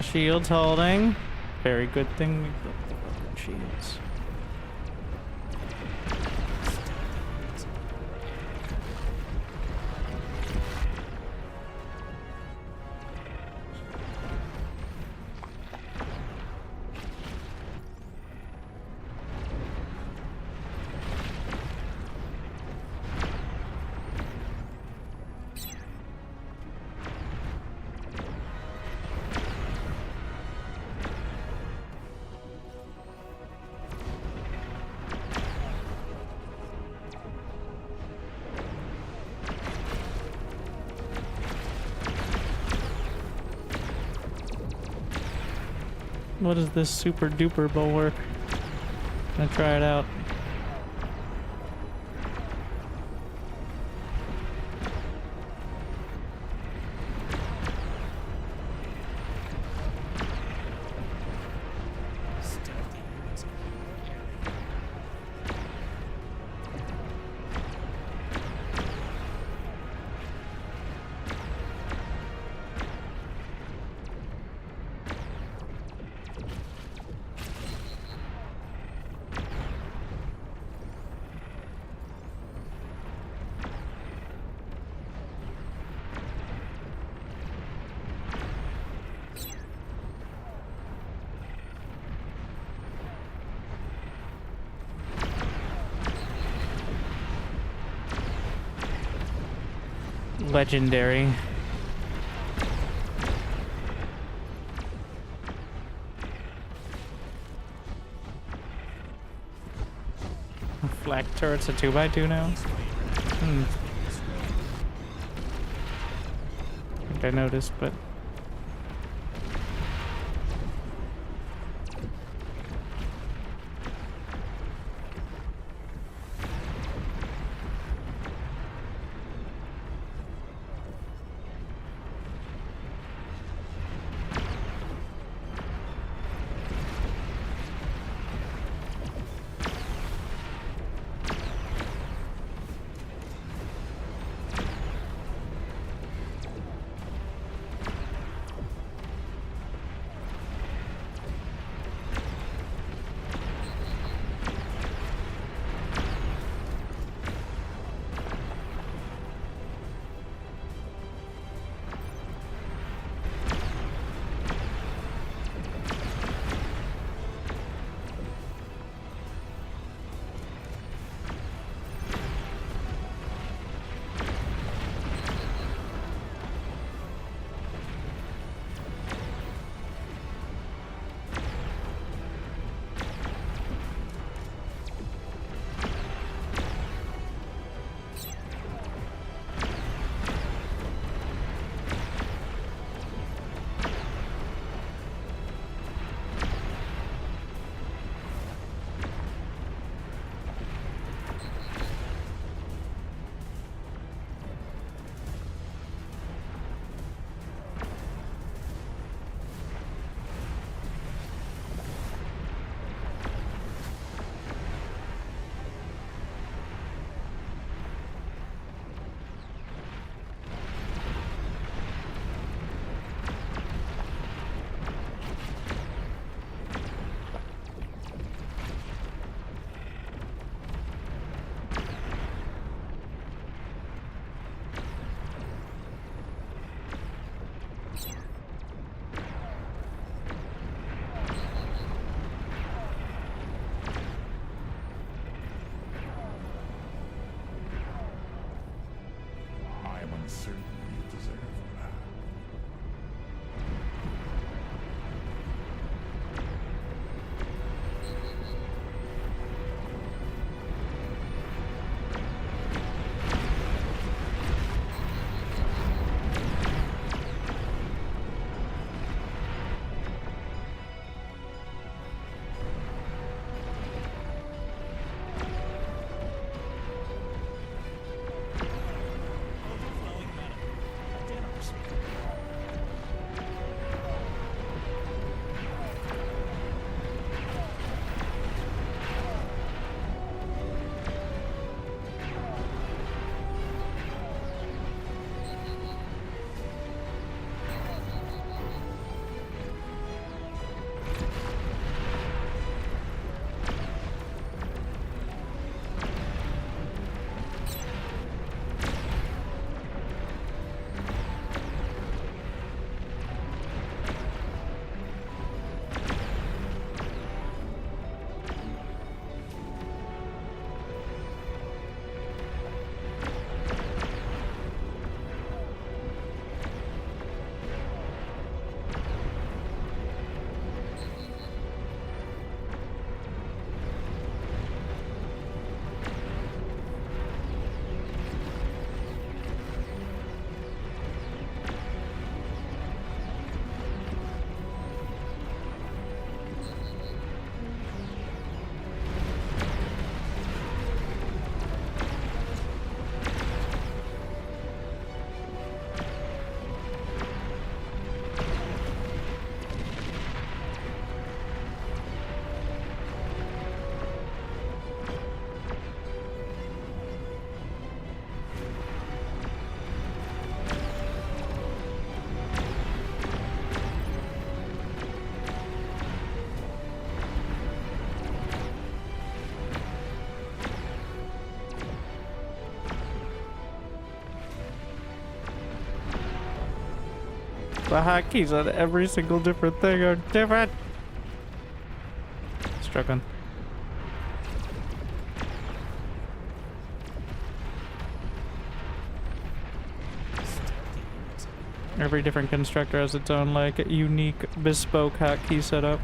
Shields holding. Very good thing we built the broken shields. What is this super duper bulwark? I'm gonna try it out. Legendary. Flak turret's a 2x2 now? I think I noticed, but... certainly deserve that. Overflowing metal. The hotkeys on every single different thing are different. Struggling. Every different constructor has its own, like, unique, bespoke hotkey setup.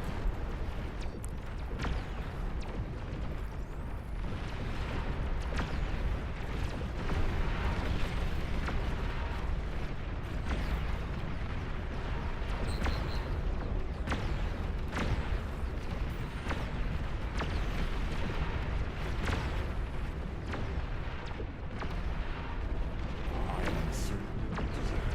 I am uncertain of deserving.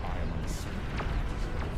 I am uncertain of deserving.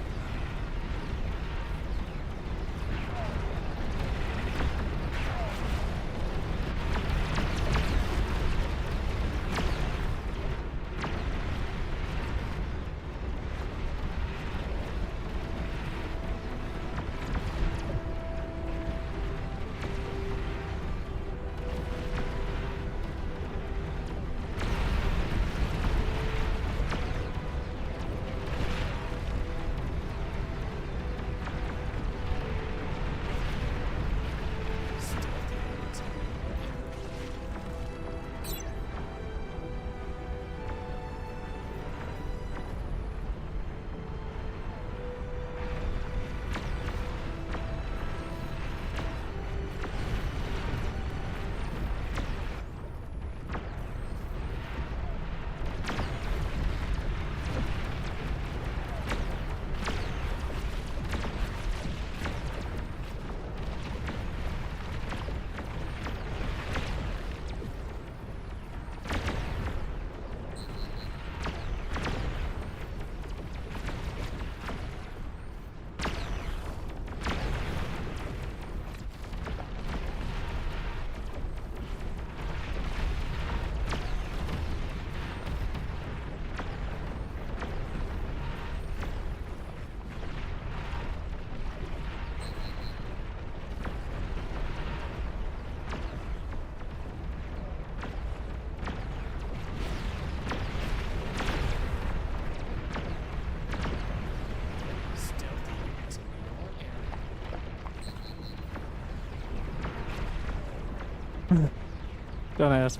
Don't ask.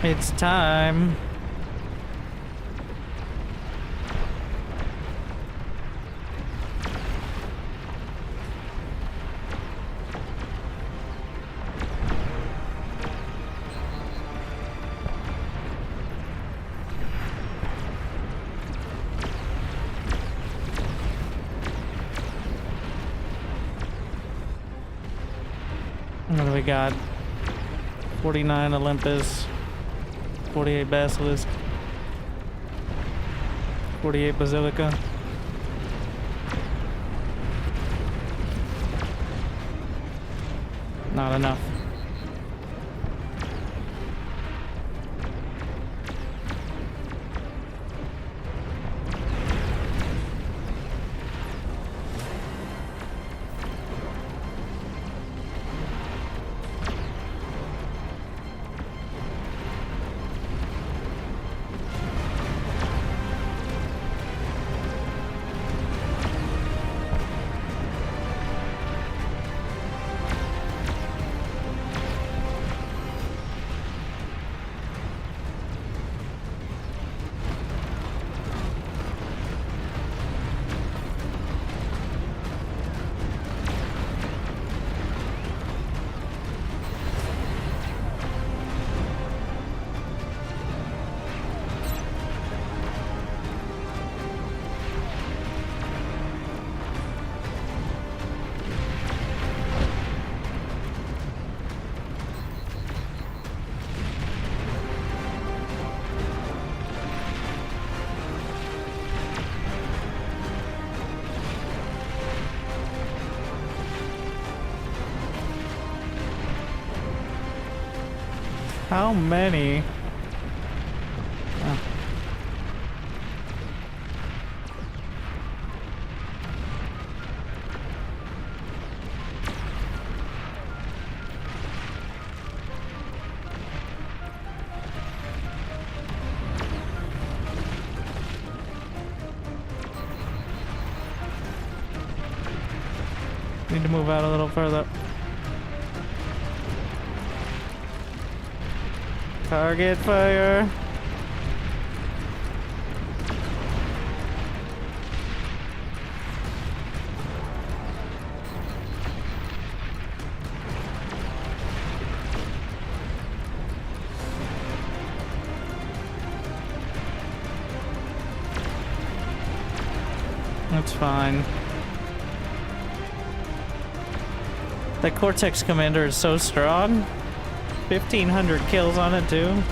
It's time. What do we got? 49 Olympus, 48 Basilisk, 48 Basilica. Not enough. How many? Oh. Need to move out a little further. Target fire. That's fine. The Cortex Commander is so strong. 1,500 kills on it too.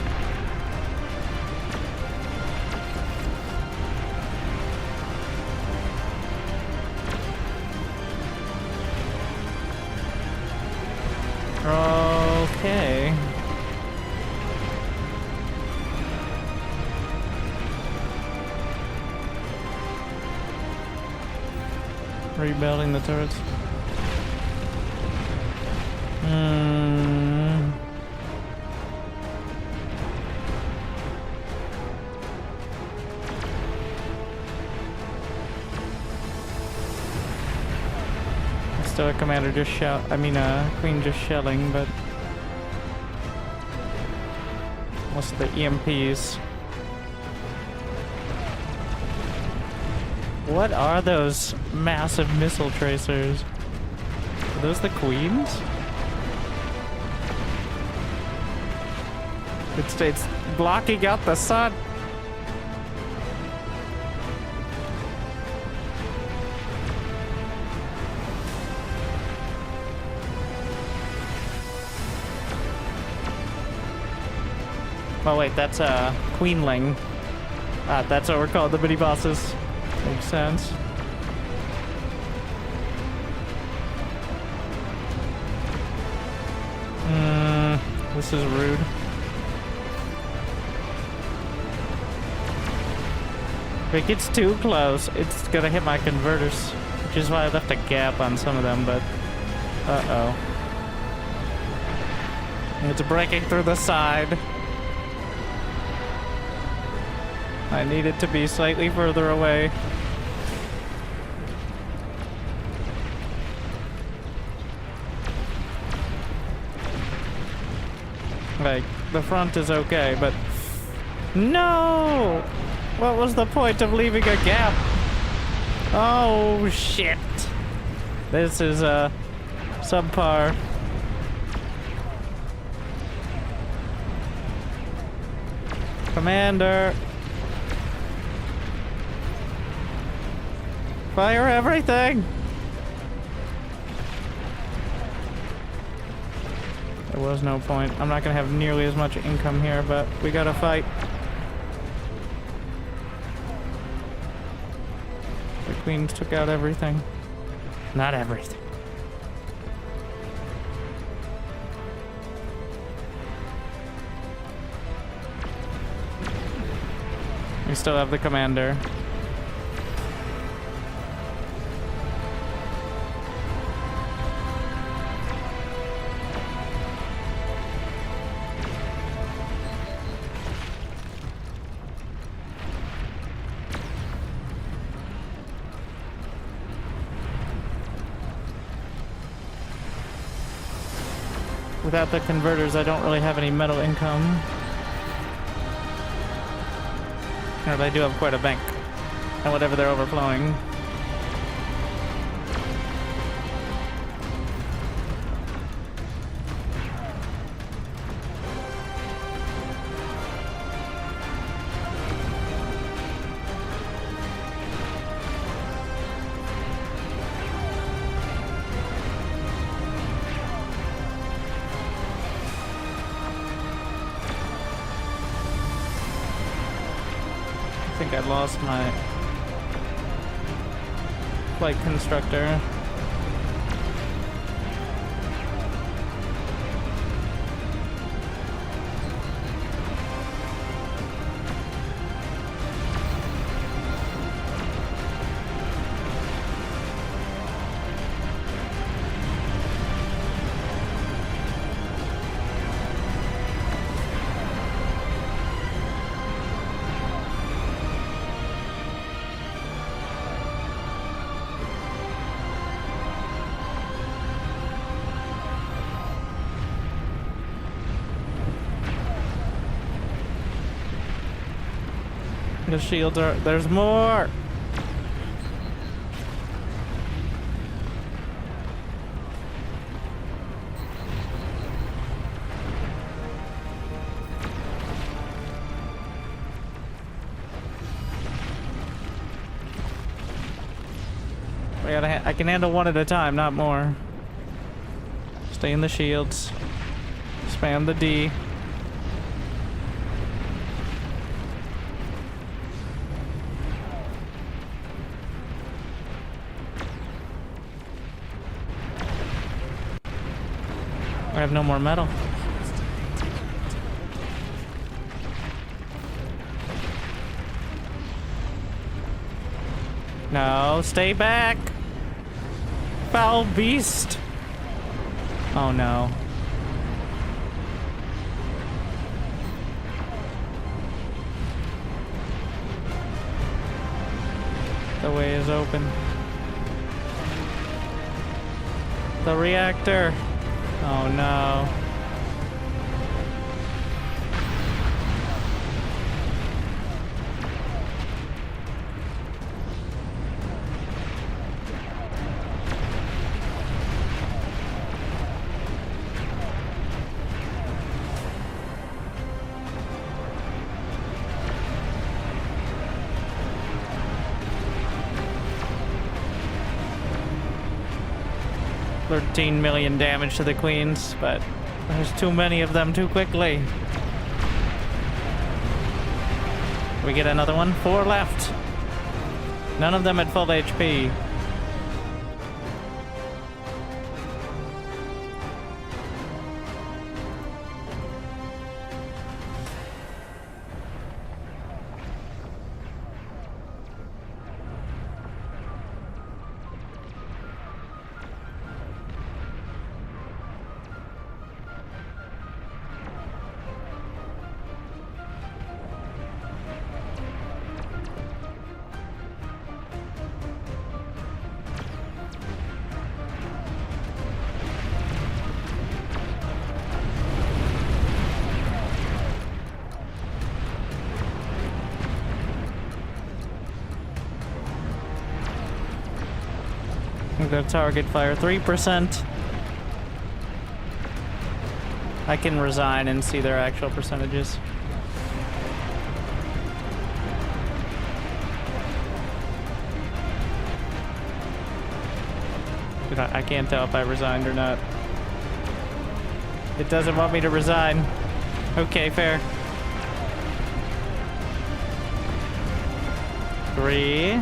Okay. Rebuilding the turrets. Still a commander just queen just shelling, but what's the EMPs? What are those massive missile tracers? Are those the queens? It's blocking out the sun. Oh wait, that's a queenling. That's what we're called, the mini bosses. Makes sense. This is rude. If it gets too close, it's gonna hit my converters, which is why I left a gap on some of them, but uh-oh. It's breaking through the side. I need it to be slightly further away. Like, the front is okay, but... No! What was the point of leaving a gap? Oh, shit. This is, subpar. Commander. Fire everything! There was no point. I'm not gonna have nearly as much income here, but we gotta fight. The queens took out everything. Not everything. We still have the commander. Without the converters, I don't really have any metal income. But I do have quite a bank. And whatever they're overflowing. I think I lost my flight constructor. The shields are... There's more! I can handle one at a time, not more. Stay in the shields. Spam the D. I have no more metal. No, stay back! Foul beast! Oh no. The way is open. The reactor! Oh no. $13 million damage to the queens, but there's too many of them too quickly. We get another one? 4 left. None of them at full HP. The target fire 3%. I can resign and see their actual percentages. Dude, I can't tell if I resigned or not. It doesn't want me to resign. Okay, fair. 3.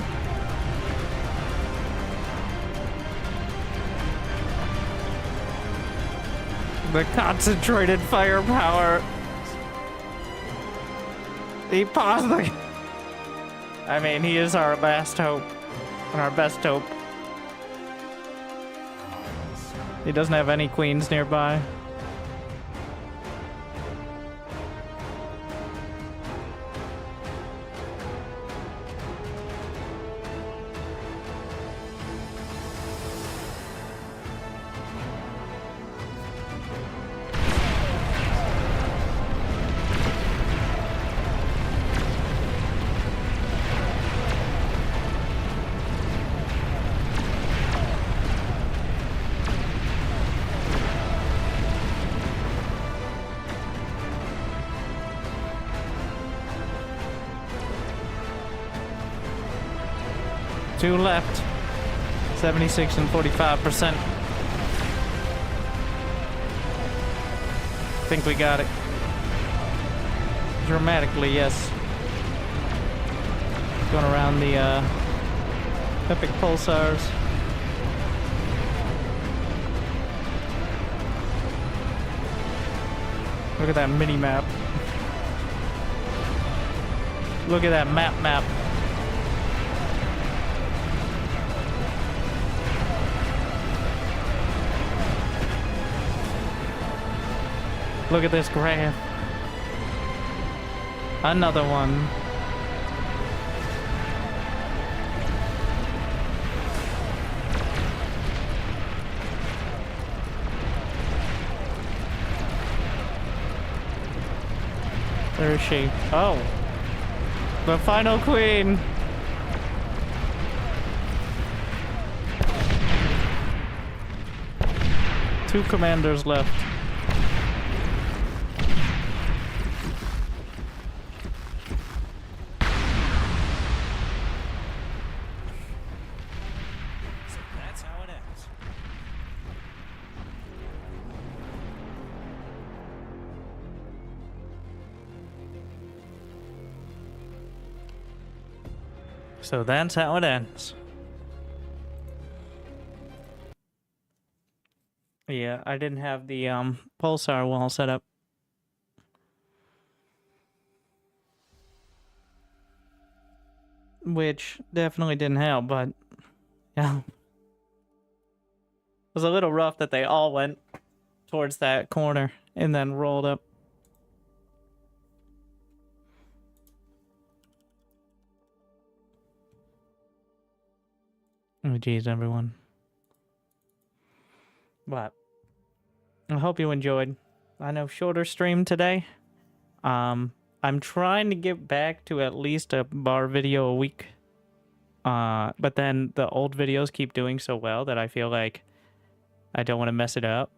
The concentrated firepower. He paused the... I mean, he is our last hope. And our best hope. He doesn't have any queens nearby. Two left. 76 and 45%. Think we got it. Dramatically, yes. Going around the epic pulsars. Look at that mini map. Look at that map. Look at this graph. Another one. Where is she? Oh. The final queen. Two commanders left. So that's how it ends. Yeah, I didn't have the pulsar wall set up. Which definitely didn't help, but yeah. It was a little rough that they all went towards that corner and then rolled up. Oh, geez, everyone. But I hope you enjoyed. I know, shorter stream today. I'm trying to get back to at least a bar video a week. But then the old videos keep doing so well that I feel like I don't want to mess it up.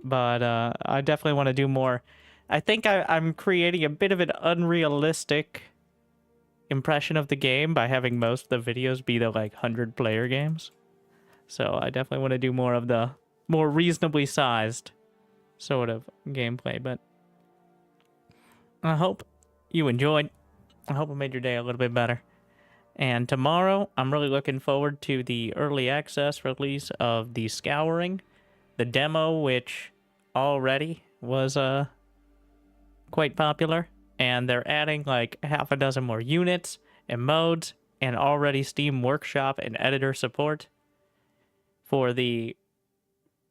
But I definitely want to do more. I think I'm creating a bit of an unrealistic impression of the game by having most of the videos be the like 100-player games. So I definitely want to do more of the more reasonably sized sort of gameplay, but I hope you enjoyed. I hope it made your day a little bit better. And tomorrow, I'm really looking forward to the early access release of the Scouring, the demo, which already was quite popular. And they're adding like half a dozen more units and modes and already Steam Workshop and editor support for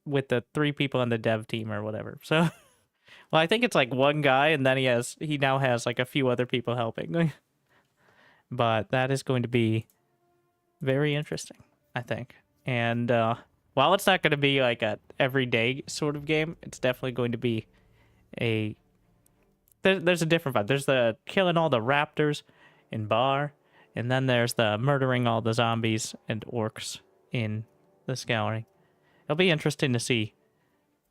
with the 3 people on the dev team or whatever. So, well, I think it's like one guy and then he now has like a few other people helping. But that is going to be very interesting, I think. And while it's not going to be like a everyday sort of game, it's definitely going to be there's a different vibe. There's the killing all the raptors in Bar, And then there's the murdering all the zombies and orcs in the Scouring. It'll be interesting to see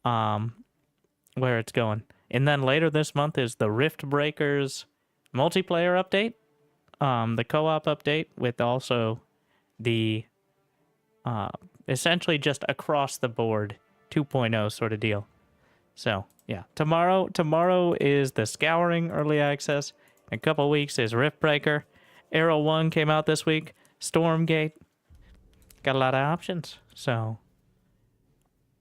where it's going. And then later this month is the Rift Breakers multiplayer update, the co-op update, with also the essentially just across the board 2.0 sort of deal. So yeah, tomorrow is the Scouring early access. In a couple weeks is Rift Breaker. Arrow 1 came out this week. Stormgate. Got a lot of options. So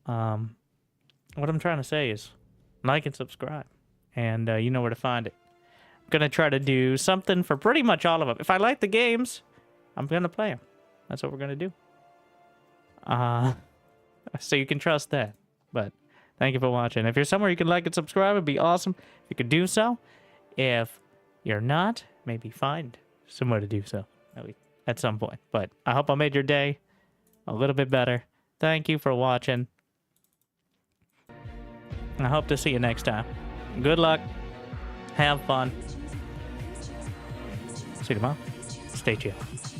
what I'm trying to say is like and subscribe, and you know where to find it. I'm gonna try to do something for pretty much all of them. If I like the games, I'm gonna play them. That's what we're gonna do. So you can trust that. But thank you for watching. If you're somewhere you can like and subscribe, it'd be awesome if you could do so. If you're not, maybe find somewhere to do so at some point. But I hope I made your day a little bit better. Thank you for watching. I hope to see you next time. Good luck. Have fun. See you tomorrow. Stay chill.